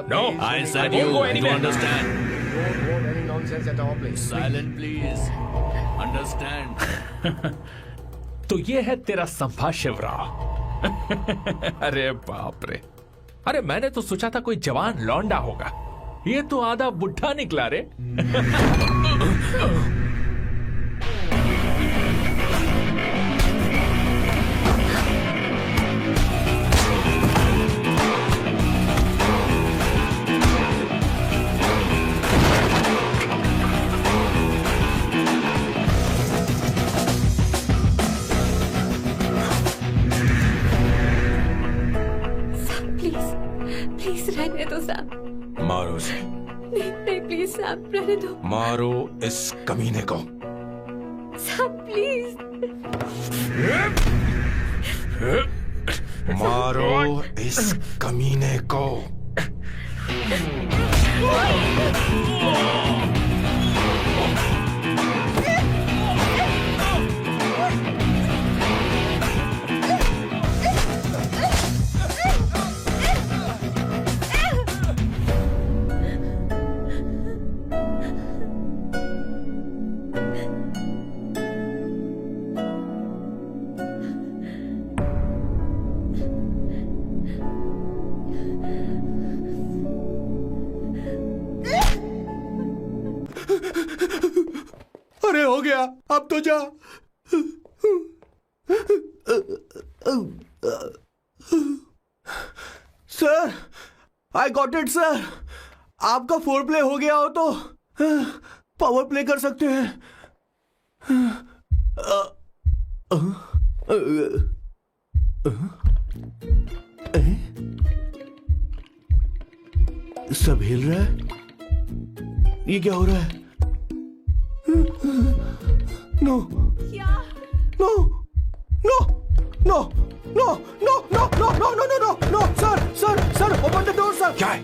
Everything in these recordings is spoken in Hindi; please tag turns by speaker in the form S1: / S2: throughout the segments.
S1: No, I said you don't understand.
S2: Don't want any nonsense at all, please.
S1: Silent, please. Understand.
S3: तो ये है तेरा संभाषिवराव। अरे बाप रे, अरे मैंने तो सोचा था कोई जवान लौंडा होगा, ये तो आधा बुढ़ा निकला रे।
S4: प्लीज रहने दो साहब।
S5: मारो उसे।
S4: नहीं प्लीज साहब रहने दो।
S5: मारो इस कमीने को।
S4: साहब प्लीज।
S5: मारो इस कमीने को।
S6: अरे हो गया, अब तो जा। Sir, I got it sir. आपका फोर प्ले हो गया हो तो पावर प्ले कर सकते हैं। सब हिल रहा है, ये क्या हो रहा है? No.
S4: क्या?
S6: No. No. No. No. No. No. No. No. No. No. No. No. Sir. Open the door, sir.
S5: क्या है?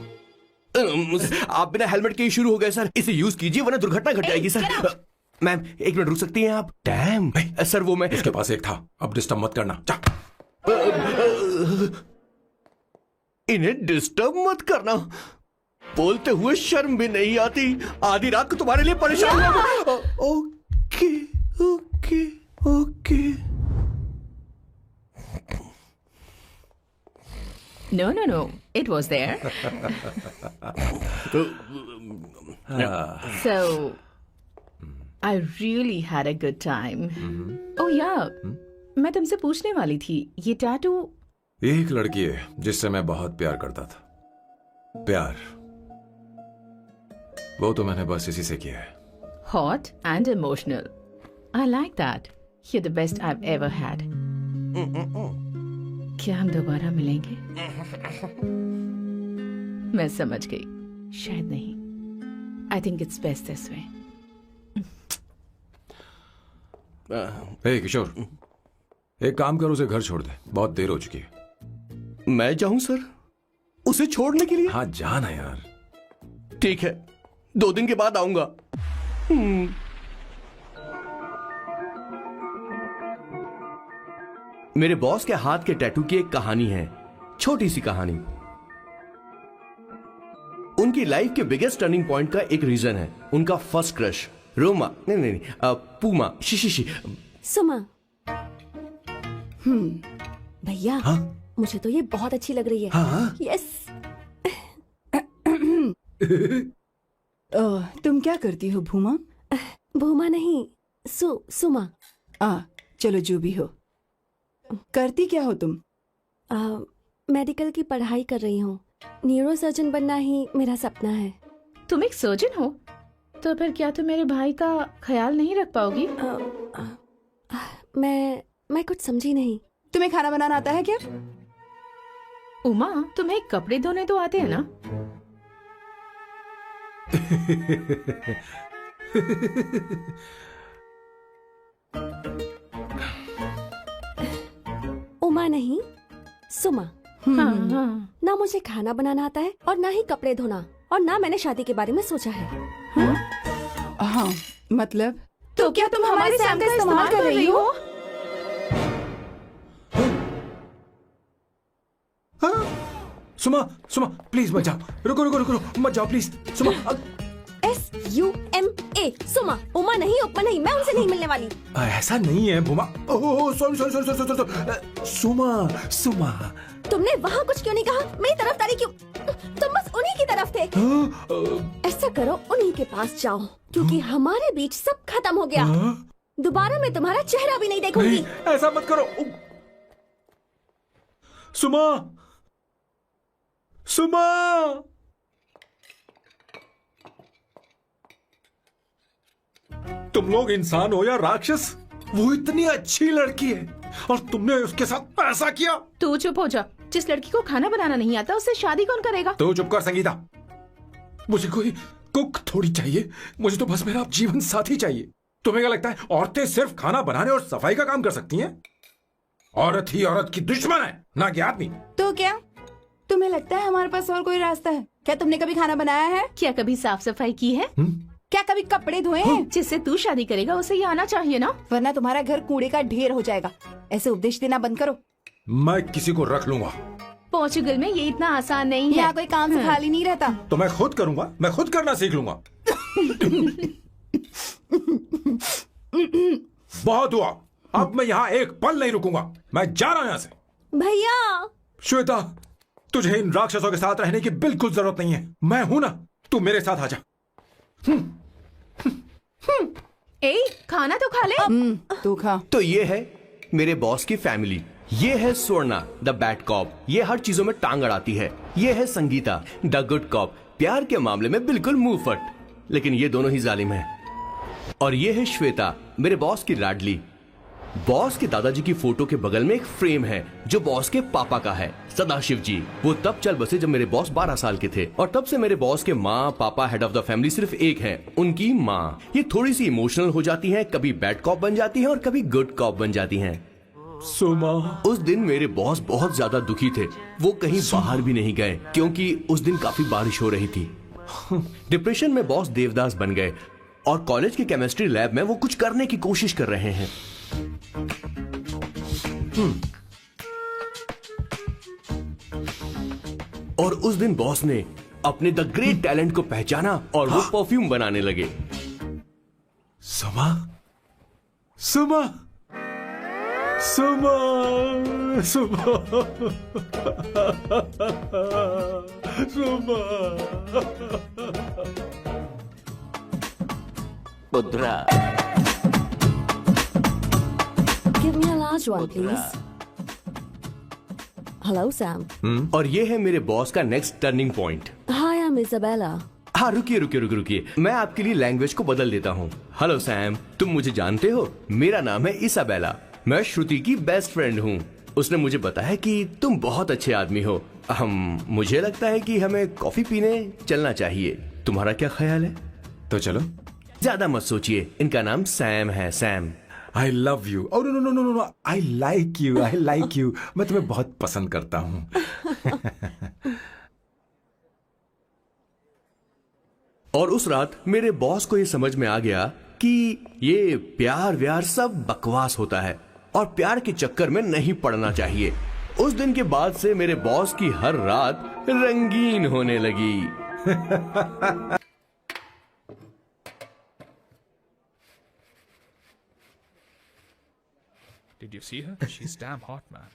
S6: आप बिना हेलमेट के ही शुरू हो गए सर। इसे यूज कीजिए वरना दुर्घटना घट जाएगी सर। मैम, एक मिनट रुक सकती हैं आप? डैम सर, वो मैं
S5: उसके पास एक था, अब डिस्टर्ब मत करना। जा।
S6: इन्हें डिस्टर्ब मत करना। बोलते हुए शर्म भी नहीं आती। आधी रात को तुम्हारे लिए परेशान हुआ। Okay okay okay.
S7: No. It was there. So, I really had a good time. Oh yeah, मैं तुमसे पूछने वाली थी, ये टैटू।
S5: एक लड़की है जिससे मैं बहुत प्यार करता था। प्यार, वो तो मैंने बस इसी से किया है।
S7: Hot and emotional. I like that. You're the best I've ever had. क्या हम दोबारा मिलेंगे? मैं समझ गई, शायद नहीं। I think it's best this way.
S5: हे किशोर, एक काम कर, उसे घर छोड़ दे, बहुत देर हो चुकी है।
S6: मैं जाऊं सर उसे छोड़ने के लिए?
S5: हाँ जाना यार।
S6: ठीक है, 2 दिन के बाद आऊंगा। मेरे बॉस के हाथ के टैटू की एक कहानी है, छोटी सी कहानी। उनकी लाइफ के बिगेस्ट टर्निंग पॉइंट का एक रीजन है उनका फर्स्ट क्रश रोमा, नहीं, पूमा, शिशिशी।
S4: सुमा। भैया,
S6: हाँ?
S4: मुझे तो ये बहुत अच्छी लग रही है।
S6: हाँ?
S4: यस।
S8: तुम क्या करती हो भूमा?
S4: भूमा नहीं, सुमा।
S8: चलो जो भी हो। करती क्या हो तुम?
S4: मेडिकल की पढ़ाई कर रही हूँ। न्यूरो सर्जन बनना ही मेरा सपना है।
S7: तुम एक सर्जन हो, तो फिर क्या तुम मेरे भाई का ख्याल नहीं रख पाओगी?
S4: मैं कुछ समझी नहीं।
S8: तुम्हें खाना बनाना आता है क्या?
S7: उमा, तुम्हें कपड़े धोने तो आते हैं ना?
S4: उमा नहीं, सुमा।
S7: हाँ।
S4: ना मुझे खाना बनाना आता है और ना ही कपड़े धोना, और ना मैंने शादी के बारे में सोचा है।
S8: हाँ, मतलब?
S4: तो क्या तुम हमारे सैम का इस्तेमाल कर रही हो?
S5: सुमा सुमा प्लीज मत जाओ, रुको रुको रुको रुको, मत जाओ प्लीज सुमा।
S4: SUMA सुमा, उमा नहीं उपमा नहीं, मैं उनसे नहीं मिलने वाली।
S5: ऐसा नहीं है Buma. Oh sorry sorry sorry sorry sorry, Suma Suma.
S4: तुमने वहाँ कुछ क्यों नहीं कहा? मेरी तरफदारी क्यों? तुम बस उन्हीं की तरफ थे। ऐसा करो, उन्हीं के पास जाओ, क्योंकि हमारे बीच सब खत्म हो गया। दोबारा मैं तुम्हारा चेहरा भी नहीं देखूंगी।
S5: नहीं, ऐसा मत करो सुमा सुमा। तुम लोग इंसान हो या राक्षस? वो इतनी अच्छी लड़की है और तुमने उसके साथ ऐसा किया।
S7: तू चुप हो जा। जिस लड़की को खाना बनाना नहीं आता उससे शादी कौन करेगा?
S5: तो चुप कर संगीता। मुझे कोई कुक थोड़ी चाहिए, मुझे तो बस मेरा जीवन साथी चाहिए। तुम्हें क्या लगता है औरतें सिर्फ खाना बनाने और सफाई का काम कर सकती हैं? औरत ही औरत की दुश्मन है, ना कि आदमी।
S8: तो क्या तुम्हें लगता है हमारे पास और कोई रास्ता है? क्या तुमने कभी खाना बनाया है?
S7: क्या कभी साफ सफाई की है?
S8: क्या कभी कपड़े धोए हैं?
S7: जिससे तू शादी करेगा उसे ये आना चाहिए ना,
S8: वरना तुम्हारा घर कूड़े का ढेर हो जाएगा। ऐसे उपदेश देना बंद करो।
S5: मैं किसी को रख लूंगा।
S7: पोर्चुगल में ये इतना आसान नहीं है।
S8: यहाँ कोई काम से खाली नहीं रहता।
S5: तो मैं खुद करूंगा, मैं खुद करना सीख लूंगा। बहुत हुआ, अब मैं यहाँ एक पल नहीं रुकूंगा। मैं जा रहा हूँ यहाँ से।
S4: भैया
S5: श्वेता, तुझे इन राक्षसों के साथ रहने की बिल्कुल जरूरत नहीं है। मैं हूं ना, तू मेरे साथ आ जा।
S7: ए, खाना तो खा ले।
S8: तू खा।
S6: तो ये है मेरे बॉस की फैमिली। ये है स्वर्णा द बैड कॉप, ये हर चीजों में टांग अड़ाती है। ये है संगीता द गुड कॉप, प्यार के मामले में बिल्कुल मुंह फट, लेकिन ये दोनों ही जालिम हैं। और ये है श्वेता, मेरे बॉस की लाडली। बॉस के दादाजी की फोटो के बगल में एक फ्रेम है जो बॉस के पापा का है, सदाशिव जी। वो तब चल बसे जब मेरे बॉस 12 साल के थे, और तब से मेरे बॉस के माँ पापा हेड ऑफ द फैमिली सिर्फ एक है, उनकी माँ। ये थोड़ी सी इमोशनल हो जाती हैं, कभी बैड कॉप बन जाती हैं और कभी गुड कॉप बन जाती हैं।
S5: सुमा,
S6: उस दिन मेरे बॉस बहुत ज्यादा दुखी थे। वो कहीं बाहर भी नहीं गए क्योंकि उस दिन काफी बारिश हो रही थी। डिप्रेशन में बॉस देवदास बन गए और कॉलेज के केमिस्ट्री लैब में वो कुछ करने की कोशिश कर रहे हैं। और उस दिन बॉस ने अपने द ग्रेट टैलेंट को पहचाना और वो परफ्यूम बनाने लगे।
S5: सुमा सुमा सुमा सुमा सुमा।
S9: पुत्रा,
S4: Give me a large one, please. Hello, Sam.
S6: और ये है मेरे बॉस का next turning point.
S4: Hi, I'm Isabella.
S6: हाँ, रुकिए, मैं आपके लिए लैंग्वेज को बदल देता हूँ। हेलो सैम, तुम मुझे जानते हो? मेरा नाम है इसाबेला। मैं श्रुति की बेस्ट फ्रेंड हूँ। उसने मुझे बताया कि तुम बहुत अच्छे आदमी हो। मुझे लगता है कि हमें कॉफी पीने चलना चाहिए। तुम्हारा क्या ख्याल है?
S5: तो चलो।
S6: ज्यादा मत सोचिए, इनका नाम सैम है, Sam.
S5: I love you. Oh no no no no no. I like you. I like you. मैं तुम्हें बहुत पसंद करता हूँ।
S6: और उस रात मेरे बॉस को ये समझ में आ गया कि ये प्यार व्यार सब बकवास होता है और प्यार के चक्कर में नहीं पड़ना चाहिए। उस दिन के बाद से मेरे बॉस की हर रात रंगीन होने लगी।
S3: Did you see her? She's damn hot, man.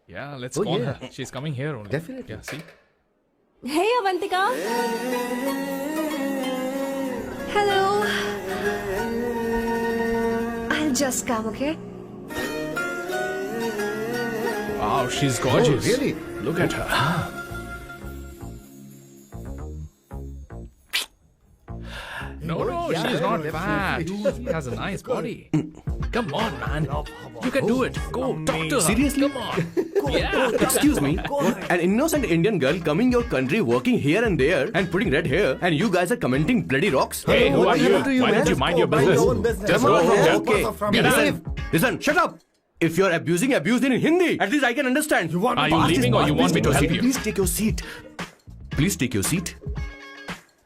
S3: Yeah, let's call her. She's coming here only.
S2: Definitely.
S3: Yeah, see?
S4: Hey, Avantika.
S10: Hello. I'll just come, okay?
S3: Wow, she's gorgeous.
S2: Oh, really?
S3: Look at her. No, she's not fat. She has a nice body. Come on, man. You can do it. Go, talk to her.
S6: Seriously?
S3: Come on. Yeah.
S6: Excuse me, an innocent Indian girl coming your country, working here and there, and putting red hair, and you guys are commenting bloody rocks?
S3: Hey, who are you?
S2: to you,
S3: Why
S2: man?
S3: don't you mind your
S2: Mind your
S3: business?
S2: own business.
S3: Just
S6: Come
S3: go
S6: on,
S3: home.
S6: okay.
S3: Get out.
S6: Listen, shut up. If you're abusing in Hindi, at least I can understand.
S3: Are you leaving or you want me to help you?
S6: Please take your seat. Please take your seat.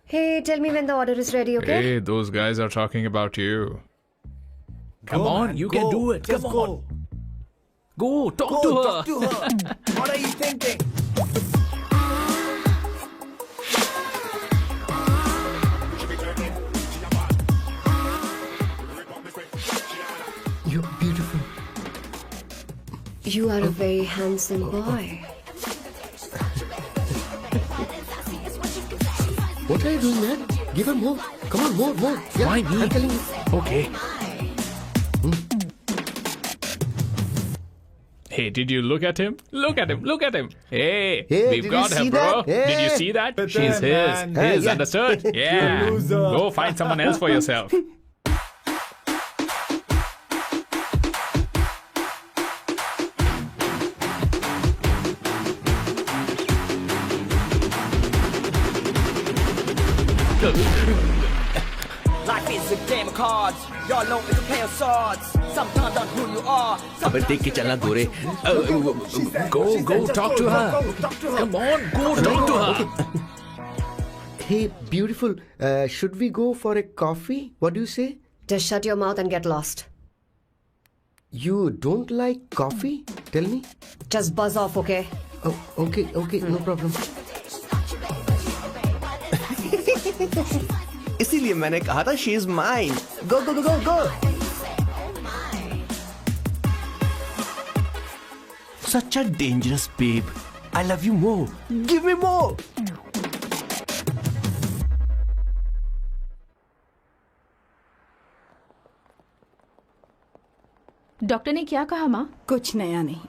S10: Hey, tell me when the order is ready, okay?
S3: Hey, those guys are talking about you. Come on, you can do it. Come on. Go, talk to her.
S2: What are you thinking?
S6: You're beautiful.
S10: You are a very handsome boy.
S6: What are you doing, man? Give her more. Come on, more. Yeah,
S3: Why me?
S6: I'm telling you.
S3: Okay. Hey, did you look at him? Look at him. Hey,
S6: Hey,
S3: we've
S6: did
S3: got
S6: you
S3: her,
S6: see
S3: bro.
S6: that? Hey.
S3: Did you see that?
S2: But
S3: She's
S2: then, man.
S3: his,
S6: Yeah.
S3: understood? Yeah. Go find someone else for yourself.
S9: Life is a game of cards. Y'all know it's a play of swords. Sometimes on who you are.
S6: अबे देख के चलना गोरे.
S3: Go, talk to her. Come on, go talk to her.
S6: Hey, beautiful. Should we go for a coffee? What do you say?
S10: Just shut your mouth and get lost.
S6: You don't like coffee? Tell me.
S10: Just buzz off, okay?
S6: Oh, okay, no problem. इसीलिए मैंने कहा था she is mine. Go. Such a dangerous babe. I love you more. Give me more.
S7: Doctor ने क्या कहा माँ?
S8: कुछ नया नहीं,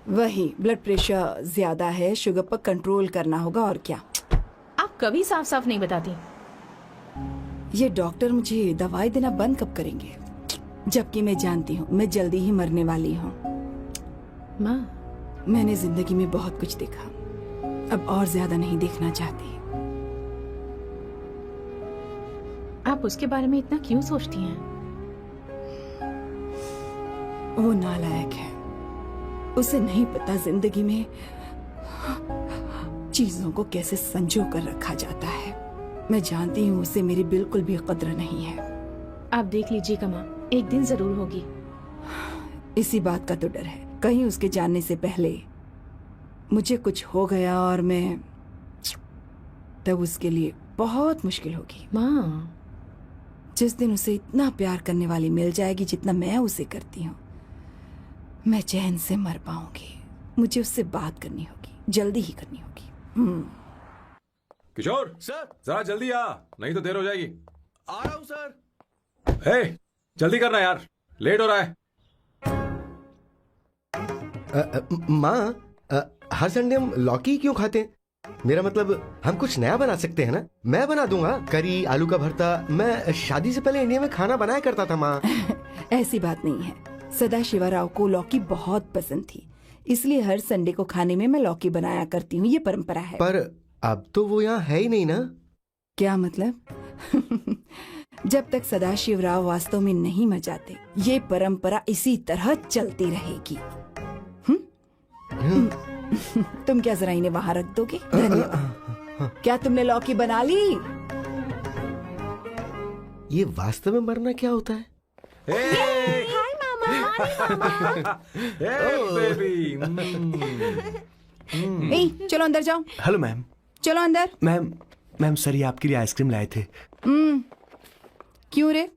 S8: वही ब्लड प्रेशर ज्यादा है, शुगर पर कंट्रोल करना होगा और क्या।
S7: आप कभी साफ साफ नहीं बताती।
S8: ये डॉक्टर मुझे दवाई देना बंद कब करेंगे, जबकि मैं जानती हूँ मैं जल्दी ही मरने वाली हूँ।
S7: माँ,
S8: मैंने जिंदगी में बहुत कुछ देखा, अब और ज्यादा नहीं देखना चाहती।
S7: आप उसके बारे में इतना क्यों सोचती हैं?
S8: वो नालायक है, उसे नहीं पता जिंदगी में चीजों को कैसे संजो कर रखा जाता है। मैं जानती हूँ उसे मेरी बिल्कुल भी कद्र नहीं है।
S7: आप देख लीजिएगा माँ, एक दिन जरूर होगी।
S8: इसी बात का तो डर है, कहीं उसके जानने से पहले मुझे कुछ हो गया और मैं, तब उसके लिए बहुत मुश्किल होगी।
S7: माँ,
S8: जिस दिन उसे इतना प्यार करने वाली मिल जाएगी जितना मैं उसे करती हूँ, मैं चैन से मर पाऊंगी। मुझे उससे बात करनी होगी, जल्दी ही करनी होगी।
S5: किशोर
S6: सर,
S5: जरा जल्दी आ, नहीं तो देर हो जाएगी।
S6: आ रहा हूँ सर.
S5: हे, जल्दी करना यार, लेट हो रहा है।
S6: माँ, हर संडे हम लौकी क्यों खाते हैं? मेरा मतलब हम कुछ नया बना सकते हैं ना? मैं बना दूंगा करी, आलू का भरता। मैं शादी से पहले इंडिया में खाना बनाया करता था माँ।
S8: ऐसी बात नहीं है, सदाशिवराव को लौकी बहुत पसंद थी, इसलिए हर संडे को खाने में मैं लौकी बनाया करती हूँ। ये परंपरा है।
S6: पर अब तो वो यहाँ है ही नहीं ना।
S8: क्या मतलब? जब तक सदाशिवराव वास्तव में नहीं मर जाते, ये परंपरा इसी तरह चलती रहेगी। तुम क्या जरा इन्हें वहां रख दोगे? धन्यवाद। क्या तुमने लौकी बना ली?
S6: ये वास्तव में मरना क्या होता है?
S4: हाय मामा।
S5: बेबी।
S8: ए, चलो अंदर जाओ।
S6: Hello ma'am.
S8: चलो अंदर।
S6: मैम सर, ये आपके लिए आइसक्रीम लाए थे।
S8: क्यों रे?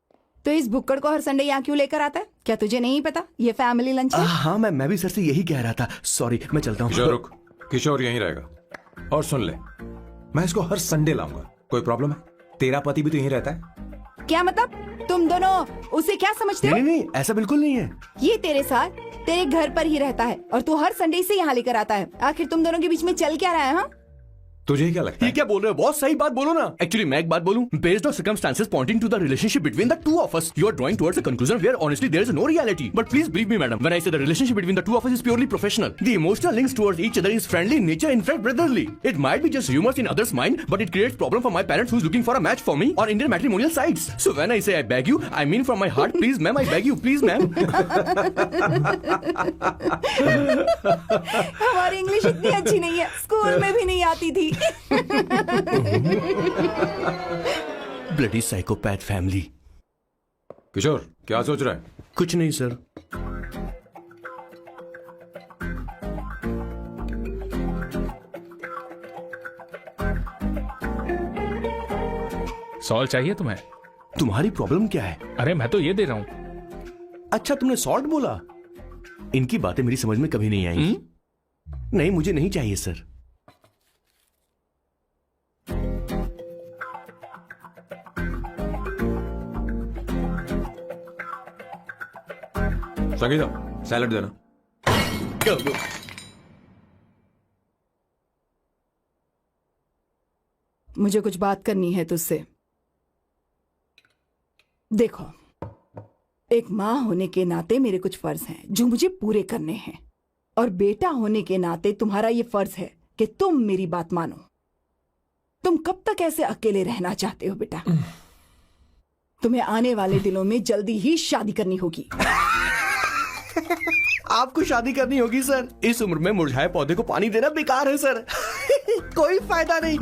S8: तो इस बुक्कड़ को हर संडे यहाँ क्यों लेकर आता है? क्या तुझे नहीं पता ये फैमिली लंच है?
S6: हाँ मैम, मैं भी सर से यही कह रहा था। सॉरी, मैं चलता हूँ।
S5: किशोर रुक, किशोर यहीं रहेगा। और सुन ले, मैं इसको हर संडे लाऊंगा। कोई प्रॉब्लम है? तेरा पति भी तो यहीं रहता है।
S8: क्या मतलब? तुम दोनों उसे क्या समझते हो?
S6: नहीं, ऐसा बिल्कुल नहीं है।
S8: ये तेरे साथ तेरे घर पर ही रहता है और तू हर संडे से यहाँ लेकर आता है। आखिर तुम दोनों के बीच में चल क्या रहा है? हाँ,
S5: तुझे क्या लगता है?
S6: ये क्या बोल रहे हो बॉस? सही बात बोलो ना। एक्चुअली मैं एक बात बोलूं, based on circumstances pointing to the relationship between the two of us, you are drawing towards a conclusion where honestly there is no reality. But please believe me madam, when I say the relationship between the two of us is purely professional. The emotional links towards each other is friendly in nature, in fact brotherly. It might be just rumours in others mind, but it creates problem for my parents who is looking for a match for me on Indian matrimonial sites. So when I say I beg you, I mean from my heart, please ma'am, I beg you, please ma'am.
S8: हमारी इंग्लिश इतनी अच्छी नहीं है, स्कूल में भी नहीं आती थी।
S6: Bloody psychopath family.
S5: किशोर, क्या सोच रहा है?
S6: कुछ नहीं सर।
S3: सॉल्ट चाहिए तुम्हें?
S6: तुम्हारी प्रॉब्लम क्या है?
S3: अरे मैं तो ये दे रहा हूं।
S6: अच्छा, तुमने सॉल्ट बोला। इनकी बातें मेरी समझ में कभी नहीं आएंगी। नहीं, मुझे नहीं चाहिए सर।
S5: संगीता, सैलड देना।
S8: मुझे कुछ बात करनी है तुझसे। देखो, एक माँ होने के नाते मेरे कुछ फर्ज हैं जो मुझे पूरे करने हैं, और बेटा होने के नाते तुम्हारा ये फर्ज है कि तुम मेरी बात मानो। तुम कब तक ऐसे अकेले रहना चाहते हो बेटा? तुम्हें आने वाले दिनों में जल्दी ही शादी करनी होगी।
S6: आपको शादी करनी होगी सर? इस उम्र में मुरझाए पौधे को पानी देना बेकार है सर। कोई फायदा नहीं।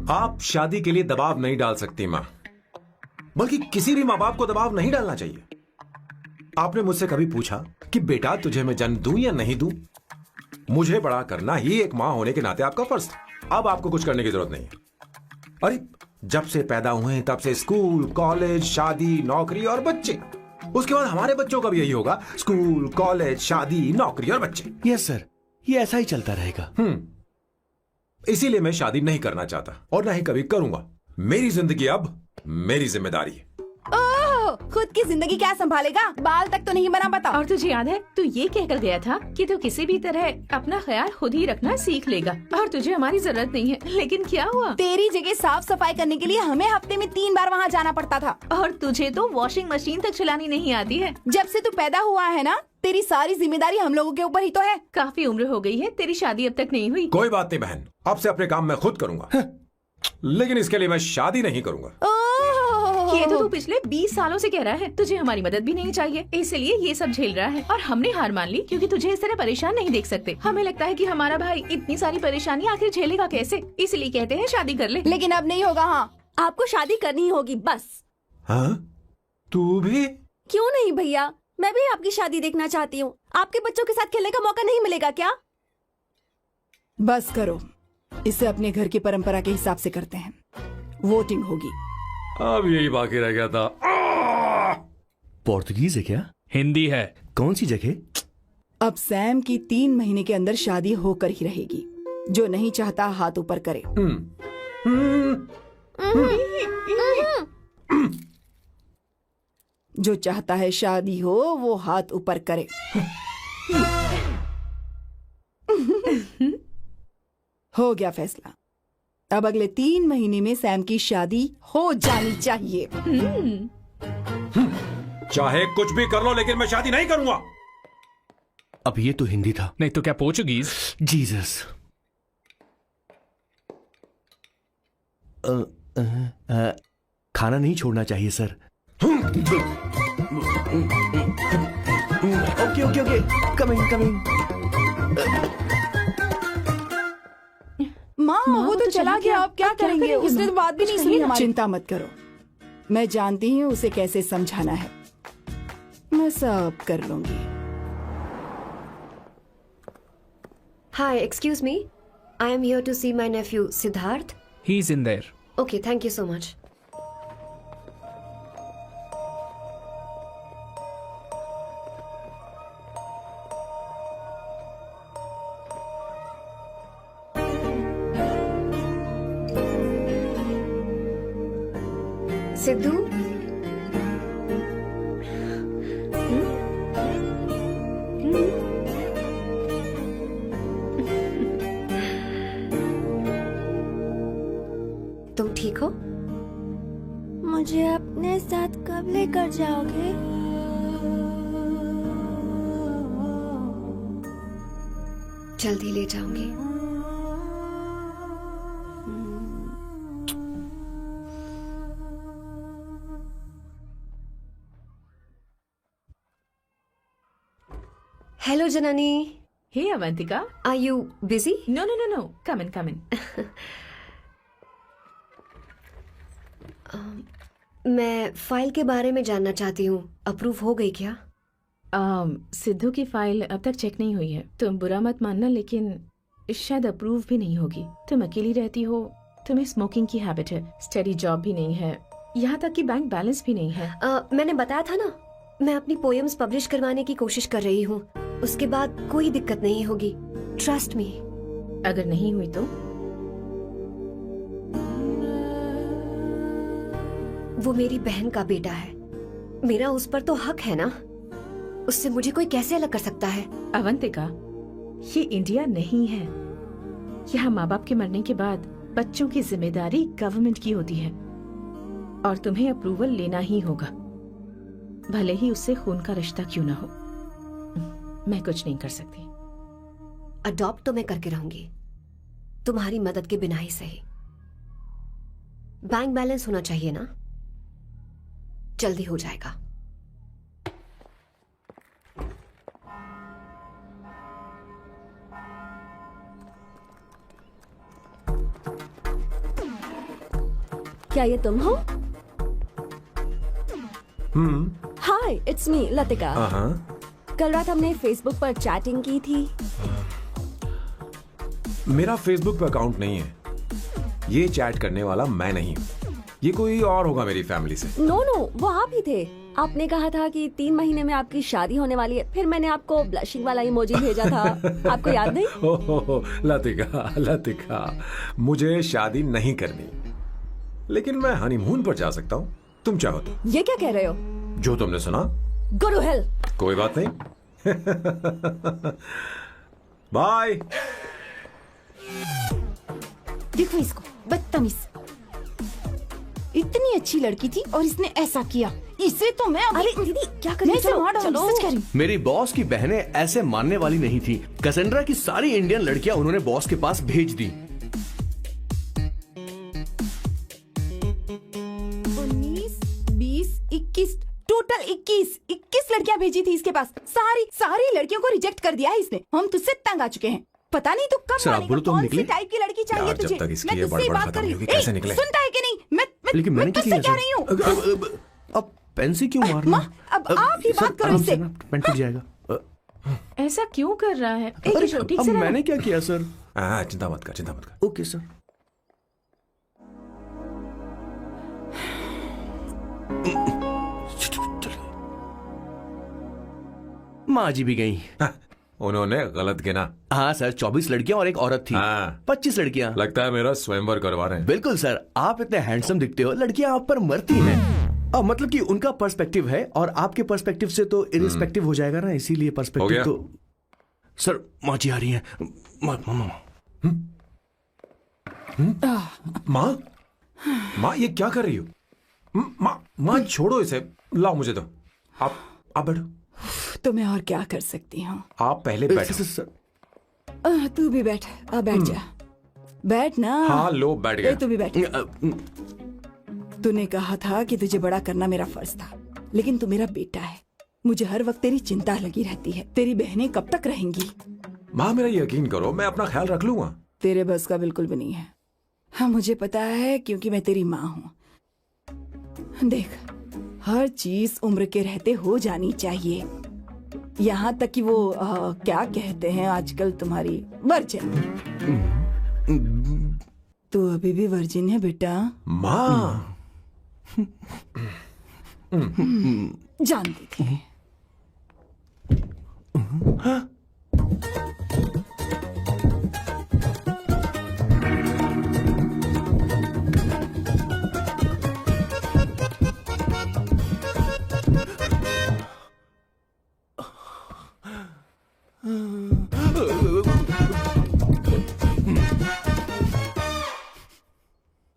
S5: आप शादी के लिए दबाव नहीं डाल सकती मां, बल्कि किसी भी मां बाप को दबाव नहीं डालना चाहिए। आपने मुझसे कभी पूछा कि बेटा तुझे मैं जन्म दूं या नहीं दूं? मुझे बड़ा करना ही एक मां होने के नाते आपका फर्ज था। अब आपको कुछ करने की जरूरत नहीं है। अरे जब से पैदा हुए तब से स्कूल, कॉलेज, शादी, नौकरी और बच्चे। उसके बाद हमारे बच्चों का भी यही होगा, स्कूल, कॉलेज, शादी, नौकरी और बच्चे।
S6: यस सर, ये ऐसा ही चलता रहेगा।
S5: इसीलिए मैं शादी नहीं करना चाहता और ना ही कभी करूंगा। मेरी जिंदगी अब मेरी जिम्मेदारी है।
S8: ओह, खुद की जिंदगी क्या संभालेगा? बाल तक तो नहीं बना बता।
S7: और तुझे याद है, तू ये कहकर गया था कि तू किसी भी तरह अपना ख्याल खुद ही रखना सीख लेगा और तुझे हमारी जरूरत नहीं है। लेकिन क्या हुआ?
S8: तेरी जगह साफ सफाई करने के लिए हमें हफ्ते में 3 बार वहाँ जाना पड़ता था।
S7: और तुझे तो वॉशिंग मशीन तक चलानी नहीं आती है।
S8: जब से तू पैदा हुआ है ना, तेरी सारी जिम्मेदारी हम लोगों के ऊपर ही तो है।
S7: काफी उम्र हो गई है, तेरी शादी अब तक नहीं हुई।
S5: कोई बात नहीं बहन, अब से अपने काम मैं खुद करूंगा। लेकिन इसके लिए मैं शादी नहीं करूंगा।
S7: ये तो तू पिछले 20 सालों से कह रहा है। तुझे हमारी मदद भी नहीं चाहिए, इसलिए ये सब झेल रहा है। और हमने हार मान ली क्योंकि तुझे इस तरह परेशान नहीं देख सकते। हमें लगता है कि हमारा भाई इतनी सारी परेशानी आखिर झेलेगा कैसे, इसलिए कहते हैं शादी कर ले।
S8: लेकिन अब नहीं होगा। हाँ,
S4: आपको शादी करनी होगी बस।
S5: हाँ? तू भी?
S4: क्यों नहीं भैया, मैं भी आपकी शादी देखना चाहती हूँ। आपके बच्चों के साथ खेलने का मौका नहीं मिलेगा क्या?
S8: बस करो, इसे अपने घर की परंपरा के हिसाब से करते हैं। वोटिंग होगी।
S5: अब यही बाकी रह गया था।
S6: पोर्तुगीज है क्या?
S3: हिंदी है।
S6: कौन सी जगह?
S8: अब सैम की 3 महीने के अंदर शादी होकर ही रहेगी। जो नहीं चाहता हाथ ऊपर करे। जो चाहता है शादी हो वो हाथ ऊपर करे। हो गया फैसला। अब अगले 3 महीने में सैम की शादी हो जानी चाहिए।
S5: चाहे कुछ भी कर लो, लेकिन मैं शादी नहीं करूंगा।
S6: अब ये तो हिंदी था।
S3: नहीं तो क्या पोर्चुगीज?
S6: जीसस। खाना नहीं छोड़ना चाहिए sir. Okay okay okay, coming coming.
S8: माँ, वो तो चला गया। अब क्या करेंगे? उसने तो बात भी नहीं सुनी हमारी। चिंता मत करो, मैं जानती हूँ उसे कैसे समझाना है। मैं सब कर लूंगी।
S10: Hi, excuse me. I am here to see my nephew Siddharth.
S3: He's in there.
S10: Okay, thank you so much. Sidhu, तुम ठीक हो?
S4: मुझे अपने साथ कब लेकर जाओगे?
S10: जल्दी ले जाऊंगी। Hello Janani,
S7: hey Avantika,
S10: Are you busy?
S7: No no no no, come in come in.
S10: मैं फाइल के बारे में जानना चाहती हूँ, अप्रूव हो गई क्या?
S7: सिद्धू की फाइल अब तक चेक नहीं हुई है। तुम बुरा मत मानना, लेकिन शायद अप्रूव भी नहीं होगी। तुम अकेली रहती हो, तुम्हें स्मोकिंग की हैबिट है, स्टडी जॉब भी नहीं है, यहाँ तक कि बैंक बैलेंस भी नहीं है।
S10: मैंने बताया था ना, मैं अपनी पोएम्स पब्लिश करवाने की कोशिश कर रही हूँ। उसके बाद कोई दिक्कत नहीं होगी, ट्रस्ट मी।
S7: अगर नहीं हुई तो?
S10: वो मेरी बहन का बेटा है, मेरा उस पर तो हक है ना। उससे मुझे कोई कैसे अलग कर सकता है?
S7: अवंतिका, ये इंडिया नहीं है। यहाँ माँ बाप के मरने के बाद बच्चों की जिम्मेदारी गवर्नमेंट की होती है और तुम्हें अप्रूवल लेना ही होगा, भले ही उससे खून का रिश्ता क्यों ना हो। मैं कुछ नहीं कर सकती।
S10: अडॉप्ट तो मैं करके रहूंगी, तुम्हारी मदद के बिना ही सही। बैंक बैलेंस होना चाहिए ना, जल्दी हो जाएगा।
S4: क्या ये तुम हो? हाय, इट्स मी लतिका। कल रात हमने फेसबुक पर चैटिंग की थी।
S5: मेरा फेसबुक पे अकाउंट नहीं है, ये चैट करने वाला मैं नहीं हूँ, ये कोई और होगा मेरी फैमिली से।
S4: नो नो, वो आप ही थे। आपने कहा था कि 3 महीने में आपकी शादी होने वाली है, फिर मैंने आपको ब्लशिंग वाला इमोजी भेजा था। आपको याद नहीं?
S5: ओहो लतिका, मुझे शादी नहीं करनी, लेकिन मैं हनीमून पर जा सकता हूँ, तुम चाहो तो।
S4: ये क्या कह रहे हो?
S5: जो तुमने सुना।
S4: Go to hell.
S5: कोई बात नहीं। बाय।
S8: देखो इसको, बदतमीज। इतनी अच्छी लड़की थी और इसने ऐसा किया। इसे तो मैं
S4: अरे दीदी क्या कर रही हो?
S8: चलो, सच कह रही हूं।
S6: मेरी बॉस की बहनें ऐसे मानने वाली नहीं थी। कैसेंड्रा की सारी इंडियन लड़कियां उन्होंने बॉस के पास भेज दी।
S8: 19, 20, 21, टोटल 21 लड़कियां भेजी थी इसके पास। सारी लड़कियों को रिजेक्ट कर दिया है इसने। हम तुझसे तंग आ चुके हैं। पता नहीं तू कब मानेगा, कौन सी टाइप की लड़की चाहिए तुझे? मैं तुझसे बात कर रही हूँ। सुनता है कि नहीं?
S6: लेकिन मैंने
S8: तुझसे कह रही हूँ।
S6: अब पेन से क्यों मारना?
S8: अब आप ही बात करो इससे।
S6: पेन टूट जाएगा।
S7: ऐसा क्यों कर रहा है? ठीक से
S6: अब मैंने क्या किया सर?
S5: चिंता मत कर।
S6: Okay sir. माँ जी भी गई।
S5: उन्होंने गलत गिना।
S6: हाँ सर, 24 लड़कियां और एक औरत थी। 25 लड़कियां।
S5: लगता है मेरा स्वयंवर करवा रहे हैं।
S6: बिल्कुल सर, आप इतने हैंडसम दिखते हो, लड़कियां आप पर मरती हैं। मतलब कि उनका पर्सपेक्टिव है और आपके पर्सपेक्टिव से तो इरिस्पेक्टिव हो जाएगा ना, इसीलिए पर्सपेक्टिव तो। सर माँ जी आ रही हैं।
S5: माँ ये क्या कर रही हो? माँ छोड़ो इसे, लाओ मुझे दो। आप बैठो।
S8: तो मैं और क्या कर सकती हूँ?
S5: आप पहले बैठो।
S8: तू भी बैठ। बैठ जा, बैठ ना।
S5: हाँ लो, बैठ गया।
S8: तू भी बैठ। तूने कहा था कि तुझे बड़ा करना मेरा फर्ज था, लेकिन तू मेरा बेटा है। मुझे हर वक्त तेरी चिंता लगी रहती है। तेरी बहनें कब तक रहेंगी?
S5: माँ मेरा यकीन करो, मैं अपना ख्याल रख लूंगा।
S8: तेरे बस का बिल्कुल भी नहीं है। हाँ मुझे पता है, क्योंकि मैं तेरी माँ हूँ। देख, हर चीज उम्र के रहते हो जानी चाहिए, यहाँ तक कि वो क्या कहते हैं आजकल तुम्हारी वर्जिन। तू अभी भी वर्जिन है बेटा?
S5: माँ
S8: जानती थी।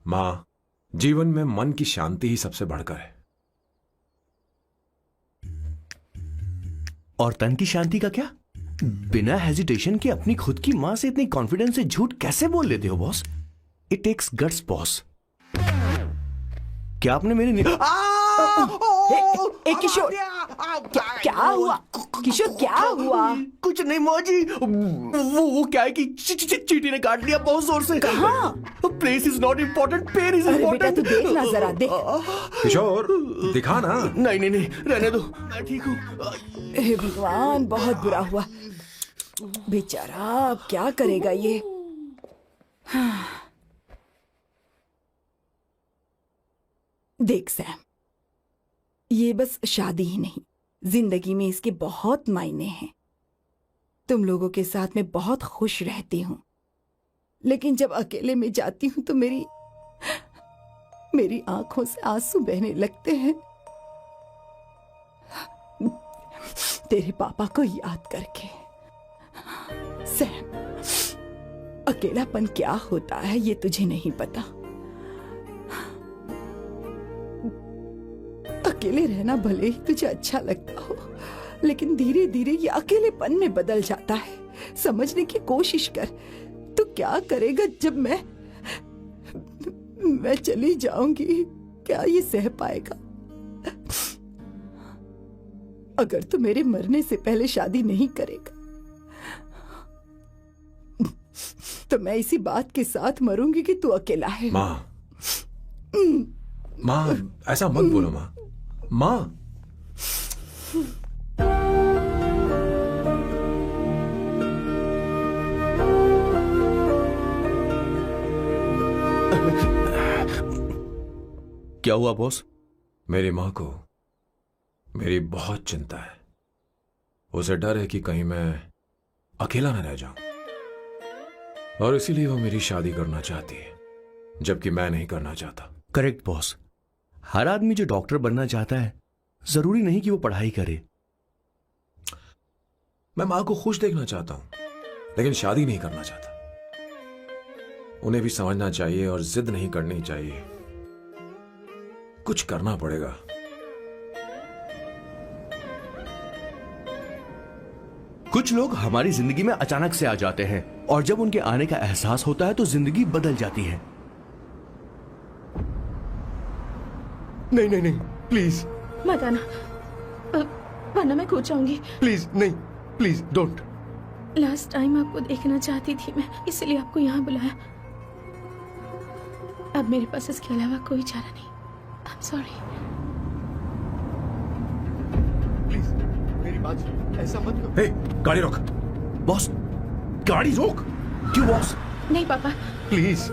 S5: माँ, जीवन में मन की शांति ही सबसे बढ़कर है।
S6: और तन की शांति का क्या? बिना हेजिटेशन के अपनी खुद की मां से इतनी कॉन्फिडेंस से झूठ कैसे बोल लेते हो boss? It takes guts boss. क्या आपने मेरी
S8: किशोर, क्या हुआ किशोर, क्या हुआ?
S6: कुछ नहीं माँ जी, वो क्या है कि चींटी ने काट लिया बहुत जोर से।
S8: कहाँ?
S6: Place is not important, pen is
S8: अरे बेटा
S6: इम्पोर्टेंट।
S8: तू देखना जरा, देख।
S5: किशोर दिखा ना।
S6: नहीं, रहने दो, मैं ठीक हूँ।
S8: हे भगवान, बहुत बुरा हुआ बेचारा, अब क्या करेगा ये? देख सैम, ये बस शादी ही नहीं, जिंदगी में इसके बहुत मायने हैं। तुम लोगों के साथ मैं बहुत खुश रहती हूँ, लेकिन जब अकेले में जाती हूँ तो मेरी आंखों से आंसू बहने लगते हैं, तेरे पापा को याद करके। सैम, अकेलापन क्या होता है ये तुझे नहीं पता। अकेले रहना भले ही तुझे अच्छा लगता हो, लेकिन धीरे धीरे ये अकेलेपन में बदल जाता है। समझने की कोशिश कर। तू क्या करेगा जब मैं चली जाऊंगी? क्या ये सह पाएगा? अगर तू मेरे मरने से पहले शादी नहीं करेगा तो मैं इसी बात के साथ मरूंगी कि तू अकेला है।
S5: माँ, ऐसा मत बोलो माँ।
S6: क्या हुआ बॉस?
S5: मेरी माँ को मेरी बहुत चिंता है। उसे डर है कि कहीं मैं अकेला न रह जाऊं, और इसीलिए वो मेरी शादी करना चाहती है, जबकि मैं नहीं करना चाहता।
S6: करेक्ट बॉस, हर आदमी जो डॉक्टर बनना चाहता है जरूरी नहीं कि वो पढ़ाई करे।
S5: मैं माँ को खुश देखना चाहता हूं, लेकिन शादी नहीं करना चाहता। उन्हें भी समझना चाहिए और जिद नहीं करनी चाहिए। कुछ करना पड़ेगा।
S6: कुछ लोग हमारी जिंदगी में अचानक से आ जाते हैं, और जब उनके आने का एहसास होता है तो जिंदगी बदल जाती है। नहीं, प्लीज
S7: मत आना, वरना मैं खो जाऊंगी।
S6: प्लीज नहीं, प्लीज डोंट।
S7: लास्ट टाइम आपको देखना चाहती थी मैं, इसलिए आपको यहाँ बुलाया। अब मेरे पास इसके अलावा कोई चारा नहीं। I'm sorry।
S6: प्लीज मेरी बात सुनो, ऐसा मत करो।
S5: हे, गाड़ी रोक।
S6: बॉस,
S5: गाड़ी रोक।
S6: क्यों बॉस?
S7: नहीं पापा,
S6: प्लीज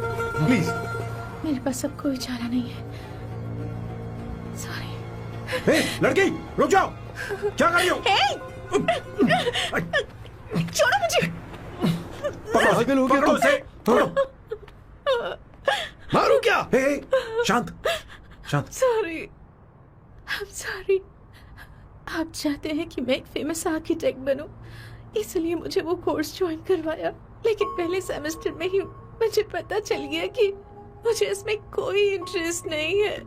S7: मेरे पास अब कोई चारा नहीं है। सॉरी।
S5: हे, लड़की रुक जाओ। क्या कर रही हो?
S7: छोड़ो मुझे।
S5: पकड़ो उसे।
S6: मारू क्या?
S5: हे, शांत।
S7: Sorry, I'm sorry। आप चाहते हैं कि मैं एक फेमस आर्किटेक्ट बनूं, इसलिए मुझे वो कोर्स ज्वाइन करवाया, लेकिन पहले सेमेस्टर में ही मुझे पता चल गया कि मुझे इसमें कोई इंटरेस्ट नहीं है।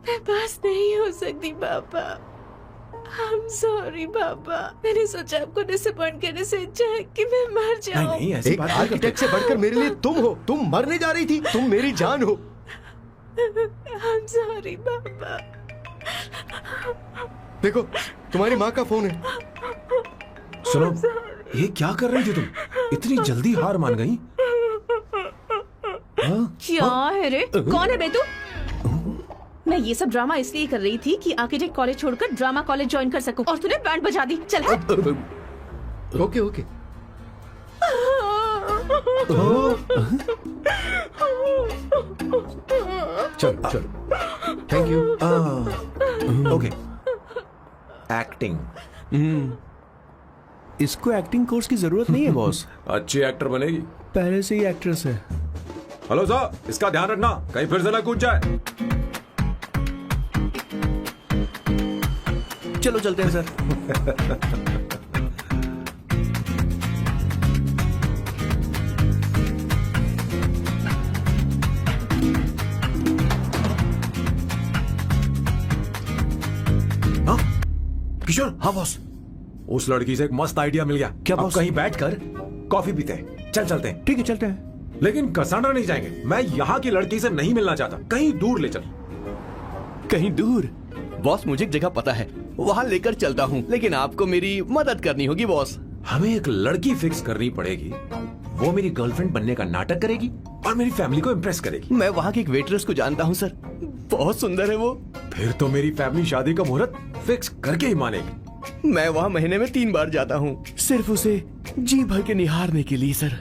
S7: मैं पास नहीं हो सकती पापा। I'm sorry पापा। मैंने सोचा आपको डिसअपॉइंट करने से अच्छा है कि मैं मर जाऊं।
S5: नहीं, ऐसी बात नहीं।
S6: आर्किटेक्ट से बढ़कर मेरे लिए तुम हो। तुम मरने जा रही थी, तुम मेरी जान हो।
S7: I'm sorry पापा।
S6: देखो, तुम्हारी माँ का फोन है।
S5: सुनो, ये क्या कर रही थी तुम? इतनी जल्दी हार मान गई?
S7: क्या है रे? कौन है बे तू? मैं ये सब ड्रामा इसलिए कर रही थी कि आर्किटेक्ट कॉलेज छोड़कर ड्रामा कॉलेज ज्वाइन कर सकूं, और तूने बैंड बजा दी। चल हट।
S6: ओके। चलो।
S5: Thank you. ओके। एक्टिंग।
S6: इसको एक्टिंग कोर्स की जरूरत नहीं है बॉस।
S5: अच्छी एक्टर बनेगी।
S6: पहले से ही एक्ट्रेस है।
S5: हेलो सर, इसका ध्यान रखना, कहीं फिर से ना कूद जाए।
S6: चलो चलते हैं सर।
S5: किशोर।
S6: हाँ बॉस।
S5: उस लड़की से एक मस्त आइडिया मिल गया।
S6: क्या
S5: अब
S6: बॉस?
S5: कहीं बैठकर कॉफी पीते हैं। चलते हैं।
S6: ठीक है, चलते हैं।
S5: लेकिन कसांड्रा नहीं जाएंगे। मैं यहाँ की लड़की से नहीं मिलना चाहता। कहीं दूर ले चल।
S6: कहीं दूर? बॉस मुझे एक जगह पता है, वहाँ लेकर चलता हूँ, लेकिन आपको मेरी मदद करनी होगी बॉस।
S5: हमें एक लड़की फिक्स करनी पड़ेगी, वो मेरी गर्लफ्रेंड बनने का नाटक करेगी और मेरी फैमिली को इम्प्रेस करेगी।
S6: मैं वहाँ की एक वेट्रेस को जानता हूँ सर, बहुत सुंदर है वो।
S5: फिर तो मेरी फैमिली शादी का मुहूर्त फिक्स करके ही मानेगी।
S6: मैं वहाँ महीने में 3 बार जाता हूँ, सिर्फ उसे जी भर के निहारने के लिए सर।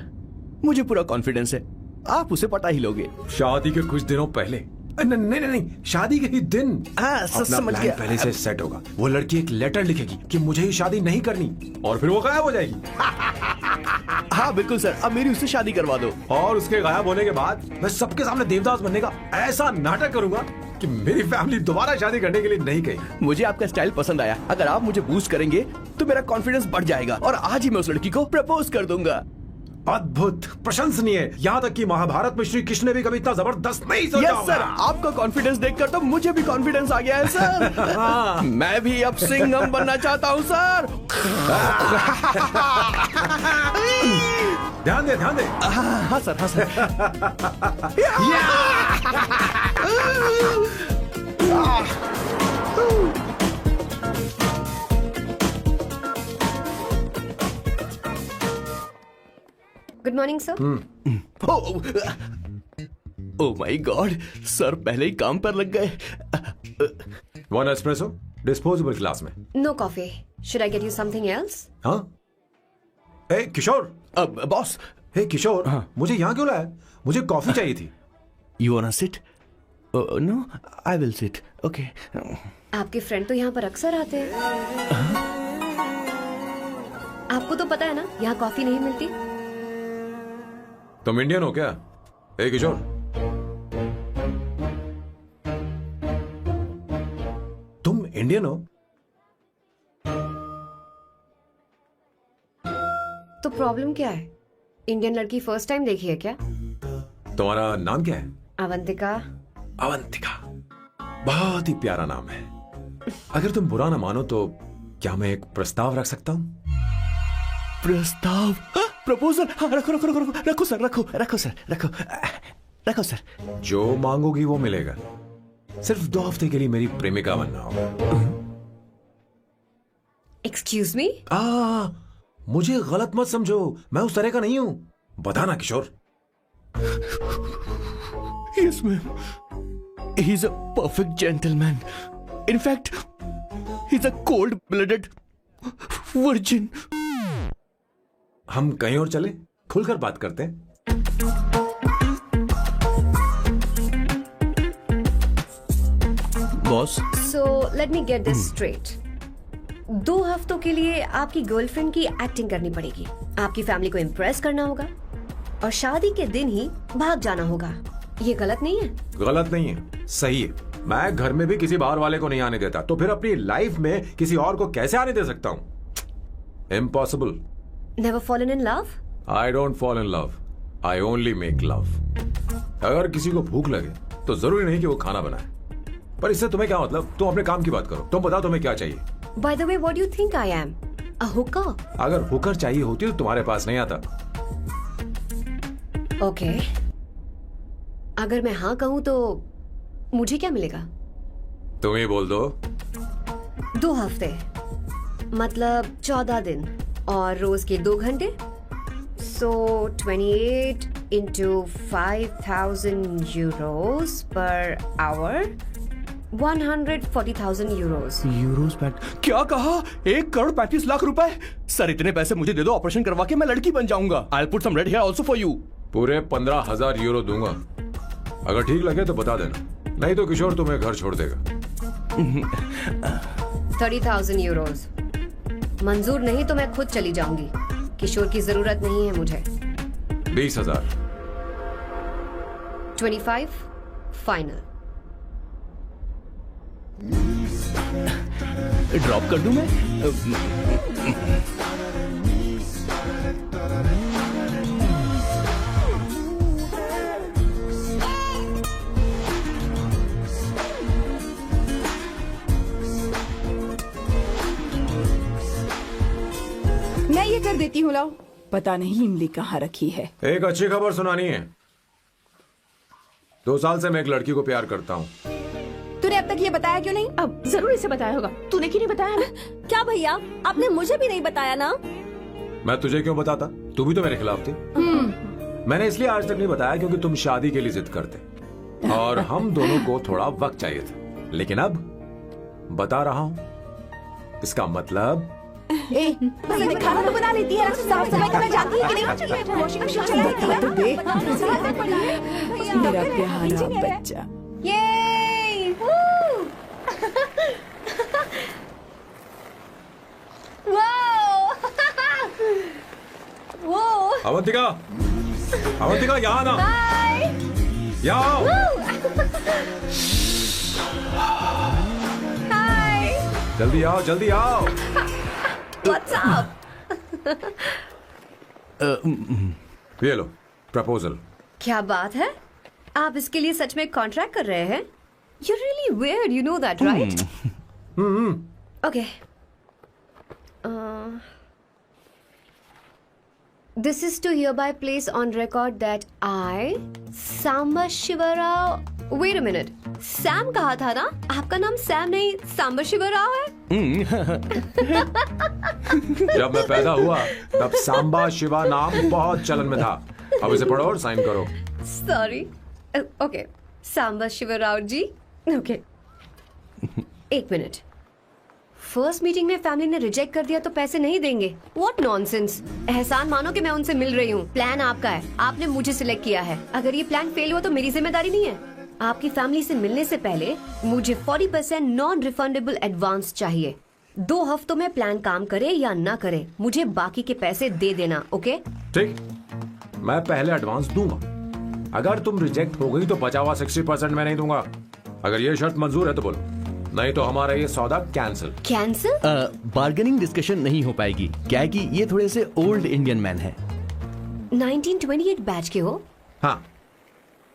S6: मुझे पूरा कॉन्फिडेंस है आप उसे पटा ही लोगे।
S5: शादी के कुछ दिनों पहले नहीं, शादी के ही दिन अपना
S6: समझ
S5: प्लान
S6: गया।
S5: पहले से सेट होगा। वो लड़की एक लेटर लिखेगी कि मुझे ही शादी नहीं करनी, और फिर वो गायब हो जाएगी।
S6: हाँ बिल्कुल सर, अब मेरी उससे शादी करवा दो।
S5: और उसके गायब होने के बाद मैं सबके सामने देवदास बनने का ऐसा नाटक करूंगा कि मेरी फैमिली दोबारा शादी करने के लिए नहीं कही।
S6: मुझे आपका स्टाइल पसंद आया, अगर आप मुझे बूस्ट करेंगे तो मेरा कॉन्फिडेंस बढ़ जाएगा और आज ही मैं उस लड़की को प्रपोज कर दूंगा।
S5: अद्भुत, प्रशंसनीय। यहाँ तक कि महाभारत में श्री कृष्ण ने भी कभी इतना जबरदस्त नहीं सोचा
S6: यस
S5: होगा।
S6: सर, आपका कॉन्फिडेंस देखकर तो मुझे भी कॉन्फिडेंस आ गया है सर। मैं भी अब सिंघम बनना चाहता हूँ सर।
S5: ध्यान दे, ध्यान दे।
S6: हाँ सर, हाँ sir.
S10: Good morning sir.
S6: Oh my god, sir पहले ही काम पर लग गए।
S5: 1 एस्प्रेसो डिस्पोजेबल ग्लास में।
S10: No coffee. Should I get you something else?
S5: हाँ? ए किशोर।
S6: बॉस।
S5: हे किशोर, मुझे यहाँ क्यों लाया? मुझे कॉफी चाहिए थी।
S6: You wanna sit? No, I will sit. Okay.
S10: आपके फ्रेंड तो यहाँ पर अक्सर आते हैं। आपको तो पता है ना, यहाँ कॉफी नहीं मिलती।
S5: तुम इंडियन हो क्या? ए किशोर, तुम इंडियन हो?
S10: तो प्रॉब्लम क्या है? इंडियन लड़की फर्स्ट टाइम देखी है क्या?
S5: तुम्हारा नाम क्या है?
S10: अवंतिका।
S5: अवंतिका, बहुत ही प्यारा नाम है। अगर तुम बुरा ना मानो तो क्या मैं एक प्रस्ताव रख सकता हूँ?
S6: प्रस्ताव? प्रपोजल? हाँ, रखो रखो रखो रखो रखो सर, रखो रखो सर, रखो रखो सर।
S5: जो मांगोगी वो मिलेगा। सिर्फ 2 हफ्ते के लिए मेरी प्रेमिका बनना होगा।
S10: Excuse me?
S5: मुझे गलत मत समझो, मैं उस तरह का नहीं हूं। बताना किशोर।
S6: Yes, ma'am. He's a perfect gentleman. In fact, he's a cold-blooded virgin.
S5: हम कहीं और चले, खुलकर बात करते हैं।
S6: Boss.
S10: So let me get this straight. 2 हफ्तों के लिए आपकी गर्लफ्रेंड की एक्टिंग करनी पड़ेगी, आपकी फैमिली को इम्प्रेस करना होगा और शादी के दिन ही भाग जाना होगा। ये गलत नहीं है?
S5: गलत नहीं है, सही है। मैं घर में भी किसी बाहर वाले को नहीं आने देता, तो फिर अपनी लाइफ में किसी और को कैसे आने दे सकता हूँ? Impossible.
S10: Never fallen in love?
S5: I don't fall in love. I only make love. अगर किसी को भूख लगे तो जरूरी नहीं कि वो खाना बनाए। पर इससे तुम्हें क्या मतलब? तुम अपने काम की बात करो। तुम बताओ तुम्हें क्या चाहिए?
S10: By the way, what do you think I am? A hooker?
S5: अगर हुकर चाहिए होती तो तुम्हारे पास नहीं आता।
S10: Okay. अगर मैं हाँ कहूँ तो मुझे क्या मिलेगा?
S5: तुम ही बोल दो।
S10: 2 हफ्ते मतलब 14 दिन और रोज के 2 घंटे। So 28 into 5,000 euros per hour, 140,000 euros.
S6: Euros PAT? क्या कहा? 1,35,00,000 रुपए? सर इतने पैसे मुझे दे दो, ऑपरेशन करवा के मैं लड़की बन जाऊंगा। I'll put some red hair also for you.
S5: पूरे 15,000 यूरो दूंगा। अगर ठीक लगे तो बता देना, नहीं तो किशोर तुम्हें घर छोड़ देगा।
S10: 30,000 euros. मंजूर नहीं तो मैं खुद चली जाऊंगी। किशोर की जरूरत नहीं है मुझे।
S5: 20,000।
S10: 25 फाइनल।
S6: ड्रॉप कर दूं मैं?
S8: मैं ये कर देती हूँ, लाओ। पता नहीं इमली कहाँ रखी है।
S5: एक अच्छी खबर सुनानी है। 2 साल से मैं एक लड़की को प्यार करता हूँ।
S4: तूने अब तक ये बताया क्यों नहीं?
S7: अब जरूर इसे बताया होगा, तूने क्यों नहीं बताया हमें?
S4: क्या भैया, आपने मुझे भी नहीं बताया ना?
S5: मैं तुझे क्यों बताता? तू भी तो मेरे खिलाफ थी। मैंने इसलिए आज तक नहीं बताया क्योंकि तुम शादी के लिए जिद करते और हम दोनों को थोड़ा वक्त चाहिए था। लेकिन अब बता रहा हूँ, इसका मतलब
S4: भैया खाना तो बना लेती है, साफ सफाई करना जानती है कि नहीं? वॉशिंग मशीन चलाती है।
S8: तो देख मेरा प्यारा बच्चा।
S4: ये वो
S5: अवंतिका, अवंतिका यहाँ ना, यहाँ आओ। जल्दी आओ, जल्दी आओ।
S4: What's up?
S5: ये लो प्रपोजल।
S10: क्या बात है, आप इसके लिए सच में कॉन्ट्रैक्ट कर रहे हैं? You're really weird, you know that, right? Okay. This is to hereby place on record that I, Samba Shivarao. Wait a minute. Sam कहा था ना? आपका नाम सैम नहीं सांबा शिवराव है?
S5: जब मैं पैदा हुआ तब सांबा शिवा नाम बहुत चलन में था। अब इसे पढ़ो और साइन करो।
S10: सॉरी। ओके, सांबा शिवराव जी। ओके, एक मिनट। फर्स्ट मीटिंग में फैमिली ने रिजेक्ट कर दिया तो पैसे नहीं देंगे? What nonsense. एहसान मानो कि मैं उनसे मिल रही हूँ। प्लान आपका है, आपने मुझे सिलेक्ट किया है। अगर ये प्लान फेल हुआ तो मेरी जिम्मेदारी नहीं है। आपकी फैमिली से मिलने से पहले मुझे 40% नॉन रिफंडेबल एडवांस चाहिए। 2 हफ्तों में प्लान काम करे या ना करे, मुझे बाकी के पैसे दे देना। ओके
S5: ठीक, मैं पहले एडवांस दूंगा। अगर तुम रिजेक्ट हो गई तो बचा हुआ 60% मैं नहीं दूंगा। अगर ये शर्त मंजूर है तो बोलो, नहीं तो हमारा ये सौदा कैंसिल।
S10: कैंसिल?
S6: बार्गेनिंग डिस्कशन नहीं हो पाएगी, क्या है कि ये थोड़े से ओल्ड इंडियन मैन है।
S10: 1928 बैच के हो?
S5: हाँ।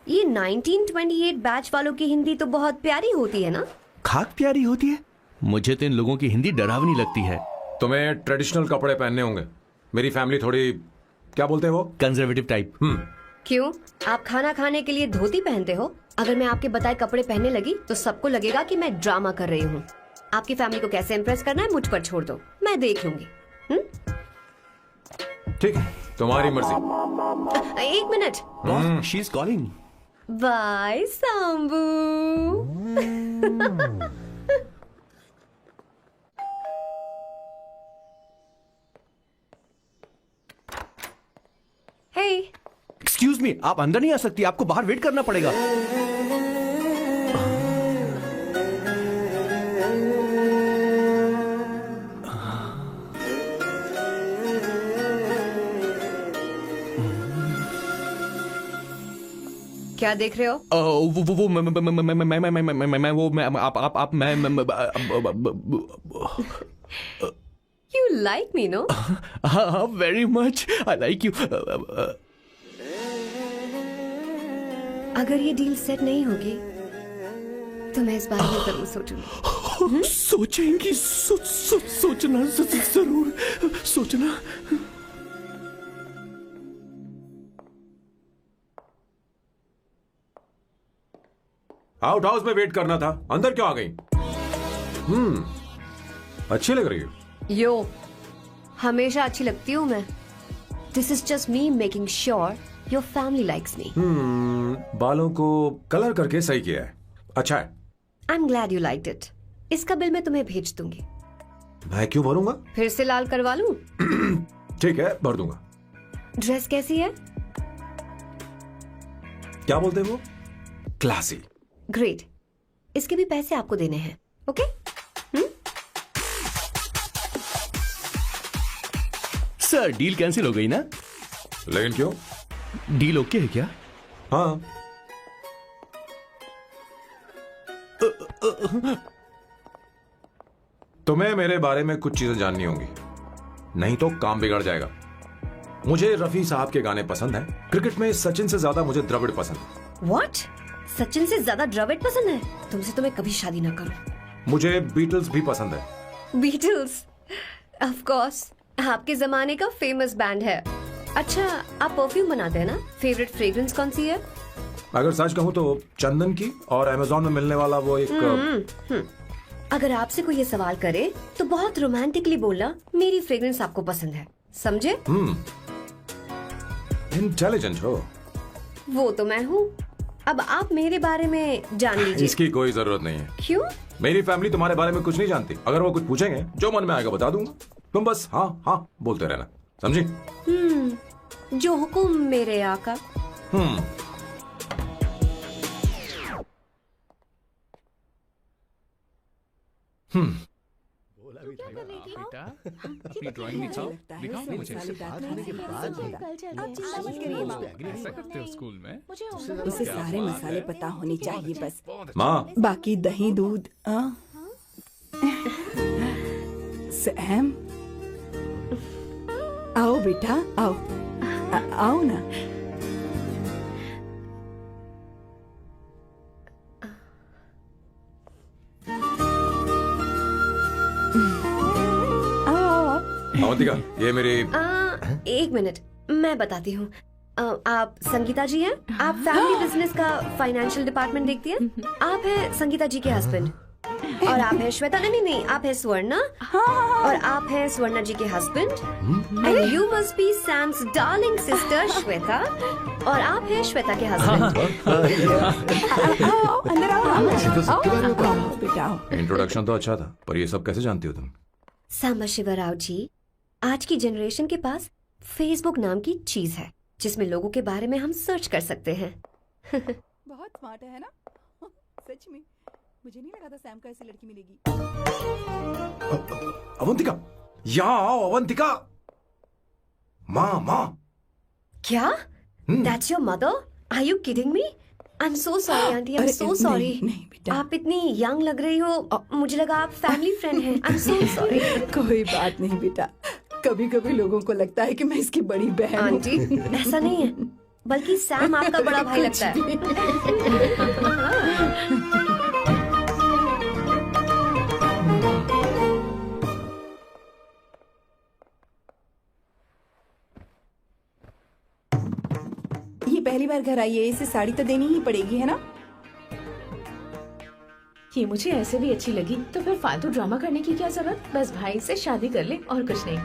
S10: ये 1928 बैच वालों की हिंदी तो बहुत प्यारी होती है ना?
S6: खाक प्यारी होती है? मुझे तो इन लोगों की हिंदी डरावनी लगती है।
S5: तुम्हें ट्रेडिशनल कपड़े पहनने होंगे। मेरी फैमिली थोड़ी, क्या बोलते हैं वो,
S6: कंजर्वेटिव टाइप।
S10: क्यों, आप खाना खाने के लिए धोती पहनते हो? अगर मैं आपके बताए कपड़े पहनने लगी तो सबको लगेगा कि मैं ड्रामा कर रही हूँ। आपकी फैमिली को कैसे इम्प्रेस करना है मुझ पर छोड़ दो, मैं देख लूंगी।
S5: ठीक है, तुम्हारी मर्जी।
S10: एक minute.
S6: She is calling.
S10: Bye Sambu. Hey,
S6: excuse me, आप अंदर नहीं आ सकती, आपको बाहर वेट करना पड़ेगा।
S10: क्या देख रहे हो?
S6: वो मैं वो मैं आप मैं
S10: You like me, no?
S6: हाँ, very much. I like you.
S10: अगर ये डील सेट नहीं होगी तो मैं इस बारे में जरूर सोचूंगी।
S6: सोचेंगी, सोचना जरूर सोचना।
S5: आउट हाउस में वेट करना था, अंदर क्यों आ गई? अच्छी लग रही हो।
S10: यो, हमेशा अच्छी लगती हूँ मैं। This is just me making sure your family likes me.
S5: बालों को कलर करके सही किया है, अच्छा है।
S10: I am glad you liked it. इसका बिल मैं तुम्हें भेज दूंगी।
S5: मैं क्यों भरूंगा?
S10: फिर से लाल करवा लूं?
S5: ठीक है, भर दूंगा।
S10: ड्रेस कैसी है?
S5: क्या बोलते हैं वो? क्लासी।
S10: ग्रेट, इसके भी पैसे आपको देने हैं। ओके?
S6: सर, डील कैंसिल हो गई ना?
S5: लेकिन क्यों?
S6: डील ओके है क्या?
S5: हाँ। तुम्हें मेरे बारे में कुछ चीजें जाननी होंगी, नहीं तो काम बिगड़ जाएगा। मुझे रफी साहब के गाने पसंद हैं। क्रिकेट में सचिन से ज्यादा मुझे द्रविड़ पसंद है।
S10: What? सचिन से ज्यादा द्रविड़ पसंद है? तुमसे तो मैं कभी शादी ना करूं।
S5: मुझे बीटल्स भी पसंद है।
S10: बीटल्स? ऑफ कोर्स, आपके जमाने का फेमस बैंड है। अच्छा, आप परफ्यूम बनाते हैं ना? फेवरेट फ्रेग्रेंस कौन सी है?
S5: अगर सच कहूँ तो चंदन की और अमेजोन में मिलने वाला वो एक
S10: अगर आपसे कोई ये सवाल करे तो बहुत रोमांटिकली बोलना मेरी फ्रेग्रेंस आपको पसंद है, समझे?
S5: इंटेलिजेंट हो।
S10: वो तो मैं हूँ। अब आप मेरे बारे में जान लीजिए।
S5: इसकी कोई जरूरत नहीं है।
S10: क्यों?
S5: मेरी फैमिली तुम्हारे बारे में कुछ नहीं जानती। अगर वो कुछ पूछेंगे जो मन में आएगा बता दूंगा, तुम बस हाँ हाँ बोलते रहना, समझी?
S10: जो हुकुम मेरे आका।
S3: बेटा अपनी ड्राइंग दिखाओ, दिखाओ मुझे। ऐसा करते हो स्कूल में?
S8: उसे सारे मसाले पता होने चाहिए बस।
S5: माँ,
S8: बाकी दही दूध। सैम, आओ बेटा आओ। आओ ना।
S5: अवंतिका, ये मेरी
S10: एक मिनट, मैं बताती हूँ। आप संगीता जी हैं? आप फैमिली बिजनेस का फाइनेंशियल डिपार्टमेंट देखती हैं? आप हैं संगीता जी के हस्बैंड। और आप हैं श्वेता। नहीं, आप हैं स्वर्णा। और आप हैं स्वर्णा जी के husband. And you must be Sam's darling sister Shweta. और आप हैं श्वेता के हस्बैंड।
S8: अंदर आओ बेटा।
S5: इंट्रोडक्शन तो अच्छा था, पर ये सब कैसे जानती हो तुम?
S10: सांबा शिवा राव जी, आज की जनरेशन के पास फेसबुक नाम की चीज है जिसमें लोगों के बारे में हम सर्च कर सकते हैं।
S8: बहुत स्मार्ट है ना? सच में मुझे नहीं लगा था सैम को ऐसी लड़की मिलेगी।
S5: अवंतिका, यहाँ आओ अवंतिका। माँ।
S10: क्या? That's your mother? Are you kidding me? I'm so sorry aunty, I'm so sorry.
S8: नहीं बेटा।
S10: आप इतनी यंग लग रही हो, मुझे लगा आप फैमिली फ्रेंड हैं। I'm so sorry.
S8: कोई बात नहीं बेटा, कभी कभी लोगों को लगता है कि मैं इसकी बड़ी बहन हूँ।
S10: आंटी, ऐसा नहीं है, बल्कि सैम आपका बड़ा भाई लगता है।
S8: ये पहली बार घर आई है, इसे साड़ी तो देनी ही पड़ेगी, है ना?
S7: ये मुझे ऐसे भी अच्छी लगी, तो फिर फालतू ड्रामा करने की क्या जरूरत? बस भाई से शादी कर ले और कुछ नहीं।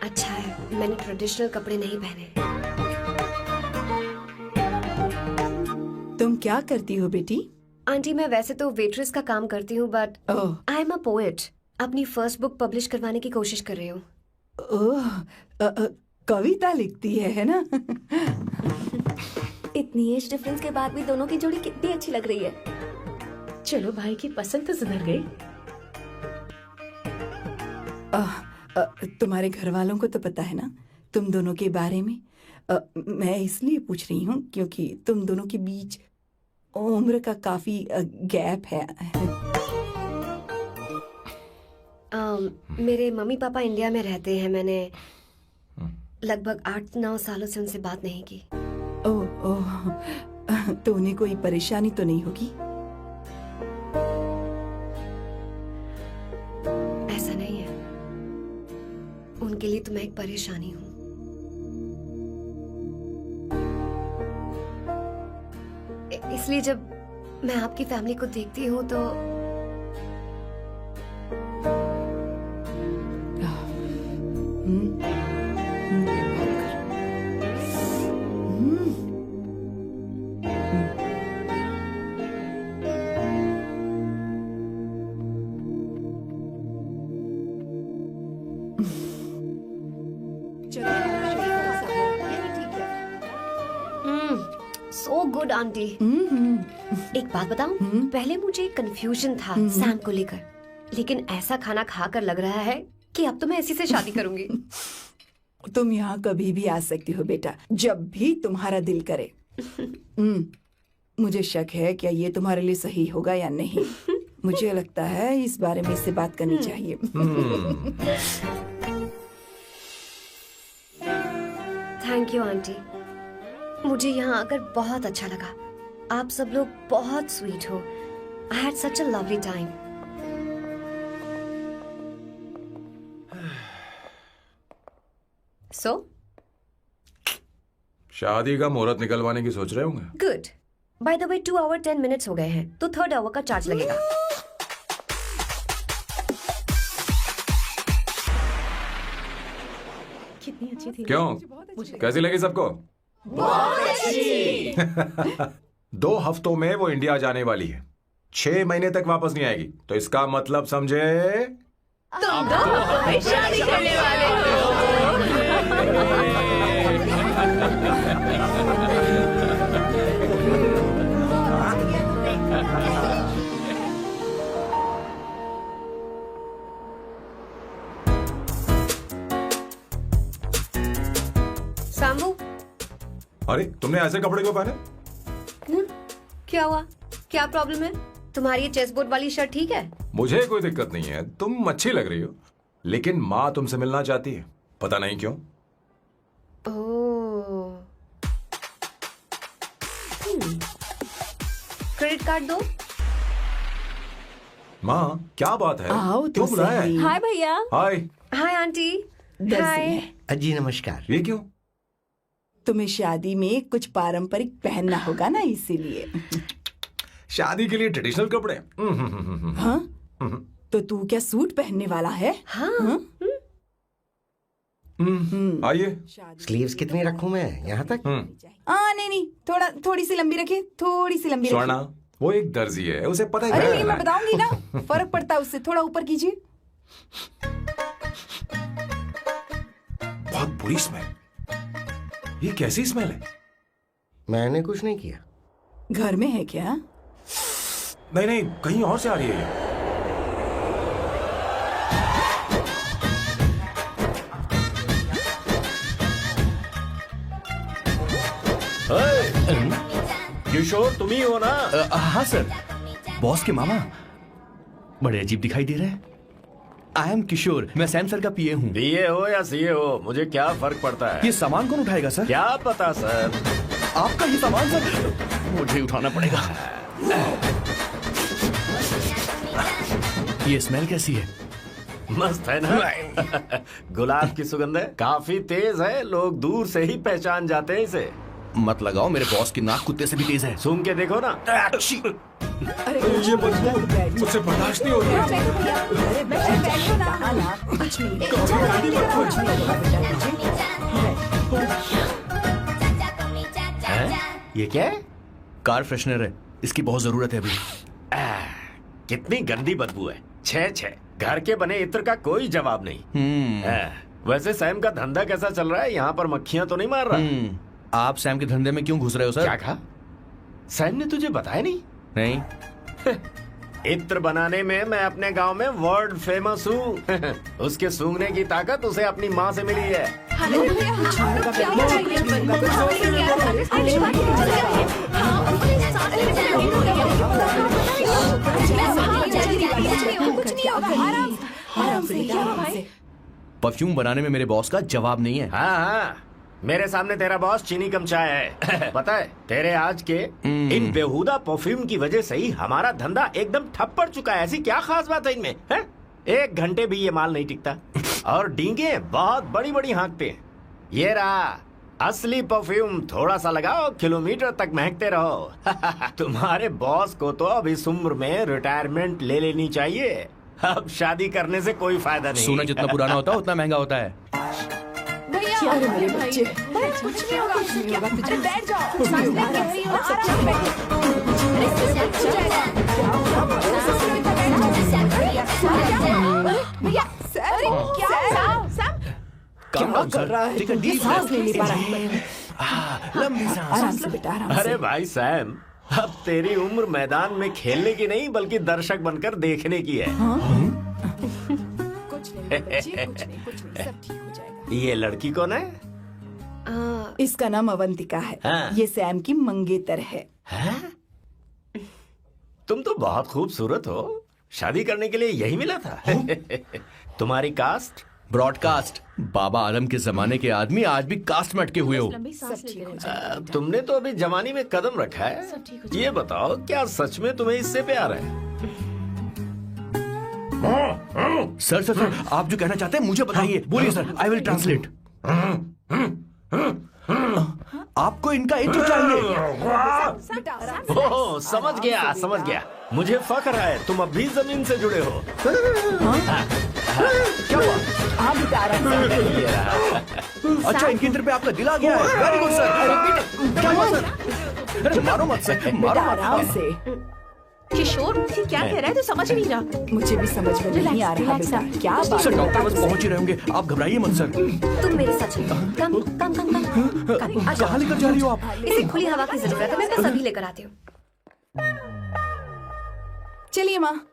S10: अच्छा है मैंने ट्रेडिशनल कपड़े नहीं पहने।
S8: तुम क्या करती हो बेटी?
S10: आंटी, मैं वैसे तो वेट्रेस का काम करती हूँ, but I am a poet. अपनी फर्स्ट बुक पब्लिश करवाने की कोशिश कर रही हूँ।
S8: कविता लिखती है ना?
S4: इतनी एज डिफरेंस के बाद भी दोनों की जोड़ी कितनी अच्छी लग रही है।
S7: चलो भाई की पसंद तो सुधर गई।
S8: तुम्हारे घर वालों को तो पता है ना तुम दोनों के बारे में? मैं इसलिए पूछ रही हूँ क्योंकि तुम दोनों के बीच उम्र का काफी गैप है।
S10: मेरे मम्मी पापा इंडिया में रहते हैं। मैंने लगभग 8-9 सालों से उनसे बात नहीं की।
S8: ओह, तो उन्हें कोई परेशानी तो नहीं होगी?
S10: ऐसा नहीं है, उनके लिए तो मैं एक परेशानी हूँ। इसलिए जब मैं आपकी फैमिली को देखती हूँ तो सो गुड आंटी। एक बात बताऊं, पहले मुझे कंफ्यूजन था सैम को लेकर, लेकिन ऐसा खाना खाकर लग रहा है कि अब तो मैं इसी से शादी करूंगी।
S8: तुम यहाँ कभी भी आ सकती हो बेटा, जब भी तुम्हारा दिल करे। मुझे शक है क्या ये तुम्हारे लिए सही होगा या नहीं। मुझे लगता है इस बारे में इससे बात करनी चाहिए।
S10: थैंक यू आंटी, मुझे यहाँ आकर बहुत अच्छा लगा। आप सब लोग बहुत स्वीट हो। I had such a lovely time. So
S5: शादी का मुहूर्त निकलवाने की सोच रहे होंगे।
S10: Good. By the way 2 hour 10 minutes हो गए हैं, तो 3rd आवर का चार्ज लगेगा।
S7: कितनी अच्छी थी।
S5: क्यों, कैसी लगी सबको?
S4: बहुत अच्छी।
S5: 2 हफ्तों में वो इंडिया जाने वाली है, 6 महीने तक वापस नहीं आएगी। तो इसका मतलब समझे,
S7: तुम 2 हफ्ते में शादी करने वाले हो।
S10: सांबू,
S5: अरे तुमने ऐसे कपड़े क्यों पहने?
S10: क्या हुआ? क्या प्रॉब्लम है? तुम्हारी ये चेस्ट बोर्ड वाली शर्ट ठीक है?
S5: मुझे कोई दिक्कत नहीं है, तुम अच्छी लग रही हो, लेकिन माँ तुमसे मिलना चाहती है, पता नहीं क्यों।
S10: ओह। क्रेडिट कार्ड दो।
S5: माँ क्या बात है,
S8: आओ तो
S5: क्यों बुलाया है?
S8: सही।
S4: हाय भैया।
S5: हाय।
S10: Hi aunty. हाय।
S6: जी नमस्कार।
S5: ये क्यों?
S8: तुम्हें शादी में कुछ पारंपरिक पहनना होगा ना, इसीलिए।
S5: शादी के लिए ट्रेडिशनल कपड़े?
S8: हाँ? तो तू क्या सूट पहनने वाला है?
S10: हाँ।
S5: आइए।
S6: स्लीव्स कितनी रखूं मैं, यहाँ तक?
S8: नहीं, थोड़ी सी लंबी रखिए, थोड़ी सी लंबी
S5: स्वर्णा, वो एक दर्जी है, उसे पता है
S8: अरे
S5: क्या
S8: नहीं, मैं
S5: करना है।
S8: बताऊंगी ना, फर्क पड़ता है उससे। थोड़ा ऊपर कीजिए।
S5: बहुत बुरी स्मेल। ये कैसी स्मेल है?
S6: मैंने कुछ नहीं किया।
S8: घर में है क्या?
S5: नहीं, कहीं और से आ रही है ये।
S1: किशोर तुम ही हो ना?
S6: हाँ सर, बॉस के मामा। बड़े अजीब दिखाई दे रहे हैं। आई एम किशोर, मैं सैम सर का पीए हूँ।
S1: बीए हो या सीए हो, मुझे क्या फर्क पड़ता है?
S6: ये सामान कौन उठाएगा सर?
S1: क्या पता सर।
S6: आपका ये सामान सर मुझे उठाना पड़ेगा। ये स्मेल कैसी है?
S1: मस्त है ना? गुलाब की सुगंध है, काफी तेज है, लोग दूर से ही पहचान जाते हैं इसे।
S6: मत लगाओ, मेरे बॉस की नाक कुत्ते से भी तेज है।
S1: सूंघ के देखो ना।
S8: अरे
S5: ये बदबू मुझसे बर्दाश्त नहीं हो रही।
S8: अरे बैठो ना। कुछ नहीं,
S1: ये क्या है?
S6: कार फ्रेशनर है, इसकी बहुत जरूरत है अभी।
S1: कितनी गंदी बदबू है। छे घर के बने इत्र का कोई जवाब नहीं। वैसे सैम का धंधा कैसा चल रहा है? यहाँ पर मक्खियां तो नहीं मार रहा?
S6: आप सैम के धंधे में क्यों घुस रहे हो सर?
S1: क्या कहा? सैम ने तुझे बताया नहीं?
S6: नहीं।
S1: इत्र बनाने में मैं अपने गांव में वर्ल्ड फेमस हूँ। उसके सूंघने की ताकत उसे अपनी माँ से मिली है।
S6: परफ्यूम बनाने में मेरे बॉस का जवाब नहीं है।
S1: हाँ, मेरे सामने तेरा बॉस चीनी कम चाय है। पता है, तेरे आज के इन बेहुदा परफ्यूम की वजह से ही हमारा धंधा एकदम ठप पड़ चुका है। ऐसी क्या खास बात है इनमें? है? 1 घंटे भी ये माल नहीं टिकता और डींगे बहुत बड़ी बड़ी हाँकते हैं। ये रहा असली परफ्यूम, थोड़ा सा लगाओ, किलोमीटर तक महकते रहो। तुम्हारे बॉस को तो अब इस उम्र में रिटायरमेंट ले लेनी चाहिए। अब शादी करने से कोई फायदा नहीं।
S6: सोना जितना पुराना होता है उतना महंगा होता है।
S8: अरे मेरे बच्चे, कुछ नहीं होगा, तुझे बैठ जाओ। सांस ले रही हो, आराम से बैठो। क्या कर रहा है? सांस नहीं ले पा रहा है।
S6: लंबी सांस।
S8: आराम से बेटा, आराम से।
S1: अरे भाई सैम, अब तेरी उम्र मैदान में खेलने की नहीं बल्कि दर्शक बनकर देखने की है।
S8: कुछ नहीं बच्चे, कुछ नहीं, सब ठीक हो जाएगा।
S1: ये लड़की कौन है?
S8: इसका नाम अवंतिका है।
S1: हाँ।
S8: ये सैम की मंगेतर है।
S1: तुम तो बहुत खूबसूरत हो, शादी करने के लिए यही मिला था। तुम्हारी कास्ट?
S6: ब्रॉडकास्ट। बाबा आदम के जमाने के आदमी आज भी कास्ट में अटके हुए हो।
S8: सब ठीक हो जाएगा।
S1: तुमने तो अभी जवानी में कदम रखा है। ये बताओ, क्या सच में तुम्हें इससे प्यार है?
S6: सर सर सर, आप जो कहना चाहते हैं मुझे बताइए, बोलिए सर, आई विल ट्रांसलेट। आपको इनका इंट्रो चाहिए।
S8: बेटा आराम से।
S1: ओह, समझ गया। मुझे फख्र है तुम अब भी जमीन से जुड़े हो।
S6: क्या हुआ?
S8: हाँ बेटा आराम से।
S6: अच्छा, इनके इंटर पे आपका दिल आ गया है। Very good sir. क्या हुआ सर? अरे मारो मत सर,
S8: बेटा
S6: मारो मत।
S8: आराम से।
S7: किशोर ये क्या कह रहा है, तो समझ ही नहीं रहा।
S8: मुझे भी समझ में नहीं आ रहा बेटा, क्या बात
S6: सर
S8: है?
S6: डॉक्टर बस पहुंच ही रहे होंगे, आप घबराइए मत सर।
S10: तुम मेरे साथ चलो। कम कम कम कम आ जाओ।
S6: कहाँ लेकर जा रही हो आप?
S10: इसे खुली हवा की जरूरत है, मैं बस अभी लेकर आती हूँ।
S8: चलिए माँ।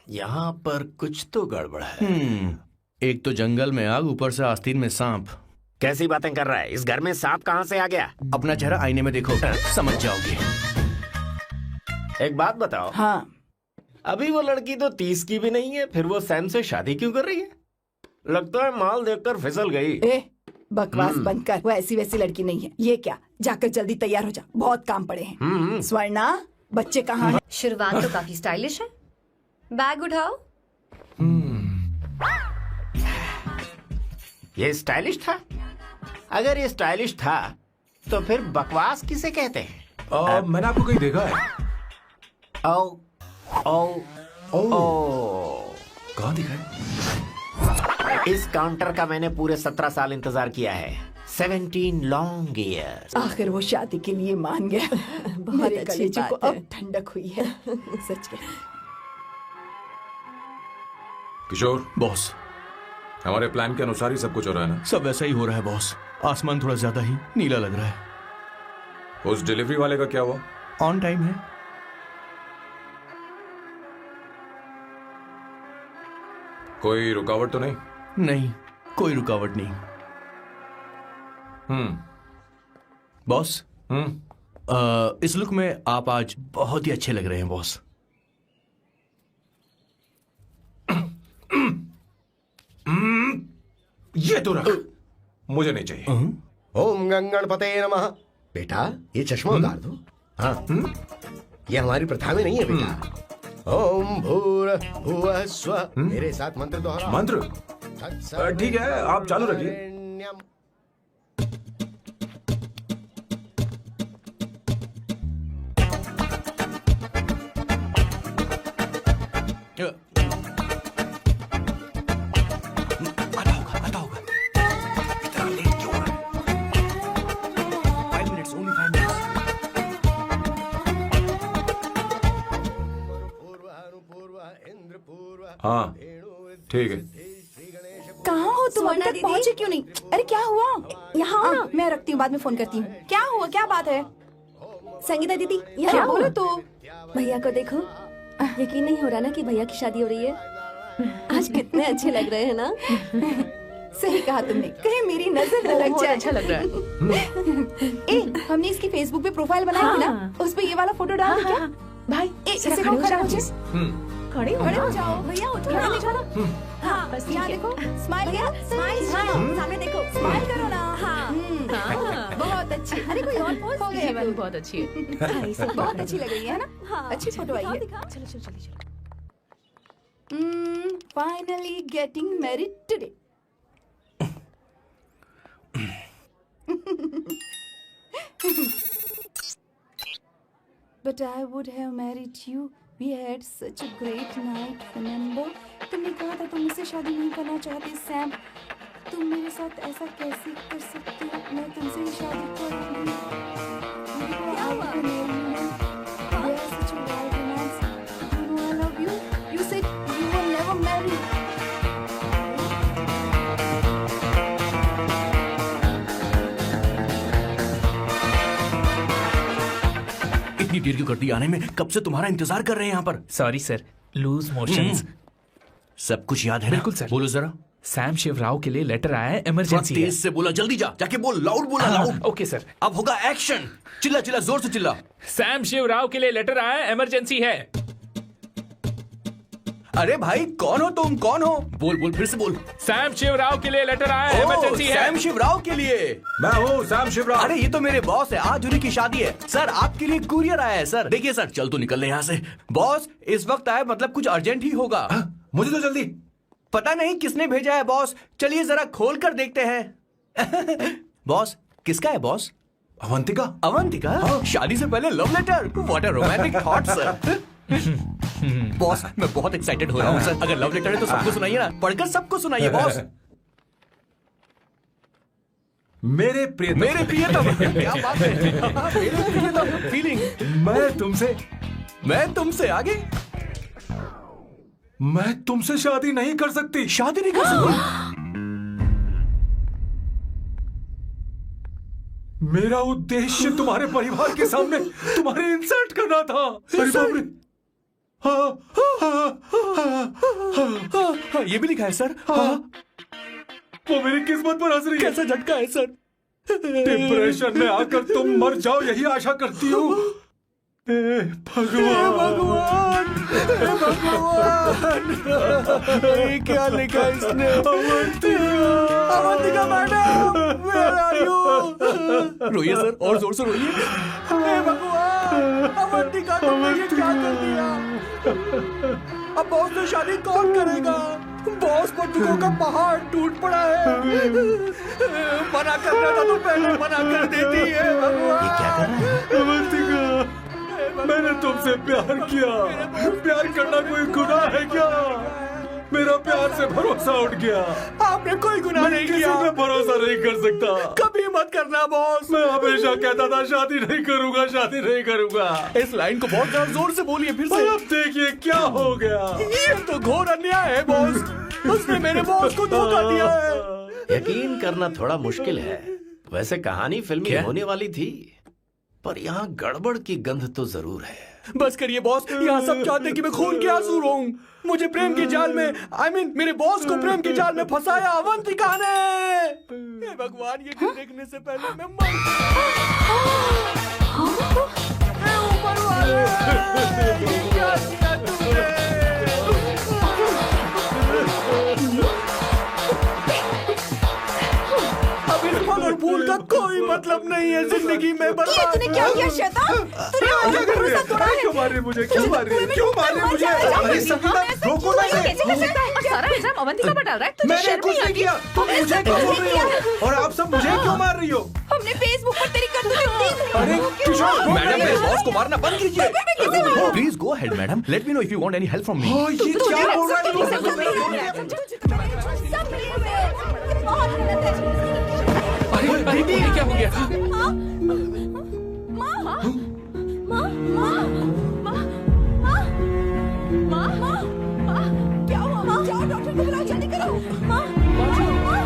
S1: यहाँ पर कुछ तो गड़बड़ है।
S6: एक तो जंगल में आग, ऊपर से आस्तीन में सांप।
S1: कैसी बातें कर रहा है? इस घर में सांप कहाँ से आ गया?
S6: अपना चेहरा आईने में देखो, समझ जाओगे।
S1: एक बात बताओ।
S8: हाँ
S1: अभी वो लड़की तो 30 की भी नहीं है, फिर वो सैम से शादी क्यों कर रही है? लगता है माल देखकर फिसल गई।
S8: ए बकवास बंद कर, वो ऐसी वैसी लड़की नहीं है। ये क्या, जाकर जल्दी तैयार हो जा, बहुत काम पड़े हैं। स्वर्णा, बच्चे कहाँ हैं?
S10: शुरुआत तो काफी स्टाइलिश है। बैग उठाओ।
S1: ये स्टाइलिश था? अगर ये स्टाइलिश था तो फिर बकवास किसे कहते हैं?
S5: मैंने आपको कहीं देखा है।
S1: ओ ओ ओ
S5: कहाँ दिखा है?
S1: इस काउंटर का मैंने पूरे 17 साल इंतजार किया है। 17 लॉन्ग ईयर्स।
S8: आखिर वो शादी के लिए मान गया।
S4: बहुत अच्छी
S8: कलेजे को
S4: बात है।
S8: अब ठंडक हुई है। सच में।
S5: किशोर,
S6: बॉस,
S5: हमारे प्लान के अनुसार ही सब कुछ हो रहा है ना?
S6: सब वैसा ही हो रहा है बॉस। आसमान थोड़ा ज्यादा ही नीला लग रहा है।
S5: उस डिलीवरी वाले का क्या हुआ?
S6: ऑन टाइम है।
S5: कोई रुकावट तो नहीं?
S6: नहीं, कोई रुकावट नहीं। बॉस, इस लुक में आप आज बहुत ही अच्छे लग रहे हैं बॉस।
S5: ये तो रख, मुझे नहीं चाहिए।
S2: ओम गंगणपते नमः। बेटा ये चश्मा उतार दो। हाँ ये हमारी प्रथा में नहीं है बेटा। ओम भूर्भुवः स्वः। मेरे साथ मंत्र दोहराओ।
S5: मंत्र? ठीक है, आप चालू रखिए।
S6: आता होगा। इतना लेट क्यों हो रहा है? 5 minutes, only 5 minutes।
S5: हाँ ठीक है।
S8: कहाँ हो तुम? अभी
S4: स्वर्णा
S8: तक
S4: दीदी।
S8: पहुँचे क्यों नहीं? अरे क्या हुआ?
S4: यहाँ आओ ना।
S8: मैं रखती हूँ, बाद में फोन करती हूँ। क्या हुआ, क्या बात है?
S4: संगीता दीदी
S8: क्या
S4: यहाँ
S8: बोलो
S4: आओ।
S8: तो?
S4: भैया को देखो, यकीन नहीं हो रहा ना कि भैया की शादी हो रही है। आज कितने अच्छे लग रहे हैं ना।
S8: सही कहा तुमने, कहीं मेरी नजर न लग
S7: बहुत
S8: जाए।
S7: अच्छा लग रहा है।
S8: ए, हमने इसकी फेसबुक पे प्रोफाइल बनाई थी ना,
S7: हाँ।
S8: उस पे ये वाला फोटो डाल क्या?
S7: भाई
S8: ए,
S7: जरा
S8: इसे
S7: खड़े
S8: को
S7: हो
S8: खड़ा
S7: जाओ
S8: हो
S7: please। खड़े हो
S8: खड़े हो
S7: जाओ।
S8: जाओ भैया, उठो
S7: हाँ,
S8: ना, देखो। हाँ
S7: बस
S8: यहाँ
S7: ठीक है।
S8: देखो, स्माइल
S4: भैया,
S8: स्माइल
S4: स्माइल, सामने देखो।
S8: स्माइल करो ना।
S7: हाँ।
S8: बहुत अच्छी। अरे कोई और पोज? हो
S7: ये
S8: गया
S7: वाली बहुत अच्छी है।
S8: बहुत अच्छी लग रही है ना?
S4: हाँ,
S8: अच्छी फोटो आई है।
S7: चलो चलो चलो चलो।
S8: Finally getting married today. But I would have married you. We had such a great night, remember? तुमने कहा था तुम मुझसे शादी नहीं करना चाहते, सैम। तुम मेरे साथ ऐसा कैसे कर सकते हो? मैं तुमसे ही शादी करूंगी। I would marry you. We had such a wild romance. You know I love you. You said you will never marry.
S6: इतनी देर क्यों कर दी आने में? कब से तुम्हारा इंतजार कर रहे हैं यहाँ पर।
S3: Sorry sir, loose motions.
S6: सब कुछ याद है ना?
S3: बिल्कुल सर।
S6: बोलो जरा।
S3: सैम शिवराव के लिए लेटर आया है,
S6: थोड़ा
S3: इमरजेंसी है।
S6: तेज से बोला, जल्दी जा, जाके बोल, लाउड बोला, लाउड।
S3: Okay sir.
S6: अब होगा एक्शन। चिल्ला चिल्ला, जोर से चिल्ला।
S3: सैम शिवराव के लिए लेटर आया है, इमरजेंसी है।
S6: अरे भाई, कौन हो तुम? कौन हो? बोल बोल, फिर से बोल।
S3: सैम शिवराव के लिए लेटर आया है,
S6: ओह,
S3: इमरजेंसी है।
S6: सैम शिवराव के लिए।
S5: मैं हूँ सैम शिवराव।
S6: अरे ये तो मेरे बॉस है, आज उन्हीं की शादी है। सर आपके लिए कुरियर आया है सर। देखिए सर, चल तो निकल ले यहाँ से। बॉस इस वक्त आए, मतलब कुछ अर्जेंट ही होगा।
S5: मुझे तो जल्दी।
S6: पता नहीं किसने भेजा है बॉस। चलिए जरा खोल कर देखते हैं। बॉस, किसका है बॉस?
S5: अवंतिका।
S6: अवंतिका? शादी से पहले love letter? What a romantic thought sir. Boss, मैं बहुत एक्साइटेड हो रहा हूँ सर। अगर लव लेटर है तो सबको सुनाइए ना, पढ़कर सबको सुनाइए बॉस।
S5: मेरे
S6: प्रियतम, क्या बात है। मेरे प्रियतम, फीलिंग। मैं तुमसे आगे।
S5: मैं तुमसे शादी नहीं कर सकती।
S6: शादी नहीं कर सकती?
S5: मेरा उद्देश्य तुम्हारे परिवार के सामने तुम्हारी इंसल्ट करना था। अरे बाप रे।
S6: हाँ, ये भी लिखा है सर।
S5: हाँ। वो मेरी किस्मत पर हंस रही है।
S6: कैसा झटका है सर।
S5: डिप्रेशन में आकर तुम मर जाओ यही आशा करती हूँ।
S6: भगवान, ये क्या लिखा इसने? Avantika madam, where are you? रोइए सर, और जोर से रोइए। हे भगवान, अवंतिका तुमने ये क्या कर दिया? अब बॉस से शादी कौन करेगा? बॉस पर दुखों का पहाड़ टूट पड़ा है। मना करना था तो पहले मना कर देती है। भगवान,
S1: ये क्या कर रहा है?
S5: अवंतिका, मैंने तुमसे प्यार किया। प्यार करना कोई गुनाह है क्या? मेरा प्यार से भरोसा उठ गया।
S6: आपने कोई गुनाह नहीं किया।
S5: किसी पे भरोसा नहीं कर सकता।
S6: कभी मत करना बॉस।
S5: मैं हमेशा कहता था शादी नहीं करूंगा, शादी नहीं करूंगा।
S6: इस लाइन को बहुत ज्यादा जोर से बोलिए फिर से।
S5: अब देखिए क्या हो गया।
S6: ये तो घोर अन्याय है बॉस। उसने मेरे बॉस को धोखा दिया है।
S1: यकीन करना थोड़ा मुश्किल है। वैसे कहानी फिल्मी होने वाली थी, पर यहाँ गड़बड़ की गंध तो जरूर है।
S6: बस करिए बॉस, यहाँ सब चाहते हैं कि मैं खून के आंसू रोऊं। मुझे प्रेम की जाल में, मेरे बॉस को प्रेम की जाल में फंसाया अवंतिका ने। हे भगवान, ये दिन देखने से पहले मैं मर। हे ऊपर वाले, ये क्या किया तुमने? अब इस पल और भूल का कोई मतलब नहीं है जिंदगी में। बर्बाद।
S8: तूने क्या किया शैतान? तूने मेरा भरोसा तोड़ा है।
S5: क्यों मार रही मुझे? क्यों मार रही? क्यों मार रही मुझे? अरे संगीता, रोको ना इसे।
S7: कैसे कर सकता है? और सारा इल्जाम अवंतिका पर डाल रहा है। तुझे
S5: मैंने
S7: शर्म
S5: कुछ
S7: नहीं
S5: नहीं
S7: आती?
S5: किया। तुम मुझे क्यों बोल रही हो? और आप सब मुझे क्यों मार रही हो?
S8: हमने फेसबुक पर तेरी करतूतें देख ली।
S5: अरे किशोर,
S6: मैडम, मेरे बॉस को मारना बंद कीजिए। Please go ahead madam. Let me know if you want any help from me.
S5: ये क्या बोल रहा है तू?
S8: सब मिले हुए हैं। ये बहुत गलत है।
S3: अरे ये क्या हो गया?
S8: माँ, माँ, माँ, माँ, माँ, माँ, माँ, माँ, माँ, क्या हुआ? माँ, जाओ डॉक्टर को बुलाओ, जल्दी करो। माँ, माँ, माँ,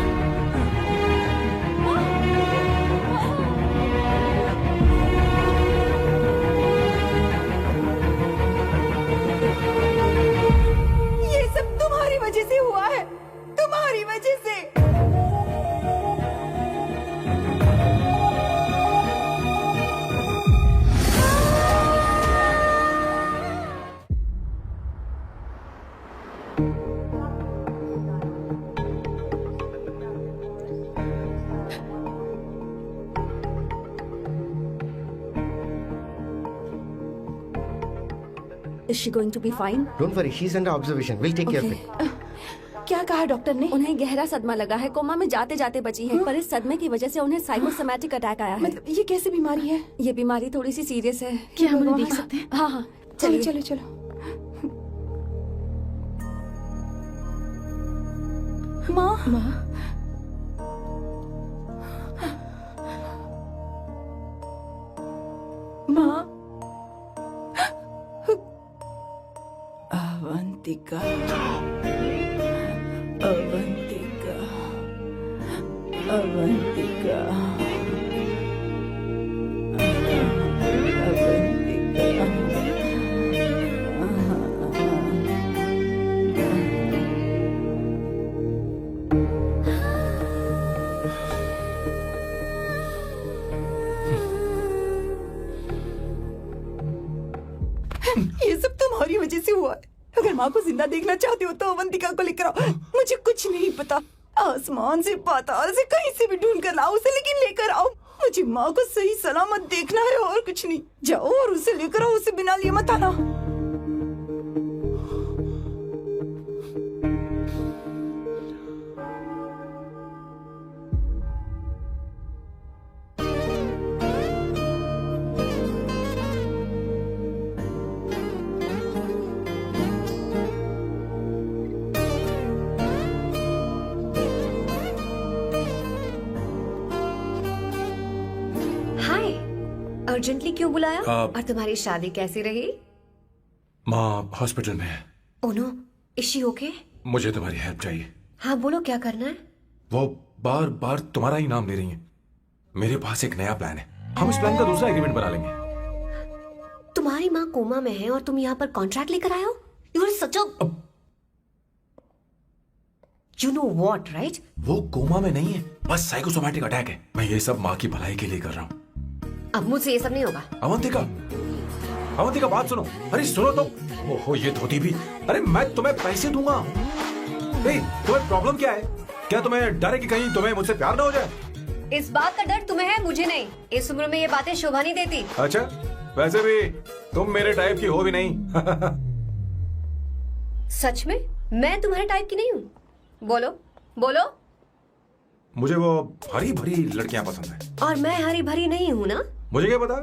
S8: ये सब तुम्हारी वजह से हुआ है। तुम्हारी वजह से।
S4: Is she going to be fine?
S2: Don't worry, she's under observation. We'll take care of it.
S8: क्या कहा डॉक्टर ने?
S4: उन्हें गहरा सदमा लगा है, कोमा में जाते जाते बची है, पर इस सदमे की वजह से उन्हें साइकोसोमैटिक अटैक आया है।
S8: मतलब ये कैसी बीमारी है?
S4: ये बीमारी थोड़ी सी सीरियस है।
S7: क्या हम उन्हें देख सकते हैं?
S4: हाँ हाँ,
S8: चलो
S4: चलिए।
S8: चलो चलो। माँ,
S7: माँ,
S8: माँ, अवंतिका, अवंतिका, अवंतिका, ये सब तुम्हारी वजह से हुआ है। अगर माँ को जिंदा देखना चाहते हो तो अवंतिका को लेकर आओ। मुझे कुछ नहीं पता, आसमान से पाताल से कहीं से भी ढूंढ कर लाओ उसे, लेकिन लेकर आओ। मुझे माँ को सही सलामत देखना है और कुछ नहीं। जाओ और उसे लेकर आओ, उसे बिना लिए मत आना।
S10: अर्जेंटली क्यों बुलाया? और तुम्हारी शादी कैसी रही?
S5: माँ हॉस्पिटल में है।
S10: Oh no, is she okay?
S5: मुझे तुम्हारी हेल्प चाहिए।
S10: हाँ बोलो, क्या करना है?
S5: वो बार बार तुम्हारा ही नाम ले रही है। मेरे पास एक नया प्लान है, हम इस प्लान का दूसरा एग्रीमेंट बना लेंगे।
S10: तुम्हारी माँ कोमा में है और तुम यहाँ पर कॉन्ट्रैक्ट लेकर आए हो? You are such a you know what, right?
S5: वो कोमा में नहीं है, बस साइकोसोमैटिक अटैक है। मैं ये सब माँ की भलाई के लिए कर रहा हूँ।
S10: अब मुझसे ये सब नहीं होगा।
S5: अवंतिका, अवंतिका बात सुनो। अरे सुनो तो। ओहो ये धोती भी। अरे मैं तुम्हें पैसे दूंगा। तुम्हें प्रॉब्लम क्या है? क्या तुम्हें डर है कि कहीं तुम्हें मुझसे प्यार ना हो जाए?
S10: इस बात का डर तुम्हें है, मुझे नहीं। इस उम्र में ये बातें शोभा नहीं देती।
S5: अच्छा, वैसे भी तुम मेरे टाइप की हो भी नहीं।
S10: सच में मैं तुम्हारे टाइप की नहीं हूँ? बोलो बोलो।
S5: मुझे वो हरी भरी लड़कियां पसंद है।
S10: और मैं हरी भरी नहीं हूँ ना?
S5: मुझे क्या पता,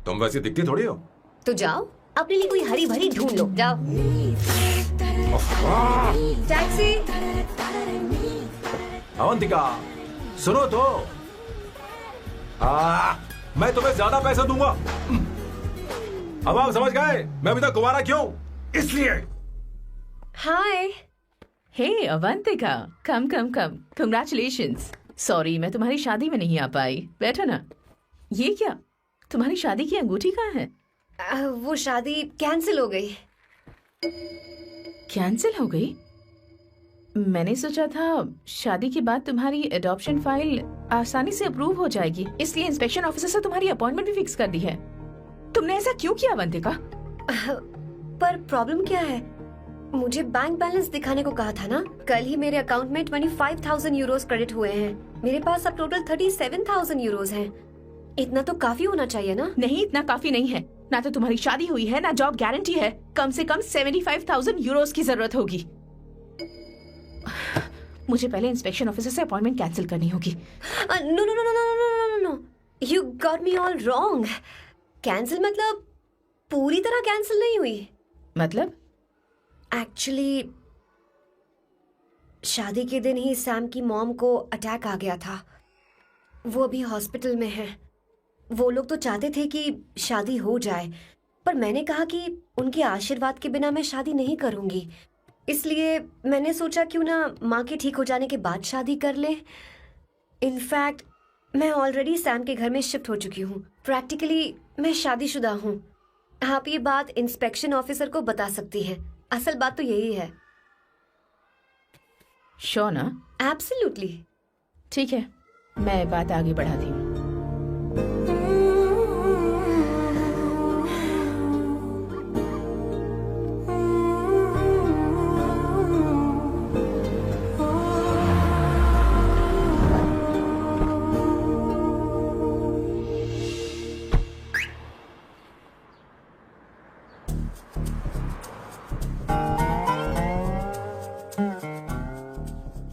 S5: तुम वैसी दिखती थोड़ी हो।
S10: तो जाओ अपने लिए कोई हरी भरी ढूंढ लो, जाओ। टैक्सी।
S5: अवंतिका सुनो तो। मैं तुम्हें ज्यादा पैसा दूंगा। अब आप समझ गए मैं अभी तक कुंवारा क्यों? इसलिए।
S10: हाय।
S7: हे अवंतिका, कम कम कम, कंग्रेचुलेशंस। सॉरी मैं तुम्हारी शादी में नहीं आ पाई। बैठो ना। ये क्या, तुम्हारी शादी की अंगूठी कहाँ है?
S10: वो शादी कैंसिल हो गई।
S7: कैंसिल हो गई? मैंने सोचा था शादी के बाद तुम्हारी एडॉप्शन फाइल आसानी से अप्रूव हो जाएगी, इसलिए इंस्पेक्शन ऑफिसर से तुम्हारी अपॉइंटमेंट भी फिक्स कर दी है। तुमने ऐसा क्यों किया अवंतिका?
S10: पर प्रॉब्लम क्या है? मुझे बैंक बैलेंस दिखाने को कहा था ना। कल ही मेरे अकाउंट में 25,000 यूरोस क्रेडिट हुए हैं। मेरे पास अब टोटल 37,000 यूरोस हैं। इतना तो काफी होना चाहिए ना?
S7: नहीं, इतना काफी नहीं है। ना तो तुम्हारी शादी हुई है, ना जॉब गारंटी है। कम से कम 75,000 यूरोस की जरूरत होगी। मुझे पहले इंस्पेक्शन ऑफिसर से अपॉइंटमेंट कैंसिल करनी होगी।
S10: No no no no no no no, you got me all wrong. Cancel मतलब पूरी तरह कैंसिल नहीं हुई।
S7: मतलब?
S10: एक्चुअली शादी के दिन ही सैम की मॉम को अटैक आ गया था। वो अभी हॉस्पिटल में है। वो लोग तो चाहते थे कि शादी हो जाए, पर मैंने कहा कि उनके आशीर्वाद के बिना मैं शादी नहीं करूंगी। इसलिए मैंने सोचा क्यों ना माँ के ठीक हो जाने के बाद शादी कर ले। इनफैक्ट मैं ऑलरेडी सैम के घर में शिफ्ट हो चुकी हूँ। प्रैक्टिकली मैं शादीशुदा हूँ। आप ये बात इंस्पेक्शन ऑफिसर को बता सकती हैं। असल बात तो यही है।
S7: श्योर ना?
S10: एब्सोल्युटली।
S7: ठीक है, मैं बात आगे बढ़ाती हूँ।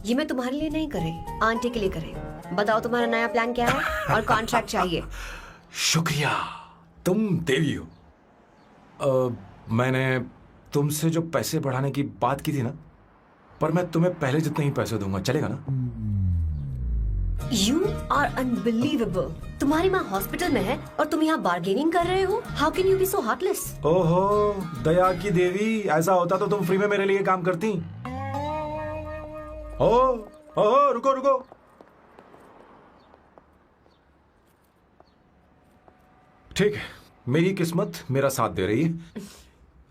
S10: ये मैं तुम्हारे लिए नहीं करे, आंटी के लिए करे। बताओ तुम्हारा नया प्लान क्या है और कॉन्ट्रैक्ट चाहिए।
S5: शुक्रिया, तुम देवी हो। मैंने तुमसे जो पैसे बढ़ाने की बात की थी ना, पर मैं तुम्हें पहले जितने ही पैसे दूंगा, चलेगा ना?
S10: You are unbelievable। तुम्हारी माँ हॉस्पिटल में है और तुम यहाँ बार्गेनिंग कर रहे हो। How can you be so heartless?
S5: ओहो दया की देवी, ऐसा होता तो तुम फ्री में मेरे लिए काम करती। ओहो रुको रुको। ठीक है, मेरी किस्मत मेरा साथ दे रही है।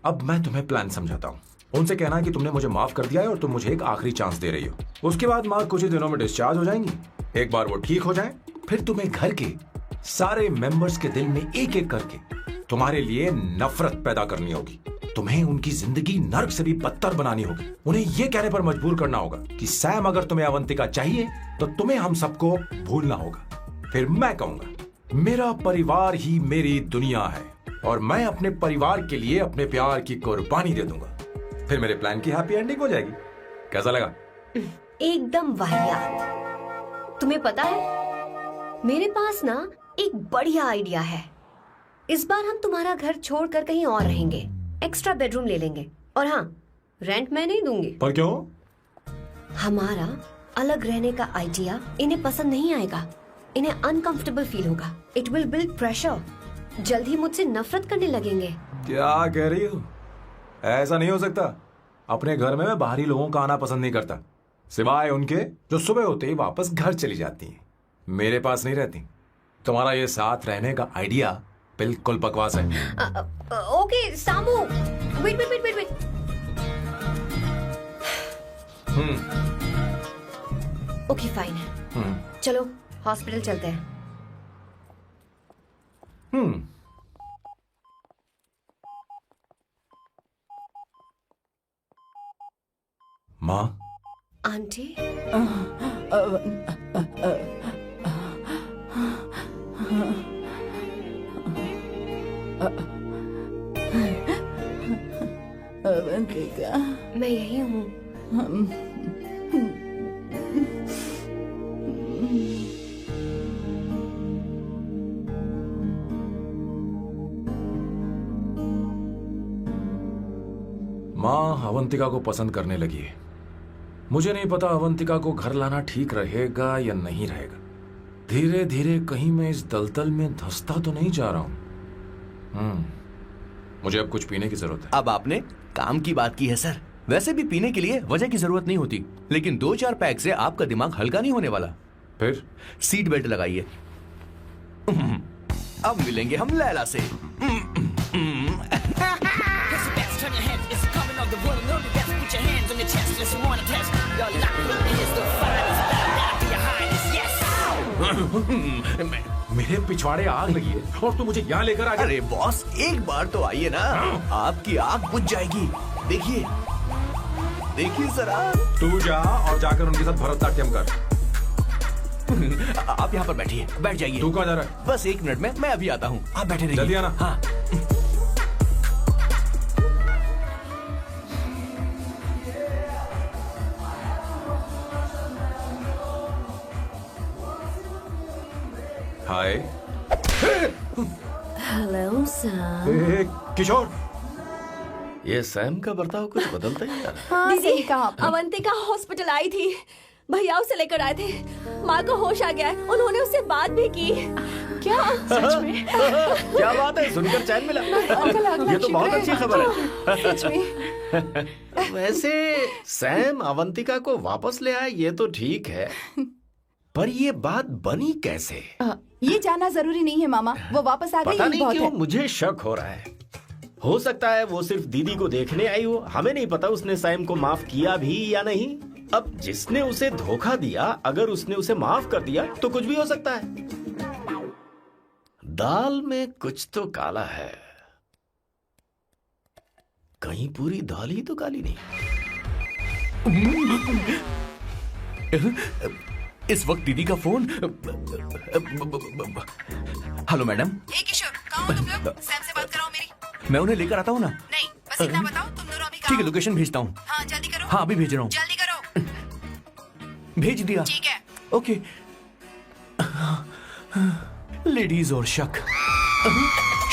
S5: अब मैं तुम्हें प्लान समझाता हूँ। उनसे कहना कि तुमने मुझे माफ कर दिया है और तुम मुझे एक आखिरी चांस दे रही हो। उसके बाद माँ कुछ ही दिनों में डिस्चार्ज हो जाएंगी। एक बार वो ठीक हो जाए, फिर तुम्हें घर के सारे मेंबर्स के दिल में एक एक करके तुम्हारे लिए नफरत पैदा करनी होगी। तुम्हें उनकी जिंदगी नर्क से भी बदतर बनानी होगी। उन्हें यह कहने पर मजबूर करना होगा कि सैम अगर तुम्हें अवंतिका चाहिए तो तुम्हें हम सबको भूलना होगा। फिर मैं कहूंगा मेरा परिवार ही मेरी दुनिया है और मैं अपने परिवार के लिए अपने प्यार की कुर्बानी दे दूंगा। फिर मेरे प्लान की हैप्पी एंडिंग हो जाएगी। कैसा लगा?
S10: एकदम वाहियात। तुम्हें पता है मेरे पास ना एक बढ़िया आइडिया है। इस बार हम तुम्हारा घर छोड़कर कहीं और रहेंगे, एक्स्ट्रा बेडरूम ले लेंगे। और हाँ, रेंट मैं नहीं दूंगी।
S5: पर क्यों?
S10: हमारा अलग रहने का आइडिया इन्हें पसंद नहीं आएगा। इन्हें अनकंफर्टेबल फील होगा। It will build pressure. जल्द ही मुझसे नफरत करने लगेंगे।
S5: क्या कह रही हो? ऐसा नहीं हो सकता। अपने घर में मैं बाहरी लोगों का आना पसंद नहीं करता, सिवाय उनके जो सुबह होते ही वापस घर चली जाती हैं, मेरे पास नहीं रहती। तुम्हारा ये साथ रहने का आइडिया बिल्कुल बकवास है।
S10: Okay Samu, wait wait wait wait wait. Okay fine है, चलो हॉस्पिटल चलते हैं।
S5: माँ,
S10: आंटी,
S8: अवंतिका,
S10: मैं यही हूँ।
S5: माँ अवंतिका को पसंद करने लगी है। मुझे नहीं पता अवंतिका को घर लाना ठीक रहेगा या नहीं रहेगा। धीरे धीरे कहीं मैं इस दलदल में धंसता तो नहीं जा रहा हूँ। मुझे अब कुछ पीने की जरूरत है।
S6: अब आपने काम की बात की है सर। वैसे भी पीने के लिए वजह की जरूरत नहीं होती, लेकिन 2-4 पैक से आपका दिमाग हल्का नहीं होने वाला।
S5: फिर
S6: सीट बेल्ट लगाइए। अब मिलेंगे हम लैला से।
S9: Turn your head, it's coming of the world. Know the death, put your hands on your chest, unless you wanna test. Your lock is the finest, down to your highness, yes.
S5: मेरे पिछवाड़े आग लगी है और तू मुझे यहाँ लेकर आ गया।
S6: अरे बॉस, एक बार तो आइए ना, आपकी आग बुझ जाएगी। देखिए देखिए जरा।
S5: तू जा और जाकर उनके साथ भरतनाट्यम कर।
S6: आप यहाँ पर बैठिए, बैठ जाइए।
S5: तू कहाँ जा रहा है?
S6: बस 1 मिनट में मैं अभी आता हूँ, आप बैठे रहिए।
S5: जल्दी आना।
S6: हाँ।
S5: हाय।
S4: Hello sir.
S5: ए, किशोर,
S1: ये सैम का बर्ताव कुछ बदलता ही जा रहा
S8: हाँ,
S4: दीदी,
S8: सही कहा आपने।
S4: अवंतिका हॉस्पिटल आई थी, भैया उसे लेकर आए थे। माँ को होश आ गया है, उन्होंने उससे बात भी की। क्या
S7: सच में?
S1: है। क्या बात है, सुनकर चैन मिला। ये तो बहुत अच्छी खबर है।
S8: सच में।
S1: वैसे सैम अवंतिका को वापस ले आए ये तो ठीक है, पर ये बात बनी कैसे?
S8: ये जानना जरूरी नहीं है मामा, वो वापस आ गई
S1: पता
S8: यही
S1: नहीं
S8: बहुत
S1: क्यों
S8: है।
S1: मुझे शक हो रहा है। हो सकता है वो सिर्फ दीदी को देखने आई हो, हमें नहीं पता उसने सैम को माफ किया भी या नहीं। अब जिसने उसे धोखा दिया, अगर उसने उसे माफ कर दिया तो कुछ भी हो सकता है। दाल में कुछ तो काला है, कहीं पूरी दाल ही तो काली नहीं।
S6: इस वक्त दीदी का फोन। Hello madam.
S11: ए किशोर, कहाँ हो तुम लोग? सैम से बात कराओ मेरी।
S6: मैं उन्हें लेकर आता हूँ ना।
S11: नहीं, बस इतना बताओ तुम दोनों अभी
S6: ठीक
S11: कहाँ
S6: है,
S11: हो?
S6: लोकेशन भेजता हूँ।
S11: हाँ जल्दी करो।
S6: हाँ अभी भेज रहा हूँ।
S11: जल्दी करो।
S6: भेज दिया।
S11: ठीक है।
S6: ओके। लेडीज और शक।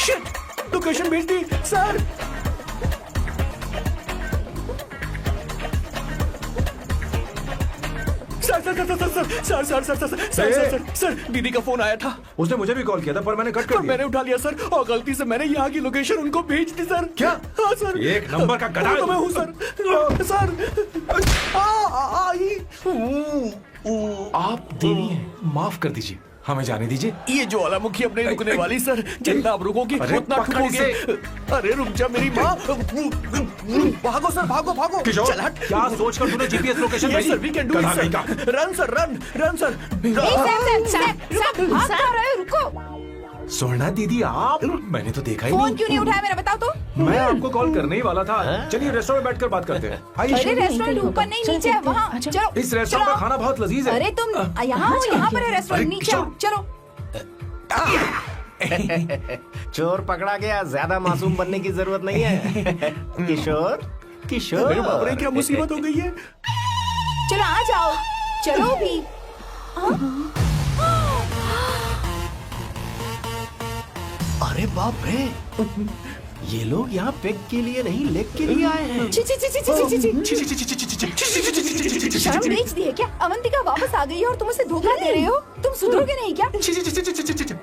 S6: शिट, लोकेशन भेज दी सर। सर, दीदी का फोन आया था।
S5: उसने मुझे भी कॉल किया था पर मैंने कट कर
S6: पर
S5: दिया।
S6: मैंने उठा लिया सर, और गलती से मैंने यहाँ की लोकेशन उनको भेज दी सर।
S5: क्या?
S6: हाँ सर।
S5: एक नंबर का गधा है
S6: तो मैं
S5: तू।
S6: हूँ सर।
S5: आप देवी हैं, माफ कर दीजिए, हमें जाने दीजिए।
S6: ये ज्वालामुखी अब नहीं रुकने वाली सर, जितना आप रुकोगे
S5: अरे
S6: उतना
S5: पकड़
S6: ठुकोगे। अरे रुक जा मेरी माँ। भागो सर, भागो भागो।
S5: किशोर,
S6: चल हट।
S5: क्या सोचकर तूने जीपीएस लोकेशन भेजी?
S6: सर, वी कैन डू
S5: गधा
S6: इट
S5: कहीं का।
S6: Sir. Run sir, run sir.
S8: भाग कहाँ रहे हो? रुको।
S5: सोना दीदी आप, मैंने तो देखा ही
S8: फोन
S5: नहीं।
S8: क्यों नहीं उठाया मेरा बताओ तो?
S5: मैं आपको कॉल करने ही वाला था। चलिए रेस्टोरेंट में बैठकर बात करते हैं।
S8: अरे
S5: आइए।
S8: रेस्टोरेंट ऊपर नहीं, नीचे है वहाँ। चलो
S5: इस रेस्टोरेंट का खाना बहुत लजीज है।
S8: अरे तुम यहाँ हो, यहाँ पर है रेस्टोरेंट, नीचे आओ, चलो।
S1: चोर पकड़ा गया, ज्यादा मासूम बनने की जरूरत नहीं है। किशोर, किशोर।
S6: अरे बाप रे, क्या मुसीबत हो गई है।
S8: चलो आ जाओ, चलो भी।
S1: अरे बाप रे, ये लोग यहाँ पेग के लिए नहीं लेग के लिए आए हैं।
S8: ची ची ची ची ची ची ची। शर्म बेच दी है क्या? अवंतिका वापस आ गई है और तुम उसे धोखा दे रहे हो? तुम सुधरोगे नहीं क्या?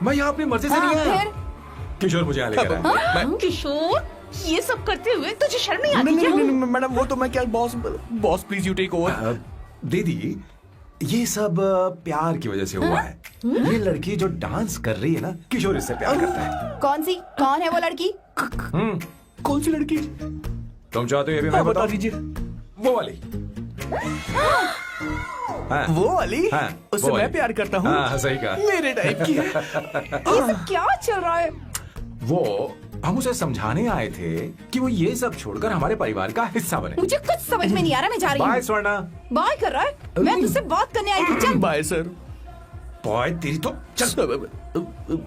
S5: मैं यहाँ अपनी मर्जी से नहीं आया।
S8: फिर
S5: किशोर मुझे यहाँ लेकर आया।
S7: किशोर, ये सब करते हुए तुझे शर्म नहीं आती
S6: नहीं
S7: क्या?
S6: नहीं नहीं मैडम, वो तो मैं क्या, boss please you take over.
S5: दीदी, ये सब प्यार की वजह से हुआ है। ये लड़की जो डांस कर रही है ना, किशोर इससे प्यार करता है।
S8: कौन है वो लड़की?
S6: कौन सी लड़की?
S5: तुम चाहते हो ये भी मैं
S6: बता
S5: बता
S6: दीजिए।
S5: वो वाली। हाँ,
S6: वो वाली?
S5: हाँ,
S6: उससे
S5: वो
S6: मैं
S5: वाली।
S6: प्यार करता हूँ।
S5: हाँ, सही कहा।
S6: मेरे टाइप की है।
S8: ये सब क्या चल रहा है?
S5: वो हम उसे समझाने आए थे कि वो ये सब छोड़कर हमारे परिवार का हिस्सा बने।
S8: मुझे कुछ समझ में नहीं आ रहा, मैं जा रही
S5: बाय
S8: हूँ।
S5: स्वर्णा।
S8: बाय कर रहा है? मैं तुझसे बात करने आई थी, चल।
S6: Bye sir.
S5: बॉय तेरी तो चल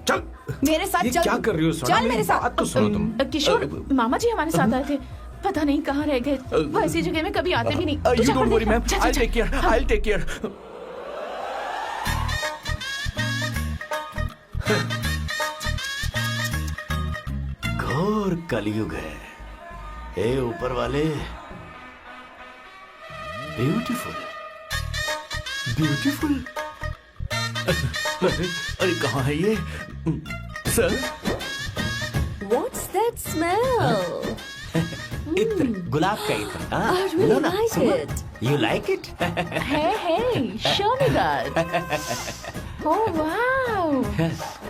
S5: चल।
S8: मेरे साथ
S5: ये
S8: चल।
S5: क्या कर रही हो स्वर्णा?
S8: चल मेरे साथ।
S5: बात तो सुनो तुम।
S7: किशोर, मामा जी हमारे साथ आए थे, पता नहीं कहाँ रह गए। वो ऐसी जगह में कभी आते भी नहीं। तू
S6: यू
S7: जा
S6: डोंट
S7: कर
S6: वरी
S7: देख।
S6: मैम,
S7: जा, जा,
S6: आई
S7: जा।
S6: Take care, I take care.
S1: घोर कलयुग है। हे ऊपर वाले, ब्यूटीफुल ब्यूटीफुल।
S6: अरे कहाँ है ये सर?
S4: What's that smell?
S1: इत्र, गुलाब का इत्र। हाँ,
S4: I really
S1: लो ना,
S4: like
S1: सुनो।
S4: it.
S1: You like it?
S7: Hey, show me that. Oh wow!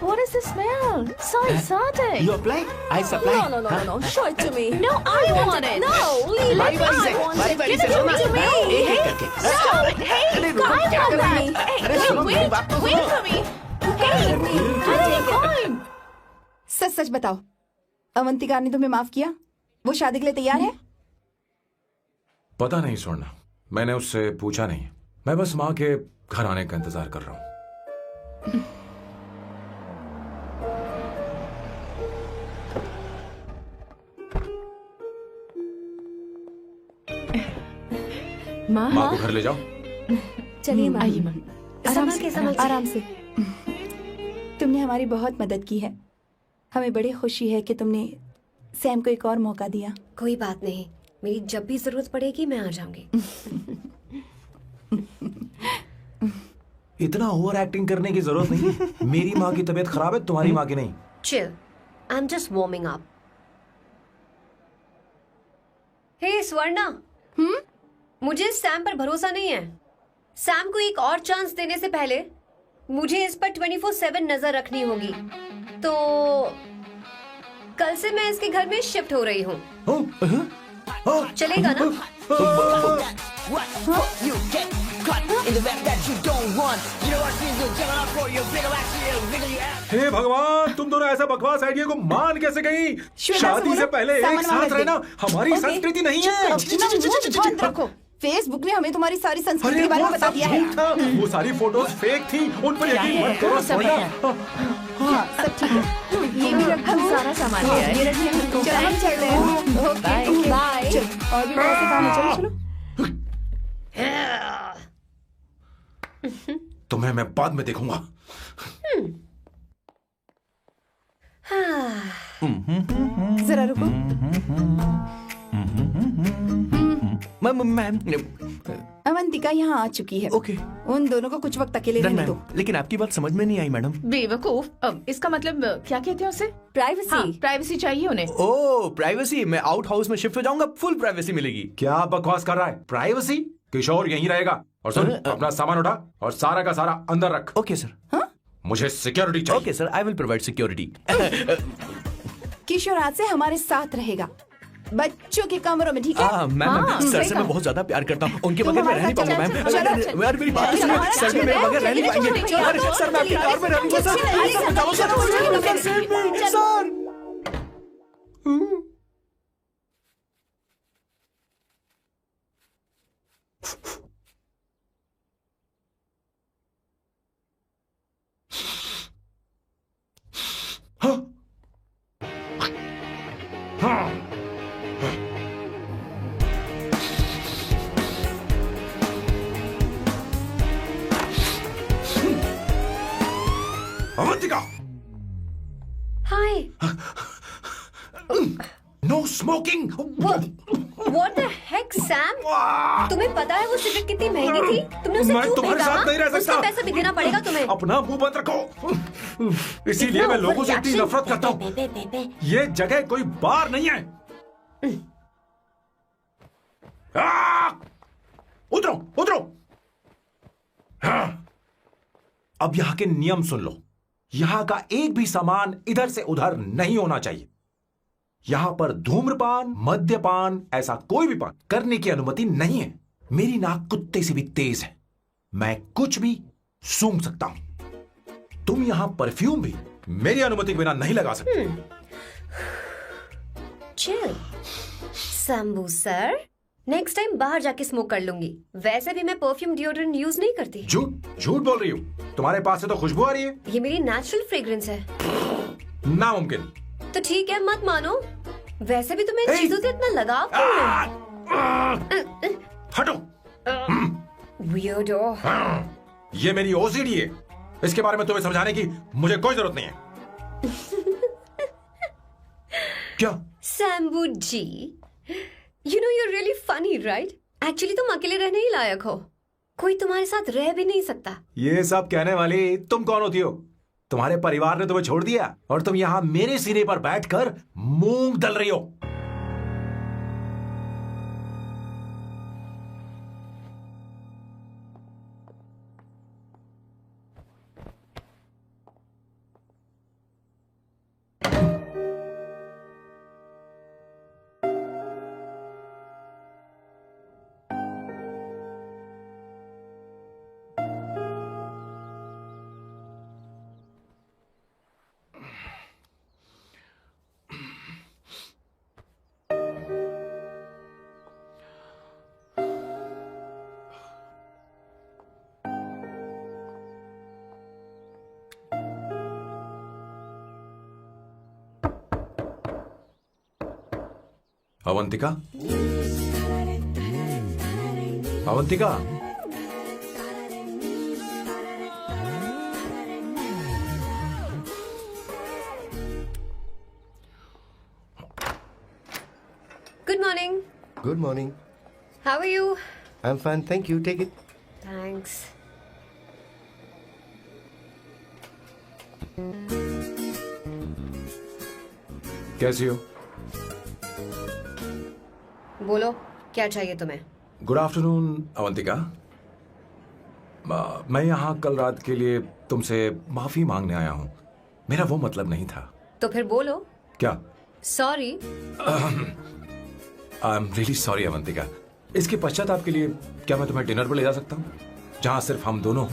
S7: What is the smell? So exotic.
S1: You apply? I supply.
S4: No. Show it to me.
S7: No, I want it.
S4: No, leave
S1: बारी
S4: it.
S1: बारी से,
S4: I want
S1: बारी
S4: it.
S1: बारी
S4: Give
S1: से,
S4: it to me.
S1: एक एक करके।
S7: Stop! Hey,
S1: अरे रुको,
S7: I
S1: क्या
S7: want
S1: कर रही
S7: that.
S1: है?
S7: Hey,
S1: अरे सुनो, मेरी बात तो
S7: wait
S1: सुनो।
S7: for me. Hey, I take time.
S8: सच सच बताओ, अवंतिका ने तुम्हें माफ किया? वो शादी के लिए तैयार है?
S5: पता नहीं स्वर्णा, मैंने उससे पूछा नहीं। मैं बस माँ के घर आने का इंतजार कर रहा हूँ।
S7: माँ,
S5: माँ को घर ले जाओ।
S4: चलिए माँ।
S7: आइए माँ।
S8: आराम से। तुमने हमारी बहुत मदद की है। हमें बड़ी खुशी है कि तुमने सैम को एक और मौका दिया।
S10: कोई बात नहीं, मेरी जब भी जरूरत पड़ेगी मैं आ जाऊंगी।
S5: इतना ओवर एक्टिंग करने की जरूरत नहीं। मेरी माँ की तबीयत खराब है, तुम्हारी माँ की नहीं।
S10: Chill, I am just warming up. Hey Swarna, मुझे सैम पर भरोसा नहीं है। सैम को एक और चांस देने से पहले मुझे इस पर 24/7 नजर रखनी होगी। तो कल से मैं इसके घर में शिफ्ट हो रही हूँ। चलेगा ना?
S9: You get caught in the web that you don't want. You know what feels good, jumping off for your bigger action, bigger you have.
S5: हे भगवान, तुम दोनों ऐसा बकवास आइडिया को मान कैसे गई? शादी से पहले एक साथ रहना हमारी संस्कृति नहीं है।
S8: बंद रखो। फेसबुक ने हमें तुम्हारी सारी संस्कृति के बारे में बता दिया है।
S5: वो सारी फोटोज फेक थी, उन पर यकीन मत करो स्वर्णा।
S8: हाँ, सब ठीक है। ये भी रखो।
S7: हम सारा सामान ले आए।
S8: ये रखिए। चलो हम चलते हैं। Okay bye. चलो, और भी बहुत से काम है। चलो चलो।
S5: तुम्हें मैं बाद में देखूंगा।
S8: जरा रुको।
S6: मैम
S8: अवंतिका यहाँ आ चुकी है।
S6: ओके।
S8: उन दोनों को कुछ वक्त अकेले रहने दो।
S6: लेकिन आपकी बात समझ में नहीं आई मैडम।
S7: बेवकूफ, अब इसका मतलब क्या कहते हैं उसे?
S4: प्राइवेसी।
S7: हाँ, प्राइवेसी चाहिए उन्हें।
S6: ओह प्राइवेसी, मैं आउट हाउस में शिफ्ट हो जाऊंगा, फुल प्राइवेसी मिलेगी।
S5: क्या बकवास कर रहा है? प्राइवेसी? किशोर यहीं रहेगा। और सुन, अपना सामान उठा और सारा का सारा अंदर रख।
S6: Okay sir.
S5: मुझे सिक्योरिटी चाहिए।
S6: Okay sir, I will provide security.
S8: Kishore आज से हमारे साथ रहेगा, बच्चों के कमरों में, ठीक है?
S6: मैम सर से मैं बहुत ज्यादा प्यार करता हूँ, उनके बगैर मैं रह नहीं पाऊंगा मैम। यार मेरी बात सुनिए, सर भी मेरे बगैर रह नहीं पाएंगे। अरे सर मैं आपकी कार में रहूंगा sir. Sir
S5: Avantika,
S10: hi.
S5: No smoking.
S10: What the heck? Back Sam. तुम्हें पता है वो सिगरेट कितनी महंगी थी? तुमने उसे
S5: मैं
S10: क्यों
S5: तुम्हारे
S10: फेंका?
S5: साथ नहीं रह सकता।
S10: उसका पैसा भी देना पड़ेगा तुम्हें।
S5: अपना मुंह बंद रखो। इसीलिए मैं लोगों से इतनी नफरत करता हूँ। ये जगह कोई बार नहीं है। उतरो उतरो। अब यहाँ के नियम सुन लो। यहाँ का एक भी सामान इधर से उधर नहीं होना चाहिए। यहाँ पर धूम्रपान, मद्यपान, ऐसा कोई भी पान करने की अनुमति नहीं है। मेरी नाक कुत्ते से भी तेज है, मैं कुछ भी सूंघ सकता हूं। तुम यहाँ परफ्यूम भी मेरी अनुमति के बिना नहीं लगा सकते।
S10: Chill Shambhu sir, next time बाहर जाके स्मोक कर लूंगी। वैसे भी मैं परफ्यूम डिओड्रेंट यूज नहीं करती।
S5: झूठ बोल रही हो। तुम्हारे पास से तो खुशबू आ रही है।
S10: ये मेरी नेचुरल फ्रेग्रेंस है।
S5: नामुमकिन।
S10: तो ठीक है, मत मानो। वैसे भी तुम्हें इन चीजों से इतना लगाव क्यों है?
S5: हटो।
S10: वियर्डो।
S5: ये मेरी ओसीडी है। इसके बारे में तुम्हें समझाने की मुझे कोई जरूरत नहीं है। क्या?
S10: शंभू जी, you know you're really funny, right? Actually तुम अकेले रहने ही लायक हो। कोई तुम्हारे साथ रह भी नहीं सकता।
S5: ये सब कहने वाली तुम कौन होती हो? तुम्हारे परिवार ने तुम्हें छोड़ दिया और तुम यहाँ मेरे सिरे पर बैठकर मूंग दल रही हो। Avantika, Avantika,
S10: Good morning.
S2: Good morning.
S10: How are you?
S2: I'm fine, thank you. Take it.
S10: Thanks.
S5: कैसी हो?
S10: बोलो, क्या चाहिए तुम्हें?
S5: Good afternoon Avantika. मैं यहाँ कल रात के लिए तुमसे माफी मांगने आया हूँ। मेरा वो मतलब नहीं था।
S10: तो फिर बोलो।
S5: क्या?
S10: Sorry.
S5: I am really sorry Avantika. इसके पश्चाताप के लिए क्या मैं तुम्हें डिनर पर ले जा सकता हूँ, जहाँ सिर्फ हम दोनों,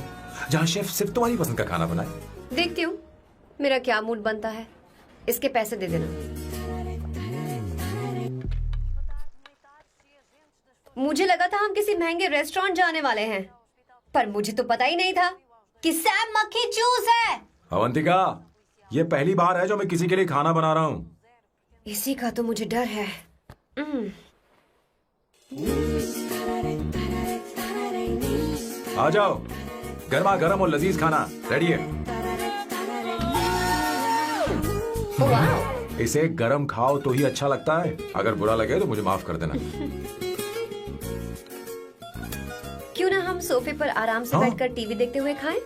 S5: जहाँ शेफ सिर्फ तुम्हारी पसंद का खाना बनाए?
S10: देखती हूँ मेरा क्या मूड बनता है। इसके पैसे दे देना। मुझे लगा था हम किसी महंगे रेस्टोरेंट जाने वाले हैं, पर मुझे तो पता ही नहीं था कि सैम मक्खी चूस है।
S5: अवंतिका, ये पहली बार है जो मैं किसी के लिए खाना बना रहा हूँ।
S10: इसी का तो मुझे डर है।
S5: आ जाओ, गर्मा गर्म और लजीज खाना रेडी है।
S10: वाह।
S5: इसे गरम खाओ तो ही अच्छा लगता है। अगर बुरा लगे तो मुझे माफ कर देना।
S10: क्यों ना हम सोफे पर आराम से बैठकर टीवी देखते हुए खाएं?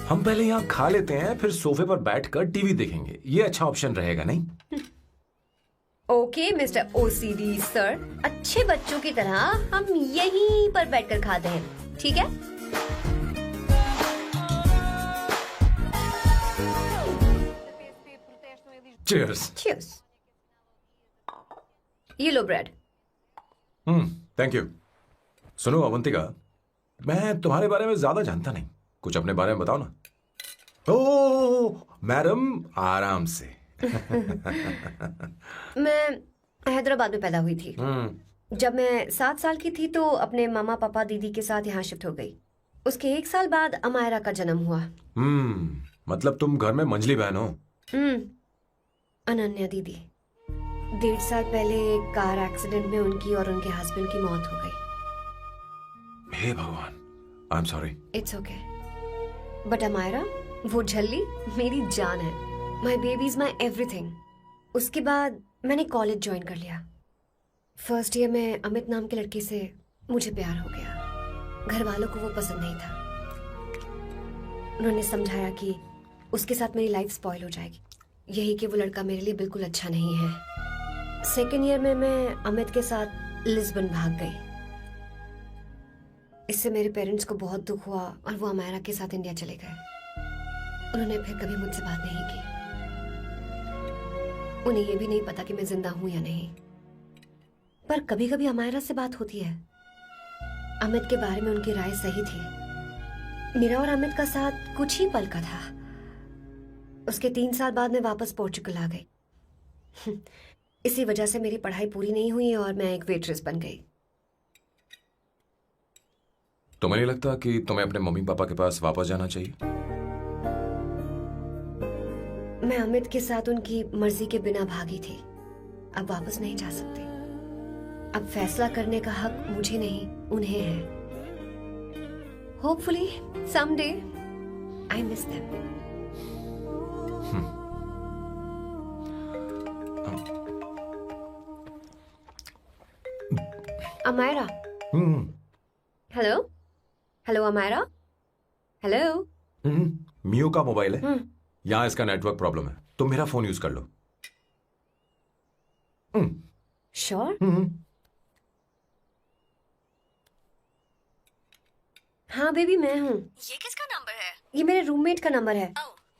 S5: हम पहले यहाँ खा लेते हैं, फिर सोफे पर बैठकर टीवी देखेंगे। ये अच्छा ऑप्शन रहेगा, नहीं?
S10: ओके मिस्टर ओसीडी सर, अच्छे बच्चों की तरह हम यहीं पर बैठकर खाते हैं, ठीक है?
S5: Cheers.
S10: Cheers. ये लो ब्रेड।
S5: Thank you. सुनो अवंतिका, मैं तुम्हारे बारे में ज्यादा जानता नहीं, कुछ अपने बारे में बताओ ना। ओह मैडम, आराम से।
S10: मैं हैदराबाद में पैदा हुई थी। जब मैं 7 साल की थी तो अपने मामा पापा दीदी के साथ यहाँ शिफ्ट हो गई। उसके 1 साल बाद अमायरा का जन्म हुआ।
S5: मतलब तुम घर में मंझली बहन हो?
S10: अनन्या दीदी। 1.5 साल पहले एक कार एक्सीडेंट में उनकी और उनके हस्बैंड की मौत हो गई।
S5: हे भगवान, I am sorry.
S10: It's okay. But Amaira, वो झल्ली मेरी जान है। My baby is my everything. उसके बाद मैंने कॉलेज ज्वाइन कर लिया। फर्स्ट ईयर में अमित नाम के लड़के से मुझे प्यार हो गया। घर वालों को वो पसंद नहीं था। उन्होंने समझाया कि उसके साथ मेरी लाइफ स्पॉइल हो जाएगी, यही कि वो लड़का मेरे लिए बिल्कुल अच्छा नहीं है। सेकेंड ईयर में मैं अमित के साथ लिस्बन भाग गई। इससे मेरे पेरेंट्स को बहुत दुख हुआ और वो अमायरा के साथ इंडिया चले गए। उन्होंने फिर कभी मुझसे बात नहीं की। उन्हें ये भी नहीं पता कि मैं जिंदा हूं या नहीं। पर कभी कभी अमायरा से बात होती है। अमित के बारे में उनकी राय सही थी। मेरा और अमित का साथ कुछ ही पल का था। उसके 3 साल बाद मैं वापस पोर्चुगल आ गई। इसी वजह से मेरी पढ़ाई पूरी नहीं हुई और मैं एक वेट्रेस बन गई।
S5: तुम्हें नहीं लगता कि तुम्हें अपने मम्मी पापा के पास वापस जाना चाहिए?
S10: मैं अमित के साथ उनकी मर्जी के बिना भागी थी। अब वापस नहीं जा सकती। अब फैसला करने का हक मुझे नहीं, उन्हें है। Hopefully someday I miss them. Amaira, hello hello Amaira, hello.
S5: मियो का मोबाइल है, यहाँ इसका नेटवर्क प्रॉब्लम है। तुम मेरा फोन यूज कर लो।
S10: श्योर? हाँ बेबी, मैं हूँ।
S11: ये किसका नंबर है?
S10: ये मेरे रूममेट का नंबर है।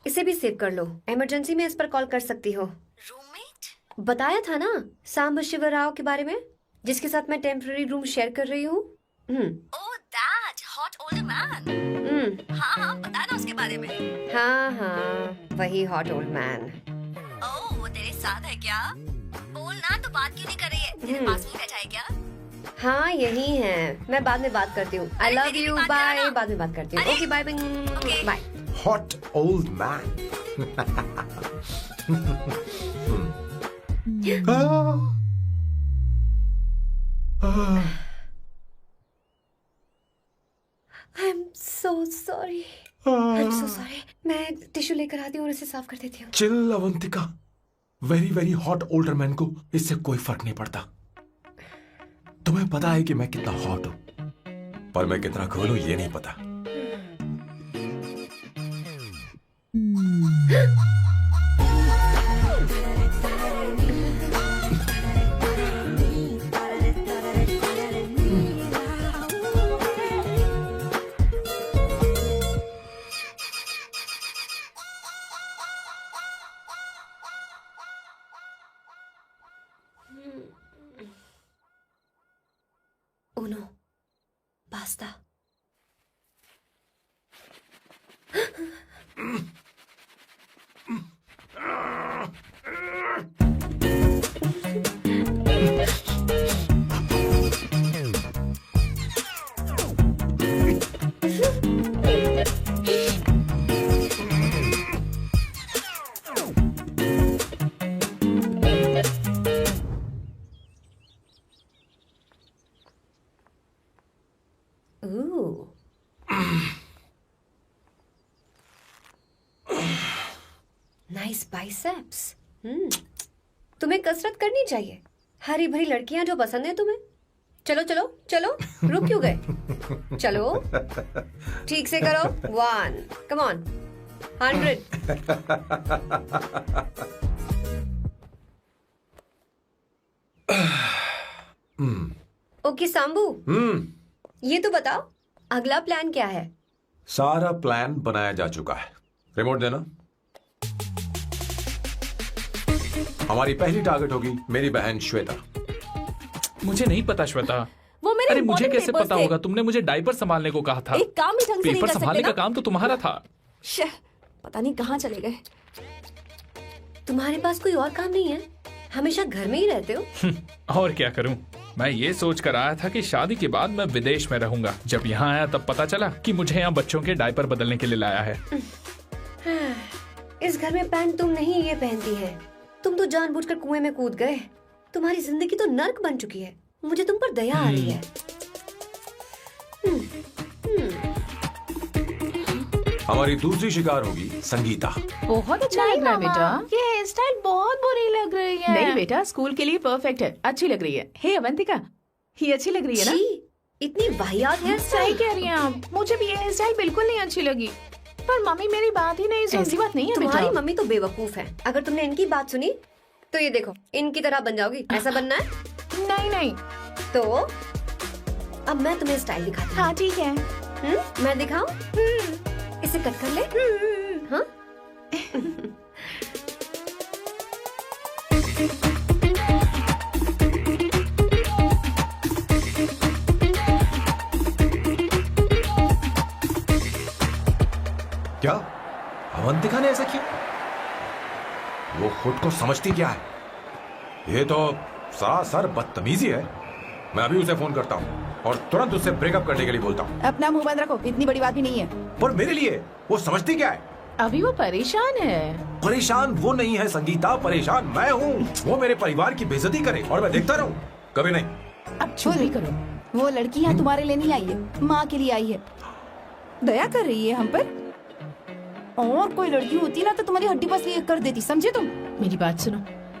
S10: इसे भी सेव कर लो। इमरजेंसी में इस पर कॉल कर सकती हो।
S11: रूममेट?
S10: बताया था ना सांब शिवराव के बारे में, जिसके साथ मैं टेम्पररी रूम शेयर कर रही हूँ।
S11: Oh that hot old man. हाँ हाँ, बता ना उसके बारे में।
S10: हाँ हाँ, वही हॉट ओल्ड मैन।
S11: ओह, वो तेरे साथ है क्या? बोल ना, तो बात क्यों नहीं कर रही है? तेरे पास ही बैठा है क्या?
S10: हाँ यही है। मैं बाद में बात करती हूँ। I love you, bye. बाद में बात करती हूँ। Okay bye bye.
S5: Hot old man. I am so sorry. मैं टिश्यू लेकर आती हूँ और इसे साफ कर देती हूँ। Chill Avantika, very very hot older man को इससे कोई फर्क नहीं पड़ता। तुम्हें पता है कि मैं कितना हॉट हूं, पर मैं कितना कूल हूं ये नहीं पता।
S10: Uno, basta. Ooh. Nice biceps. तुम्हें कसरत करनी चाहिए। हरी भरी लड़कियां जो पसंद है तुम्हें। चलो चलो चलो, रुक क्यों गए? चलो ठीक से करो। 1, come on, 100. ओके सांबू, ये तो बताओ अगला प्लान क्या है?
S5: सारा प्लान बनाया जा चुका है। रिमोट देना। हमारी पहली टारगेट होगी मेरी बहन श्वेता।
S3: मुझे नहीं पता श्वेता।
S4: वो मेरे
S3: अरे मुझे कैसे
S4: papers
S3: पता
S4: थे।
S3: होगा? तुमने मुझे डायपर संभालने को कहा था।
S4: एक काम ही ढंग से नहीं
S3: पेपर
S4: कर सकते
S3: संभालने
S4: ना?
S3: का काम तो तुम्हारा था।
S4: शे, पता नहीं कहाँ चले गए।
S10: तुम्हारे पास कोई और काम नहीं है? हमेशा घर में ही रहते हो?
S3: और क्या करूं? मैं ये सोच कर आया था कि शादी के बाद मैं विदेश में रहूंगा। जब यहाँ आया तब पता चला कि मुझे यहाँ बच्चों के डायपर बदलने के लिए लाया है।
S10: इस घर में पैंट तुम नहीं ये पहनती है। तुम तो जानबूझकर कुएं में कूद गए। तुम्हारी जिंदगी तो नर्क बन चुकी है। मुझे तुम पर दया आ रही है।
S5: हमारी दूसरी शिकार होगी संगीता।
S7: बहुत अच्छा लग रहा है बेटा। ये हेयर स्टाइल बहुत बुरी लग रही है। नहीं बेटा, स्कूल के लिए परफेक्ट है, अच्छी लग रही है। हे अवंतिका, ये अच्छी लग रही है ना?
S10: इतनी वाहियात हेयर
S7: सही
S10: स्टाइल।
S7: कह रही हैं आप, मुझे भी ये हेयर स्टाइल बिल्कुल नहीं अच्छी लगी। पर मम्मी मेरी बात ही नहीं सुनती। ऐसी बात नहीं है बेटा।
S10: तुम्हारी मम्मी तो बेवकूफ है। अगर तुमने इनकी बात सुनी तो ये देखो, इनकी तरह बन जाओगी। ऐसा बनना है?
S7: नहीं नहीं।
S10: तो अब मैं तुम्हें स्टाइल दिखाती हूँ।
S7: हाँ ठीक है।
S10: मैं दिखाऊं? इसे कट कर ले। हाँ?
S5: क्या अवंतिका ने ऐसा किया? वो खुद को समझती क्या है? ये तो सरासर बदतमीजी है। मैं अभी उसे फोन करता हूँ और तुरंत उससे ब्रेकअप करने के लिए बोलता हूँ।
S8: अपना मुंह बंद रखो, इतनी बड़ी बात भी नहीं है।
S5: पर मेरे लिए वो समझती क्या है?
S7: अभी वो परेशान है।
S5: परेशान वो नहीं है संगीता, परेशान मैं हूँ। वो मेरे परिवार की बेइज्जती करे और मैं देखता रहूँ? कभी नहीं।
S7: अब चुप ही करो।
S8: वो लड़की यहाँ तुम्हारे लिए नहीं आई है, माँ के लिए आई है। दया कर रही है हम पर। और कोई लड़की होती ना तो तुम्हारी हड्डी बस ये कर देती, समझे तुम?
S7: मेरी बात सुनो,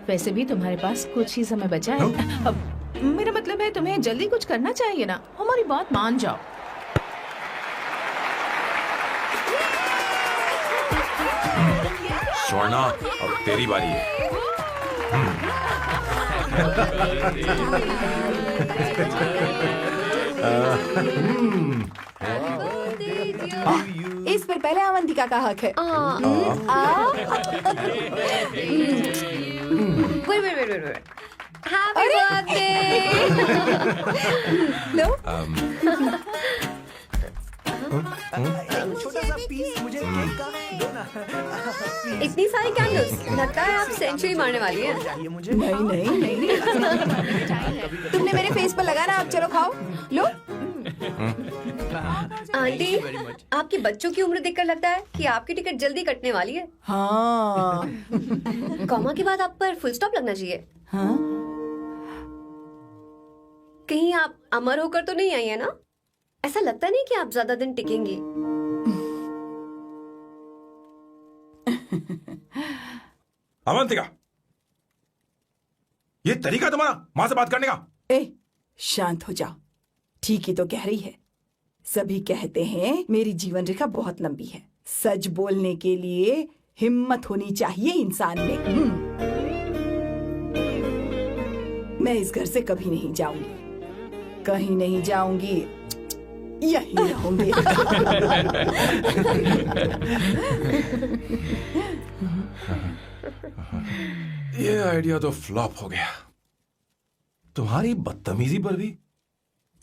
S7: वैसे भी तुम्हारे पास कुछ ही समय बचा है। अब मेरा मतलब है तुम्हें जल्दी कुछ करना चाहिए ना। हमारी बात मान जाओ।
S5: स्वर्णा, अब तेरी बारी है।
S8: इस पर पहले अवंतिका का हक है।
S10: wait. Happy birthday!
S8: लो।
S9: छोटा सा पीस मुझे केक का दो ना।
S10: इतनी सारी कैंडल्स, लगता है आप सेंचुरी मारने वाली हैं।
S8: नहीं नहीं नहीं। तुमने मेरे फेस पर लगाना, आप चलो खाओ। लो।
S10: आंटी, आपके बच्चों की उम्र देखकर लगता है कि आपकी टिकट जल्दी कटने वाली है।
S8: हाँ।
S10: कॉमा के बाद आप पर फुल स्टॉप लगना चाहिए।
S8: हाँ?
S10: कहीं आप अमर होकर तो नहीं आई है ना? ऐसा लगता नहीं कि आप ज्यादा दिन टिकेंगी।
S5: अवंतिका, ये तरीका तुम्हारा माँ से बात करने का?
S8: ए, शांत हो जाओ। ठीक ही तो कह रही है। सभी कहते हैं मेरी जीवन रेखा बहुत लंबी है। सच बोलने के लिए हिम्मत होनी चाहिए इंसान में। मैं इस घर से कभी नहीं जाऊंगी, कहीं नहीं जाऊंगी, यहीं रहूंगी।
S5: ये आइडिया तो फ्लॉप हो गया। तुम्हारी बदतमीजी पर भी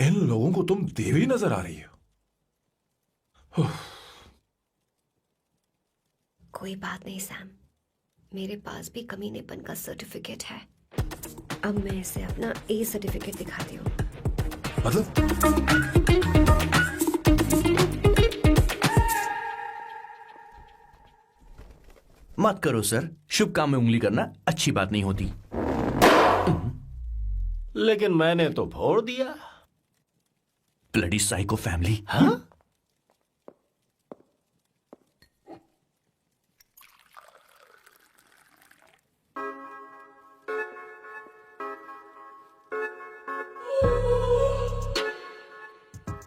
S5: इन लोगों को तुम देवी नजर आ रही हो।
S10: कोई बात नहीं सैम, मेरे पास भी कमीनेपन का सर्टिफिकेट है। अब मैं इसे अपना ए सर्टिफिकेट दिखाती हूँ।
S5: मतलब?
S6: मत करो सर, शुभ काम में उंगली करना अच्छी बात नहीं होती।
S1: लेकिन मैंने तो फोड़ दिया।
S6: Bloody psycho family.
S1: हाँ?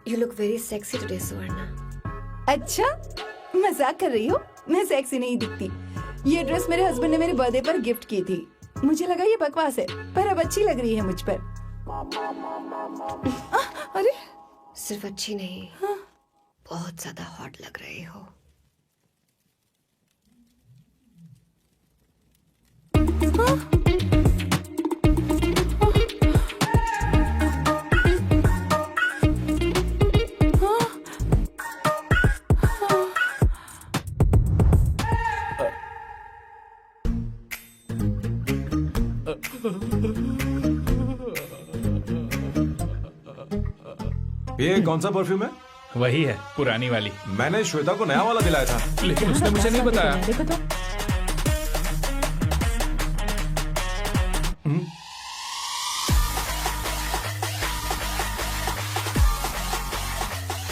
S10: You look very sexy today, सुवर्णा।
S8: अच्छा, मजाक कर रही हो? मैं सेक्सी नहीं दिखती। ये ड्रेस मेरे हस्बैंड ने मेरे बर्थडे पर गिफ्ट की थी। मुझे लगा ये बकवास है, पर अब अच्छी लग रही है मुझ पर। अरे,
S10: सिर्फ अच्छी नहीं, बहुत ज्यादा हॉट लग रहे हो।
S5: ये कौन सा परफ्यूम है?
S3: वही है, पुरानी वाली।
S5: मैंने श्वेता को नया वाला दिलाया था,
S3: लेकिन उसने मुझे नहीं बताया।
S7: देखो तो।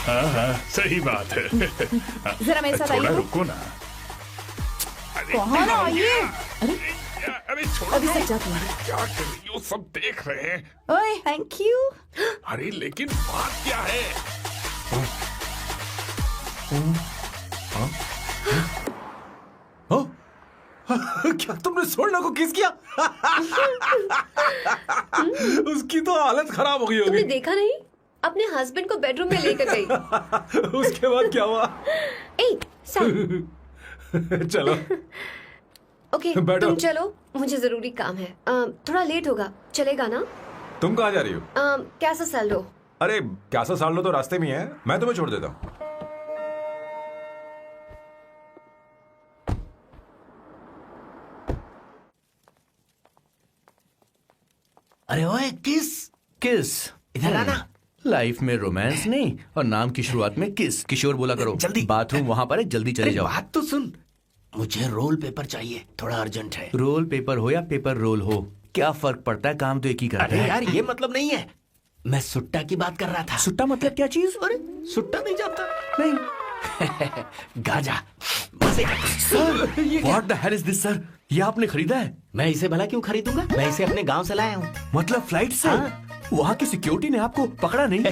S3: हाँ, सही बात है।
S7: जरा मेरे साथ
S3: थोड़ा
S7: आइए।
S3: रुको ना। अरे
S8: कहाँ ना आइए?
S3: अरे छोड़ो।
S8: अभी सच जाती हूँ।
S3: क्या कर रही हो? सब देख रहे हैं।
S8: ओए थैंक यू।
S3: अरे लेकिन बात क्या है?
S5: क्या तुमने सोना को किस किया? उसकी तो हालत खराब हो गई
S10: तुमने
S5: होगी।
S10: देखा नहीं, अपने हस्बैंड को बेडरूम में लेकर गई।
S5: उसके बाद क्या हुआ?
S10: ए सर,
S5: चलो
S10: ओके
S5: बैठो।
S10: तुम चलो, मुझे जरूरी काम है। थोड़ा लेट होगा, चलेगा ना?
S5: तुम कहाँ जा रही हो?
S10: कैसा सैल्डो?
S5: अरे कैसा साल लो तो रास्ते में ही है, मैं तुम्हें छोड़ देता हूँ।
S1: अरे ओए किस
S6: किस
S1: इधर आना।
S6: लाइफ में रोमांस नहीं और नाम की शुरुआत में किस। किशोर बोला करो।
S1: जल्दी।
S6: बाथरूम वहां पर है, जल्दी चले
S1: अरे
S6: जाओ।
S1: बात तो सुन, मुझे रोल पेपर चाहिए, थोड़ा अर्जेंट है।
S6: रोल पेपर हो या पेपर रोल हो, क्या फर्क पड़ता है, काम तो एक ही करता
S1: अरे
S6: है।
S1: यार ये मतलब नहीं है, मैं सुट्टा की बात कर रहा था।
S6: सुट्टा मतलब क्या चीज?
S1: अरे सुट्टा नहीं जानता?
S6: नहीं।
S1: गाजा मजे का।
S6: Sir what the hell is this sir? ये आपने खरीदा है?
S1: मैं इसे भला क्यों खरीदूंगा? मैं इसे अपने गांव से लाया हूँ।
S6: मतलब फ्लाइट से?
S1: हाँ।
S6: वहाँ की सिक्योरिटी ने आपको पकड़ा नहीं?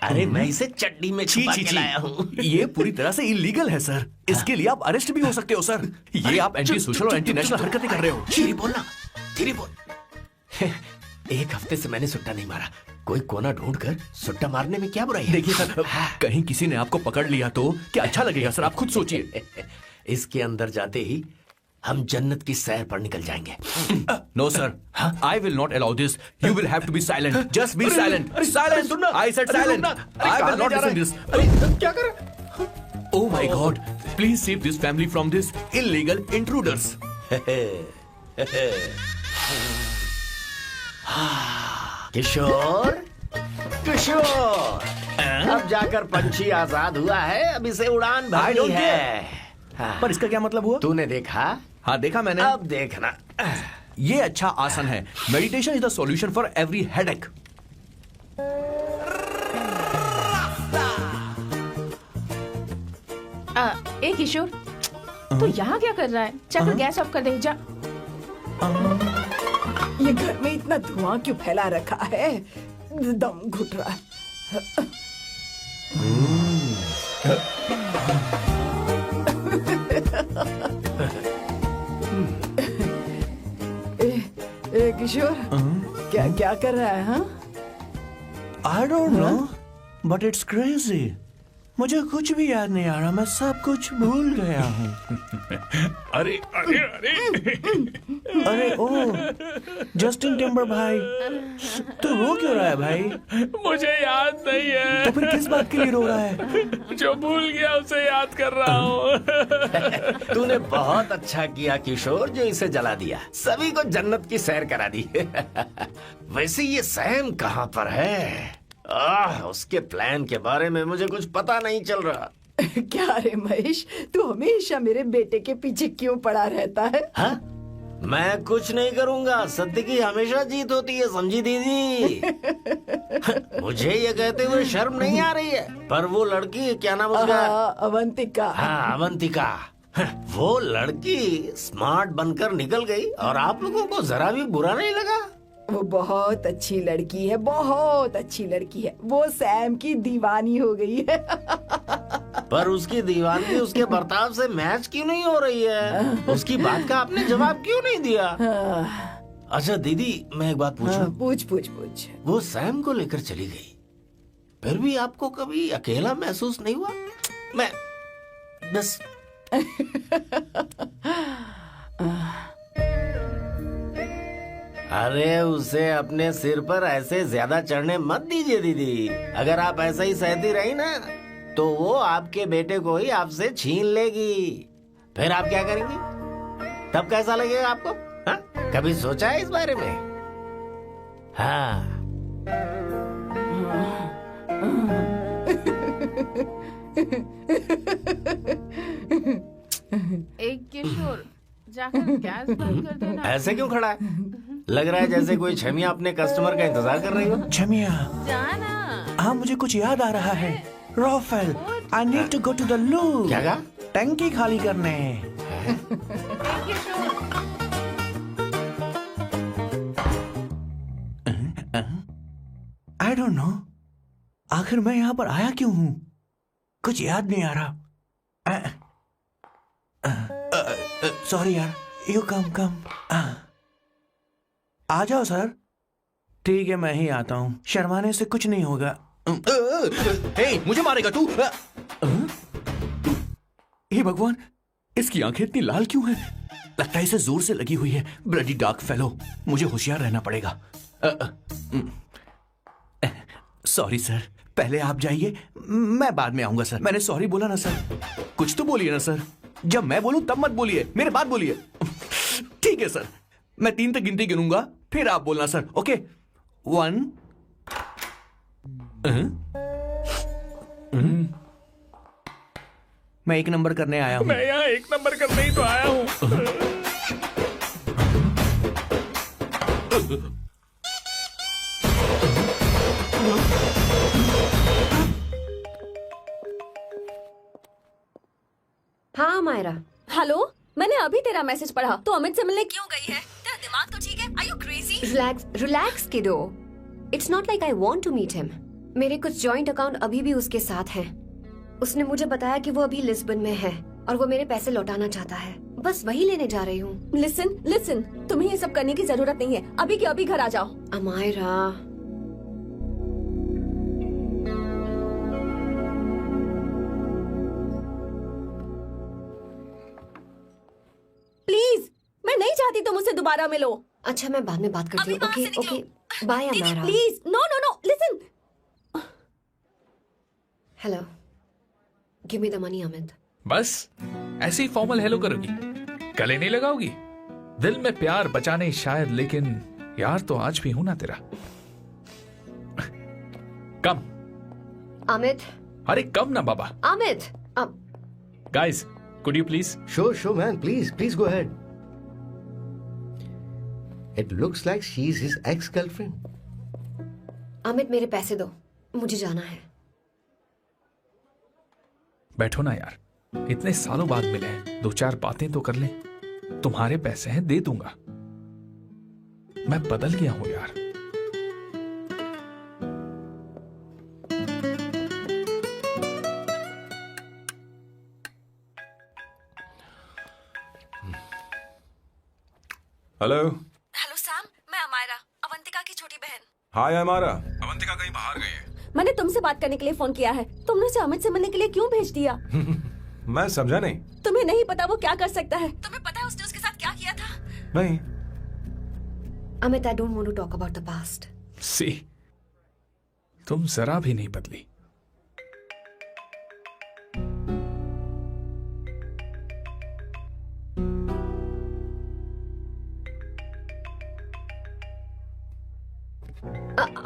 S1: अरे मैं इसे चड्डी में
S6: छी
S1: छुपा
S6: छी
S1: के
S6: छी,
S1: लाया हूँ।
S6: ये पूरी तरह से इलीगल है सर। इसके लिए आप अरेस्ट भी हो सकते हो सर। ये आप एंटी सोशल और एंटी नेशनल हरकतें कर रहे हो।
S1: धीरे बोलना, धीरे बोल। एक हफ्ते से मैंने सुट्टा नहीं मारा। कोई कोना ढूंढकर सुट्टा मारने में क्या बुराई है?
S6: देखिए सर, कहीं किसी ने आपको पकड़ लिया तो क्या अच्छा लगेगा सर? आप खुद सोचिए।
S1: इसके अंदर जाते ही हम जन्नत की सैर पर निकल जाएंगे।
S6: No sir, I will not allow this. You will have to be silent. Just be silent. Silent. I said silent. I will not listen this.
S1: क्या कर रहा है?
S6: Oh my God! Please save this family from this illegal intruders.
S1: किशोर, किशोर, अब जाकर पंछी आजाद हुआ है, अब इसे उड़ान
S6: I
S1: भरनी
S6: don't
S1: है। हाँ।
S6: पर इसका क्या मतलब हुआ?
S1: तूने देखा?
S6: हाँ देखा मैंने।
S1: अब देखना।
S6: ये अच्छा आसन है। Meditation is the solution for every headache.
S7: ए किशोर, तो यहाँ क्या कर रहा है? जाकर गैस ऑफ कर दे जा।
S8: ये घर में इतना धुआं क्यों फैला रखा है? दम घुट रहा है। ए किशोर, क्या क्या कर रहा है? हाँ
S6: I don't know, but it's crazy. मुझे कुछ भी याद नहीं आ रहा, मैं सब कुछ भूल गया हूँ।
S3: अरे अरे अरे
S6: अरे ओ, जस्टिन टिम्बर भाई, तो रो क्यों रहा है भाई?
S3: मुझे याद नहीं है।
S6: तो फिर किस बात के लिए रो रहा है?
S3: जो भूल गया उसे याद कर रहा हूँ।
S1: तूने बहुत अच्छा किया किशोर, जो इसे जला दिया। सभी को जन्नत की सैर करा दी। वैसे ये सैम कहाँ पर है? उसके प्लान के बारे में मुझे कुछ पता नहीं चल रहा।
S8: क्या रे महेश, तू हमेशा मेरे बेटे के पीछे क्यों पड़ा रहता है?
S1: हाँ? मैं कुछ नहीं करूंगा, सत्य की हमेशा जीत होती है, समझी दीदी? मुझे ये कहते हुए शर्म नहीं आ रही है, पर वो लड़की, क्या नाम उसका?
S8: अवंतिका।
S1: हाँ अवंतिका। वो लड़की स्मार्ट बनकर निकल गई और आप लोगों को जरा भी बुरा नहीं लगा?
S8: वो बहुत अच्छी लड़की है, बहुत अच्छी लड़की है। वो सैम की दीवानी हो गई है।
S1: पर उसकी दीवानी उसके बर्ताव से मैच क्यों नहीं हो रही है? उसकी बात का आपने जवाब क्यों नहीं दिया? अच्छा दीदी, मैं एक बात पूछूं?
S8: पूछ पूछ पूछ।
S1: वो सैम को लेकर चली गई, फिर भी आपको कभी अकेला महसूस नहीं हुआ? मैं बस अरे उसे अपने सिर पर ऐसे ज्यादा चढ़ने मत दीजिए दीदी। अगर आप ऐसा ही सहती रही ना, तो वो आपके बेटे को ही आपसे छीन लेगी। फिर आप क्या करेंगी? तब कैसा लगेगा आपको? हाँ? कभी सोचा है इस बारे में? हाँ।
S7: एक किशोर, जाकर गैस बंद कर देना।
S1: ऐसे क्यों खड़ा है? लग रहा है जैसे कोई छमिया अपने कस्टमर का इंतजार कर रही हो।
S6: छमिया,
S7: जाना।
S6: हाँ मुझे कुछ याद आ रहा है। Raphael, I need to go to the loo.
S1: क्या कहा?
S6: टंकी खाली करने। आई डोंट नो, आखिर मैं यहाँ पर आया क्यों हूँ? कुछ याद नहीं आ रहा। सॉरी यार, यू कम। आ जाओ सर। ठीक है, मैं ही आता हूँ, शर्माने से कुछ नहीं होगा। हे, मुझे मारेगा तू? हे भगवान, इसकी आंखें इतनी लाल क्यों हैं? लगता है इसे जोर से लगी हुई है। ब्लडी डार्क फेलो, मुझे होशियार रहना पड़ेगा। सॉरी सर, पहले आप जाइए, मैं बाद में आऊंगा सर। मैंने सॉरी बोला ना सर। कुछ तो बोलिए ना सर। जब मैं बोलूं तब मत बोलिए, मेरे बाद बोलिए। ठीक है सर, मैं 3 तक गिनती गिनूंगा, फिर आप बोलना सर। ओके, 1। मैं 1 नंबर करने आया हूँ।
S3: मैं यहाँ 1 नंबर करने ही तो आया हूँ।
S10: हाँ मायरा।
S4: हेलो, मैंने अभी तेरा मैसेज पढ़ा। तो अमित से मिलने क्यों गई है? तेरा दिमाग तो ठीक है? Are you crazy?
S10: Relax kiddo. It's not like I want to meet him. मेरे कुछ जॉइंट अकाउंट अभी भी उसके साथ हैं। उसने मुझे बताया कि वो अभी लिस्बन में है और वो मेरे पैसे लौटाना चाहता है। बस वही लेने जा रही हूँ।
S4: लिसन, तुम्हें ये सब करने की जरूरत नहीं है। अभी के अभी घर आ जाओ।
S10: अमायरा,
S4: प्लीज, मैं नहीं चाहती तुम मुझसे दोबारा मिलो।
S10: अच्छा मैं बाद में बात करती हूँ। Okay, bye Amaira.
S4: Please, no, listen.
S10: Hello, give me the money Amit.
S3: बस ऐसे ही फॉर्मल हेलो करोगी, गले नहीं लगाओगी? दिल में प्यार बचाने शायद, लेकिन यार तो आज भी हूं ना तेरा। कम
S10: अमित।
S3: अरे कम ना बाबा।
S10: Amit,
S3: guys, could you please?
S2: Sure, man. Please go ahead. It looks like she's his ex-girlfriend.
S10: Amit मेरे पैसे दो, मुझे जाना है।
S3: बैठो ना यार, इतने सालों बाद मिले हैं, 2-4 बातें तो कर लें। तुम्हारे पैसे हैं, दे दूंगा। मैं बदल गया हूं यार।
S5: हेलो
S4: सैम, मैं अमायरा, अवंतिका की छोटी बहन।
S5: हाय अमारा। अवंतिका कहीं बाहर गई है।
S4: मैंने तुमसे बात करने के लिए फोन किया है। तुमने उसे अमित से मिलने के लिए क्यों भेज दिया?
S5: मैं समझा नहीं।
S4: तुम्हें नहीं पता वो क्या कर सकता है? तुम्हें पता है उसने उसके साथ क्या किया था?
S5: नहीं।
S10: Amit, I don't want to talk about the past.
S3: See, तुम जरा भी नहीं बदली।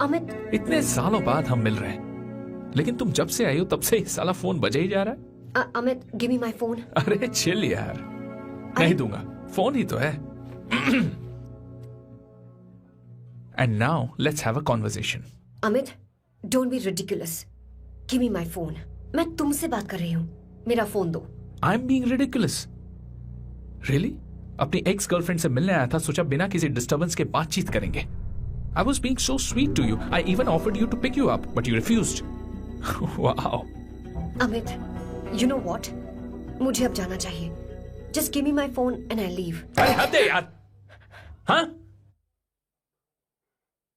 S10: अमित,
S3: इतने सालों बाद हम मिल रहे हैं, लेकिन तुम जब से आई हो तब से ही साला फोन बजे ही जा रहा है।
S10: Amit, give me my phone.
S3: अरे चिल यार, नहीं दूंगा, फोन ही तो है। And now let's have a conversation.
S10: Amit, don't be ridiculous. Give me my phone. मैं तुमसे बात कर रही हूँ, मेरा फोन दो।
S3: I am being ridiculous? Really? अपनी एक्स गर्लफ्रेंड से मिलने आया था, सोचा बिना किसी डिस्टर्बेंस के बातचीत करेंगे। I was being so sweet to you. I even offered you to pick you up, but you refused. Wow.
S10: Amit, you know what? मुझे अब जाना चाहिए. Just give me my phone and I'll leave.
S3: अरे हद है यार, हाँ?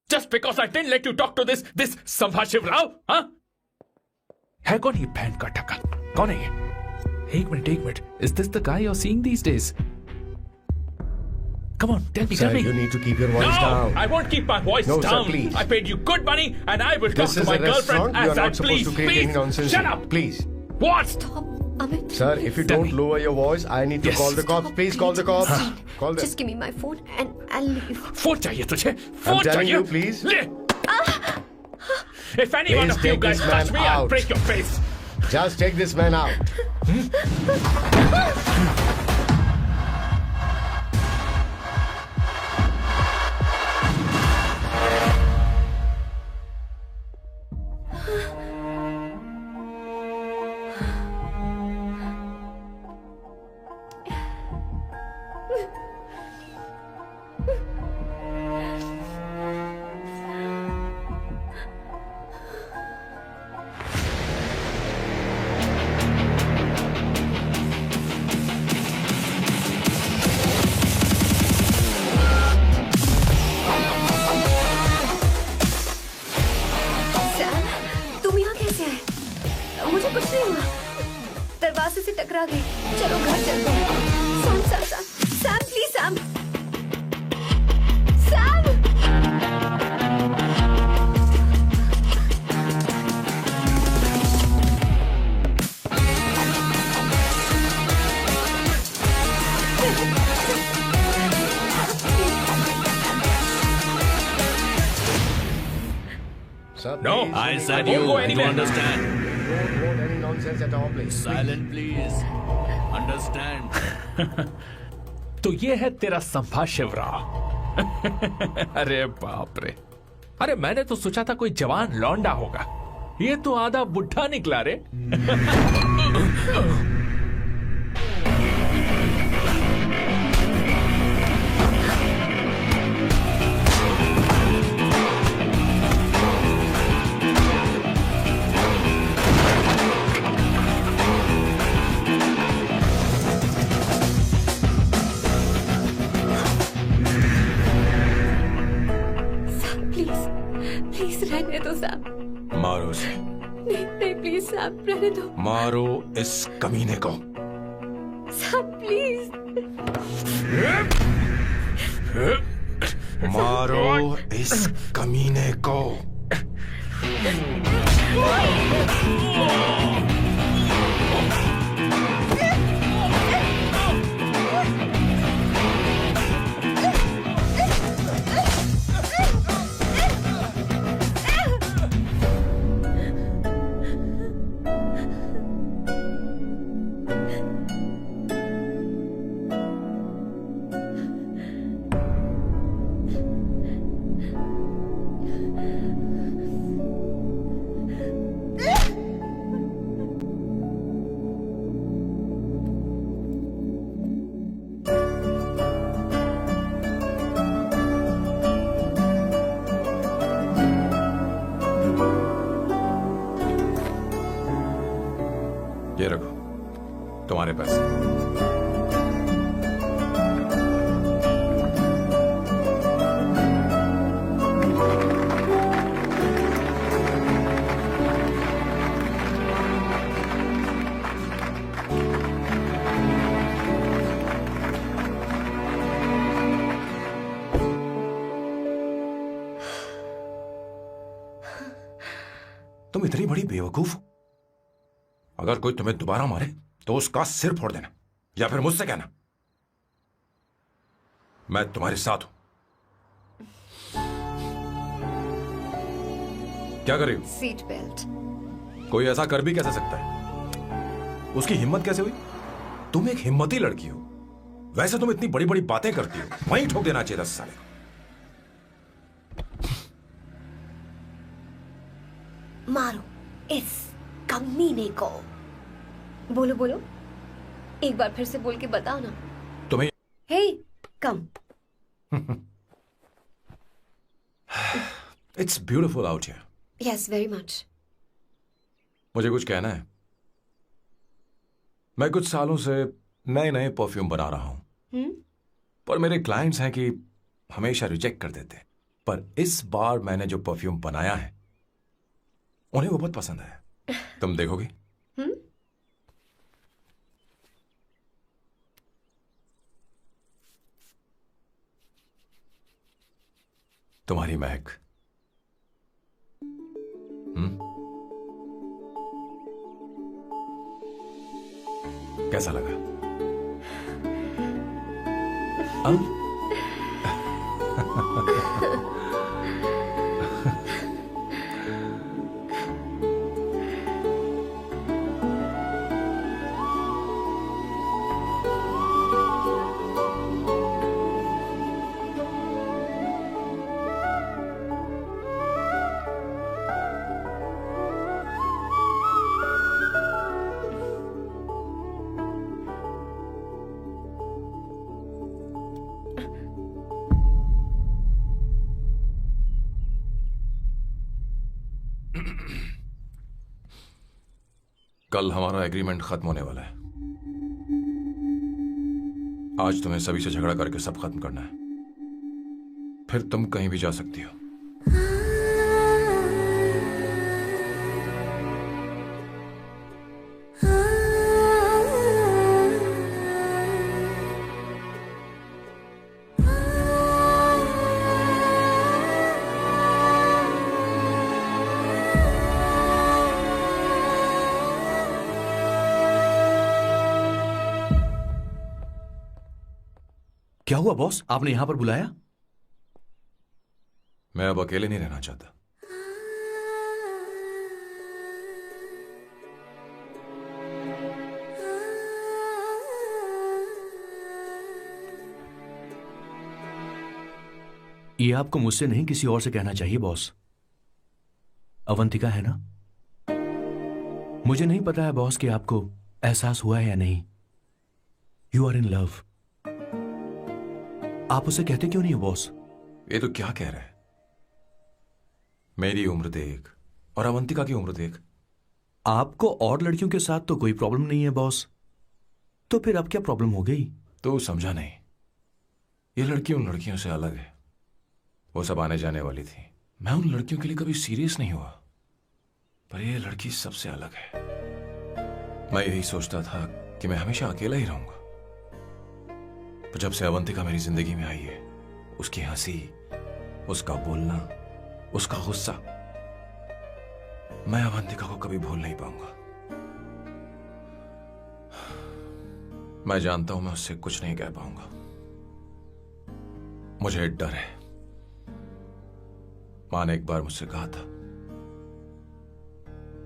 S3: Just because I didn't let you talk to this संभाशिव Rao, हाँ? है कौन ये बैंड का टक्का? कौन है ये? एक minute. Is this the guy you're seeing these days? Come on, tell me.
S2: Sir, you need to keep your voice down.
S3: I won't keep my voice
S2: No,
S3: down.
S2: sir, please.
S3: I paid you good money and I will talk
S2: This
S3: to
S2: is
S3: my
S2: a
S3: girlfriend
S2: restaurant. You
S3: as
S2: are
S3: I
S2: not supposed
S3: please.
S2: to create any nonsense.
S3: Shut
S2: here.
S3: up.
S2: Please.
S3: What?
S10: Stop, Amit.
S2: Sir, if you
S3: Tell
S2: don't
S3: me.
S2: lower your voice, I need to
S3: Yes.
S2: call the cops. Please call the cops. Call them.
S10: Just give me my phone and I'll leave.
S3: Phone चाहिए तुझे?
S2: I'm
S3: फोन
S2: telling
S3: चाहिए?
S2: you, please.
S3: ले. If any one
S2: Please
S3: of you
S2: take
S3: guys
S2: this
S3: touch
S2: man
S3: me, I'll
S2: out.
S3: break your face.
S2: Just take this man out.
S10: तुम यहाँ कैसे आए? मुझे कुछ नहीं हुआ, दरवाजे से टकरा गई। चलो घर चलते हैं। Sam Sam Sam Sam please Sam Sam.
S2: Sir,
S3: No,
S2: please,
S6: I
S2: don't
S6: said
S2: go
S6: you, you
S3: anywhere.
S6: understand.
S2: want any nonsense at all, please.
S6: Silent, please. Understand.
S3: तो ये है तेरा संभा शिवराव। अरे बाप रे, अरे मैंने तो सोचा था कोई जवान लौंडा होगा, ये तो आधा बुढ़ा निकला रे।
S4: प्लीज रहने दो सैम।
S5: मारो उसे,
S4: नहीं प्लीज सैम रहने दो।
S5: मारो इस कमीने को।
S4: Sam please.
S5: मारो इस कमीने को। ये रखो तुम्हारे पैसे। तुम इतनी बड़ी बेवकूफ हो। अगर कोई तुम्हें दोबारा मारे तो उसका सिर फोड़ देना, या फिर मुझसे कहना मैं तुम्हारे साथ हूं। क्या कर रही हो?
S10: Seat belt.
S5: कोई ऐसा कर भी कैसे सकता है? उसकी हिम्मत कैसे हुई? तुम एक हिम्मती लड़की हो, वैसे तुम इतनी बड़ी बड़ी बातें करती हो, वहीं ठोक देना चाहिए 10 साल।
S10: मारो इस कमीने को। बोलो बोलो, एक बार फिर से बोल के बताओ ना।
S5: तुम्हें
S10: hey come.
S5: It's beautiful out here.
S10: Yes very much.
S5: मुझे कुछ कहना है। मैं कुछ सालों से नए नए परफ्यूम बना रहा हूं, पर मेरे क्लाइंट्स हैं कि हमेशा रिजेक्ट कर देते। पर इस बार मैंने जो परफ्यूम बनाया है उन्हें वो बहुत पसंद आया। तुम देखोगी? तुम्हारी महक। कैसा लगा? कल हमारा एग्रीमेंट खत्म होने वाला है। आज तुम्हें सभी से झगड़ा करके सब खत्म करना है, फिर तुम कहीं भी जा सकती हो।
S6: क्या हुआ बॉस, आपने यहां पर बुलाया?
S5: मैं अब अकेले नहीं रहना चाहता।
S6: ये आपको मुझसे नहीं किसी और से कहना चाहिए बॉस। अवंतिका है ना? मुझे नहीं पता है बॉस कि आपको एहसास हुआ है या नहीं। You are in love. आप उसे कहते क्यों नहीं हो बॉस?
S5: ये तो क्या कह रहा है? मेरी उम्र देख और अवंतिका की उम्र देख।
S6: आपको और लड़कियों के साथ तो कोई प्रॉब्लम नहीं है बॉस, तो फिर अब क्या प्रॉब्लम हो गई?
S5: तो समझा नहीं, ये लड़की उन लड़कियों से अलग है। वो सब आने जाने वाली थी। मैं उन लड़कियों के लिए कभी सीरियस नहीं हुआ, पर ये लड़की सबसे अलग है। मैं यही सोचता था कि मैं हमेशा अकेला ही रहूंगा, पर जब से अवंतिका मेरी जिंदगी में आई है, उसकी हंसी, उसका बोलना, उसका गुस्सा, मैं अवंतिका को कभी भूल नहीं पाऊंगा। मैं जानता हूं मैं उससे कुछ नहीं कह पाऊंगा। मुझे डर है। मां ने एक बार मुझसे कहा था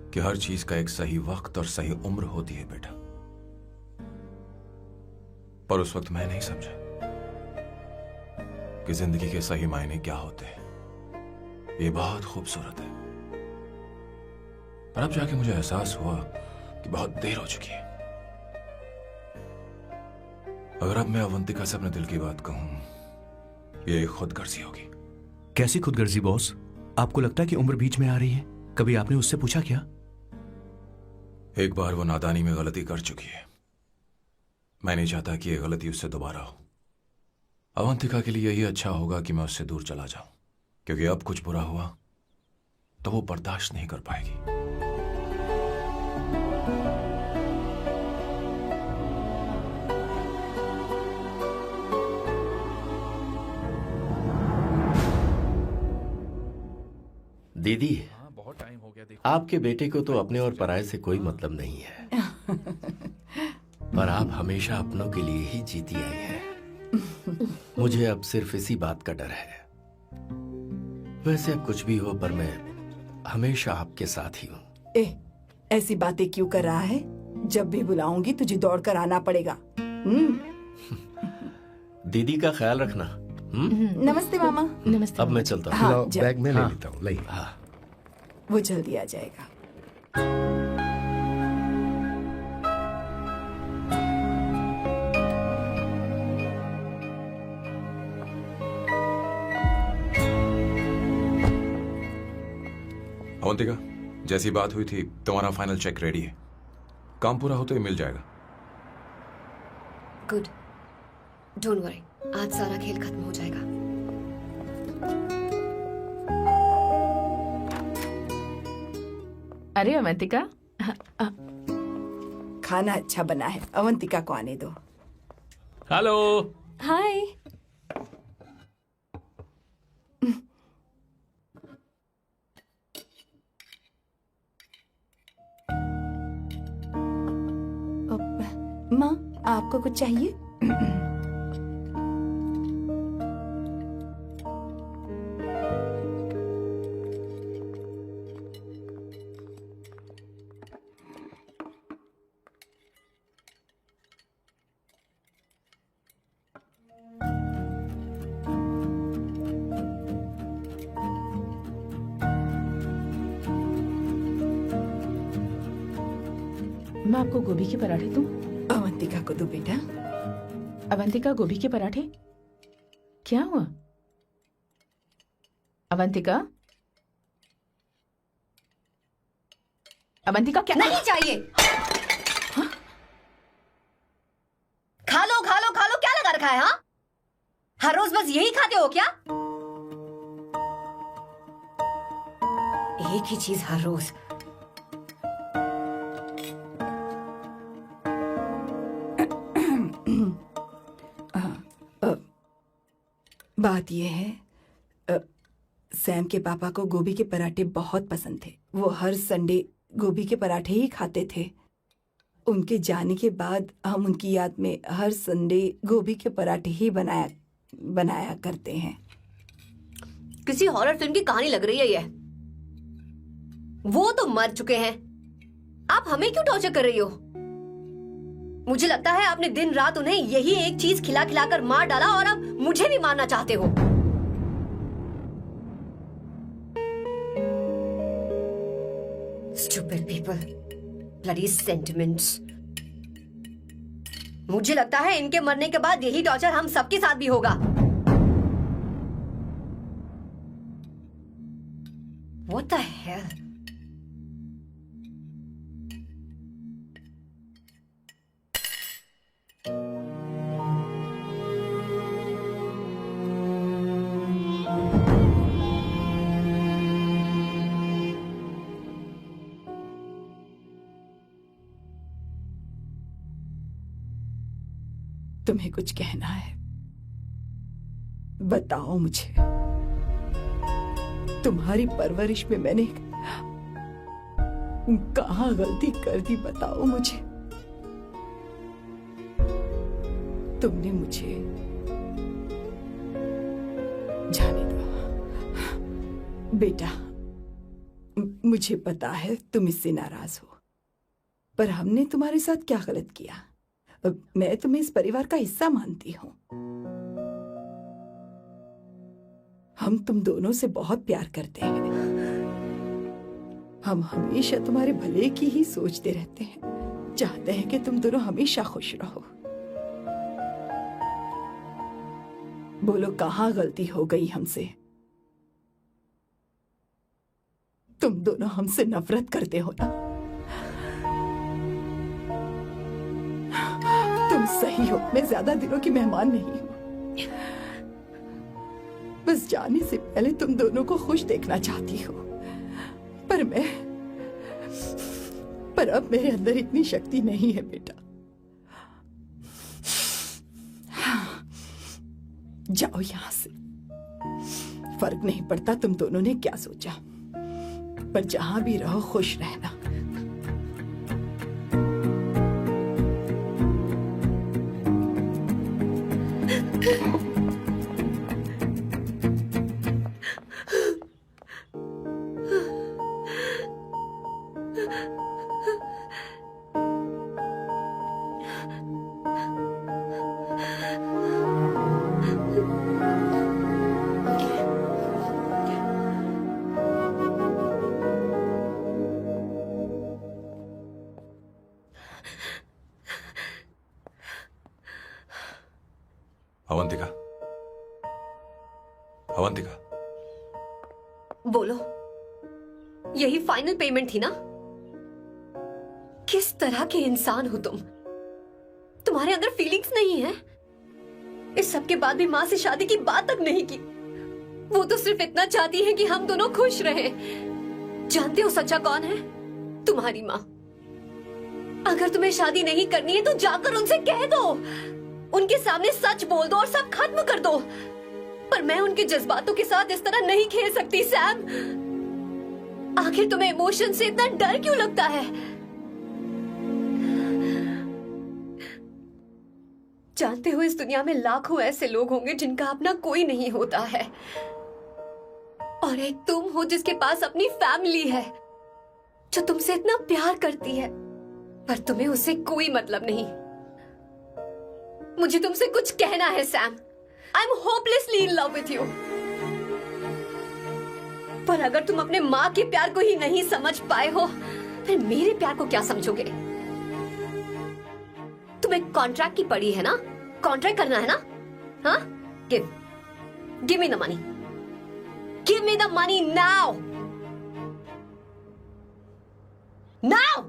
S5: कि हर चीज का एक सही वक्त और सही उम्र होती है बेटा, पर उस वक्त मैं नहीं समझा कि जिंदगी के सही मायने क्या होते हैं। ये बहुत खूबसूरत है, पर अब जाके मुझे एहसास हुआ कि बहुत देर हो चुकी है। अगर अब मैं अवंतिका से अपने दिल की बात कहूं, ये खुदगर्जी होगी।
S6: कैसी खुदगर्जी बॉस? आपको लगता है कि उम्र बीच में आ रही है? कभी आपने उससे पूछा क्या?
S5: एक बार वो नादानी में गलती कर चुकी है। मैं नहीं चाहता कि ये गलती उससे दोबारा हो। अवंतिका के लिए यही अच्छा होगा कि मैं उससे दूर चला जाऊं, क्योंकि अब कुछ बुरा हुआ तो वो बर्दाश्त नहीं कर पाएगी।
S1: दीदी,
S3: बहुत टाइम हो गया। देखो
S1: आपके बेटे को तो अपने और पराये से कोई मतलब नहीं है, पर आप हमेशा अपनों के लिए ही जीती आई हैं। मुझे अब सिर्फ इसी बात का डर है। वैसे अब कुछ भी हो, पर मैं हमेशा आपके साथ ही हूँ।
S8: ऐसी बातें क्यों कर रहा है? जब भी बुलाऊंगी तुझे दौड़कर आना पड़ेगा।
S1: दीदी का ख्याल रखना।
S8: नमस्ते मामा।
S7: नमस्ते।
S1: अब मैं चलता हूँ।
S8: हाँ,
S2: लो,
S8: जा।
S2: बैग में ले
S1: हाँ।
S2: लेता हूँ। लाइए।
S1: हाँ।
S8: वो जल्दी आ जाएगा।
S5: अवंतिका, जैसी बात हुई थी, तुम्हारा फाइनल चेक रेडी है। काम पूरा हो तो ये मिल जाएगा।
S10: गुड, डोंट वरी, आज सारा खेल खत्म हो जाएगा।
S7: अरे अवंतिका,
S8: खाना अच्छा बना है, अवंतिका को आने दो।
S3: हेलो।
S4: हाय।
S8: माँ, आपको कुछ चाहिए?
S7: मैं आपको गोभी के पराठे दूं?
S8: अवंतिका को दो बेटा।
S7: अवंतिका, गोभी के पराठे? क्या हुआ अवंतिका? अवंतिका, क्या?
S10: नहीं चाहिए। रखा है? हाँ, हर रोज बस यही खाते हो क्या? एक ही चीज हर रोज।
S8: बात यह है, सैम के पापा को गोभी के पराठे बहुत पसंद थे। वो हर संडे गोभी के पराठे ही खाते थे। उनके जाने के बाद हम उनकी याद में हर संडे गोभी के पराठे ही बनाया करते हैं।
S10: किसी हॉरर फिल्म की कहानी लग रही है ये। वो तो मर चुके हैं, आप हमें क्यों टॉर्चर कर रही हो? मुझे लगता है आपने दिन रात उन्हें यही एक चीज खिला खिलाकर मार डाला और अब मुझे भी मारना चाहते हो। Stupid people, bloody sentiments। मुझे लगता है इनके मरने के बाद यही टॉर्चर हम सबके साथ भी होगा। What the hell?
S8: तुम्हें कुछ कहना है? बताओ मुझे। तुम्हारी परवरिश में मैंने कहाँ गलती कर दी, बताओ मुझे। तुमने मुझे जाने दो बेटा। मुझे पता है तुम इससे नाराज हो, पर हमने तुम्हारे साथ क्या गलत किया? मैं तुम्हें इस परिवार का हिस्सा मानती हूँ। हम तुम दोनों से बहुत प्यार करते हैं। हम हमेशा तुम्हारे भले की ही सोचते रहते हैं, चाहते हैं कि तुम दोनों हमेशा खुश रहो। बोलो कहाँ गलती हो गई हमसे? तुम दोनों हमसे नफरत करते हो ना? तुम सही हो, मैं ज्यादा दिनों की मेहमान नहीं हूं। बस जाने से पहले तुम दोनों को खुश देखना चाहती हूँ, पर अब मेरे अंदर इतनी शक्ति नहीं है बेटा। जाओ यहाँ से। फर्क नहीं पड़ता तुम दोनों ने क्या सोचा, पर जहां भी रहो खुश रहना।
S5: अवंतिका, अवंतिका,
S10: बोलो, यही फाइनल पेमेंट थी ना? किस तरह के इंसान हो तुम? तुम्हारे अंदर फीलिंग्स नहीं है? इस सब के बाद भी माँ से शादी की बात तक नहीं की। वो तो सिर्फ इतना चाहती है कि हम दोनों खुश रहें। जानते हो सच्चा कौन है? तुम्हारी माँ। अगर तुम्हें शादी नहीं करनी है तो जाकर उनसे कह दो, उनके सामने सच बोल दो और सब खत्म कर दो। पर मैं उनके जज्बातों के साथ इस तरह नहीं खेल सकती सैम। आखिर तुम्हें इमोशन से इतना डर क्यों लगता है? जानते हो इस दुनिया में लाखों ऐसे लोग होंगे जिनका अपना कोई नहीं होता है, और एक तुम हो जिसके पास अपनी फैमिली है जो तुमसे इतना प्यार करती है, पर तुम्हें उससे कोई मतलब नहीं। मुझे तुमसे कुछ कहना है Sam. I am hopelessly in love with you. पर अगर तुम अपने माँ के प्यार को ही नहीं समझ पाए हो, फिर मेरे प्यार को क्या समझोगे? तुम्हें कॉन्ट्रैक्ट की पड़ी है ना? कॉन्ट्रैक्ट करना है ना? हाँ? Give me the money. Give me the money now. Now.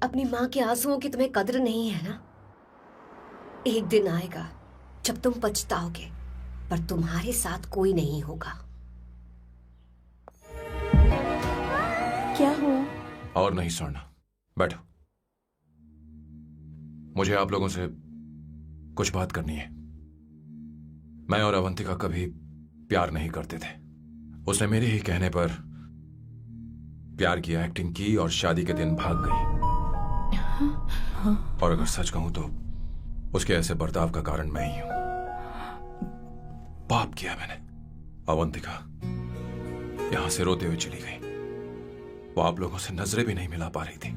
S10: अपनी माँ के आंसुओं की तुम्हें कद्र नहीं है ना? एक दिन आएगा जब तुम पछताओगे, पर तुम्हारे साथ कोई नहीं होगा।
S8: क्या हुआ?
S5: और नहीं स्वर्णा, बैठो। मुझे आप लोगों से कुछ बात करनी है। मैं और अवंतिका कभी प्यार नहीं करते थे। उसने मेरे ही कहने पर प्यार की एक्टिंग की और शादी के दिन भाग गई। और अगर सच कहूं तो उसके ऐसे बर्ताव का कारण मैं ही हूं। पाप किया मैंने। अवंतिका यहां से रोते हुए चली गई। वो आप लोगों से नजरें भी नहीं मिला पा रही थी।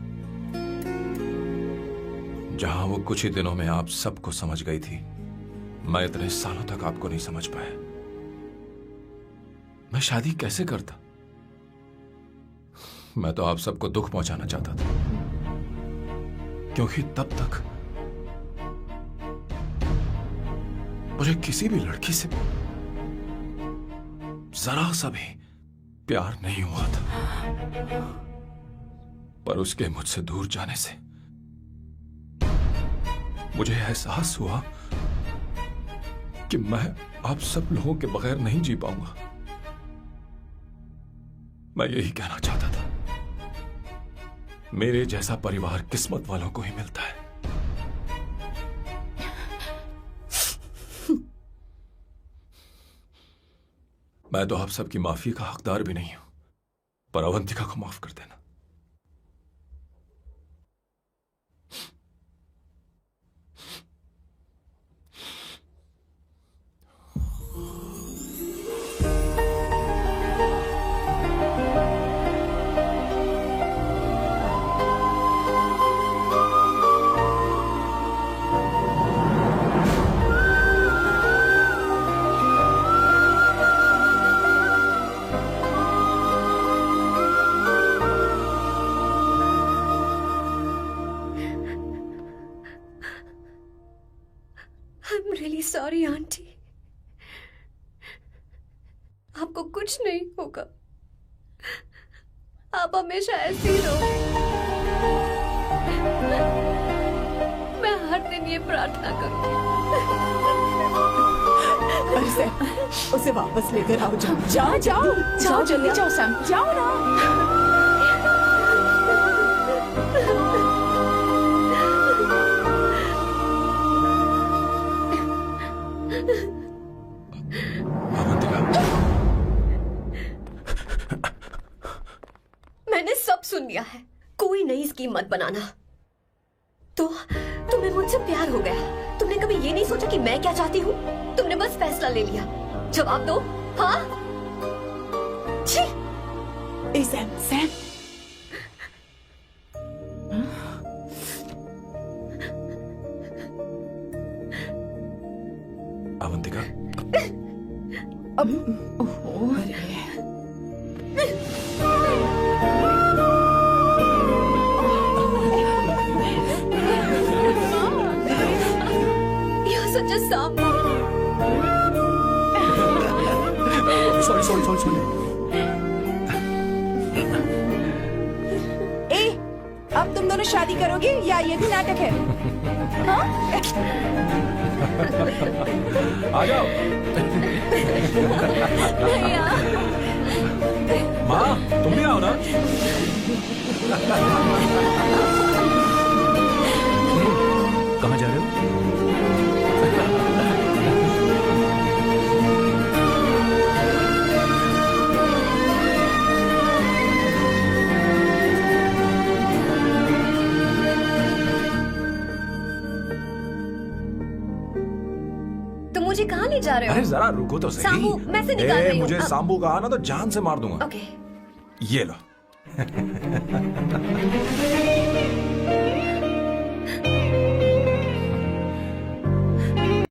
S5: जहां वो कुछ ही दिनों में आप सबको समझ गई थी, मैं इतने सालों तक आपको नहीं समझ पाया। मैं शादी कैसे करता? मैं तो आप सबको दुख पहुंचाना चाहता था, क्योंकि तब तक मुझे किसी भी लड़की से जरा सा भी प्यार नहीं हुआ था। पर उसके मुझसे दूर जाने से मुझे एहसास हुआ कि मैं आप सब लोगों के बगैर नहीं जी पाऊंगा। मैं यही कहना चाहता था, मेरे जैसा परिवार किस्मत वालों को ही मिलता है। मैं तो आप सबकी माफी का हकदार भी नहीं हूं, पर अवंतिका को माफ कर देना।
S10: सॉरी आंटी, आपको कुछ नहीं होगा। आप हमेशा ऐसी ही रहो। मैं हर दिन ये प्रार्थना करूंगी।
S8: अरे सैम, उसे वापस लेकर आओ। जाओ जाओ जाओ, जल्दी जाओ सैम, जाओ ना।
S10: मैंने सब सुन लिया है। कोई नई स्कीम मत बनाना। तो तुम्हें मुझसे प्यार हो गया। तुमने कभी ये नहीं सोचा कि मैं क्या चाहती हूँ? तुमने बस फैसला ले लिया। जवाब दो। हाँ? छी!
S8: ए सैम, सैम।
S5: अवंतिका,
S8: अब ओहो,
S10: You're such a soft
S6: sorry.
S8: ए, अब तुम दोनों शादी करोगे या ये भी नाटक है? हाँ?
S5: आ जाओ। माँ, तुम भी आओ ना।
S6: कहाँ जा रहे हो?
S10: तुम मुझे कहाँ ले जा रहे हो?
S5: अरे जरा रुको तो सही।
S10: साम्बू, मैं से निकाल रही हूँ।
S5: मुझे साम्बू कहा ना तो जान से मार दूंगा।
S10: ओके।
S5: ये लो।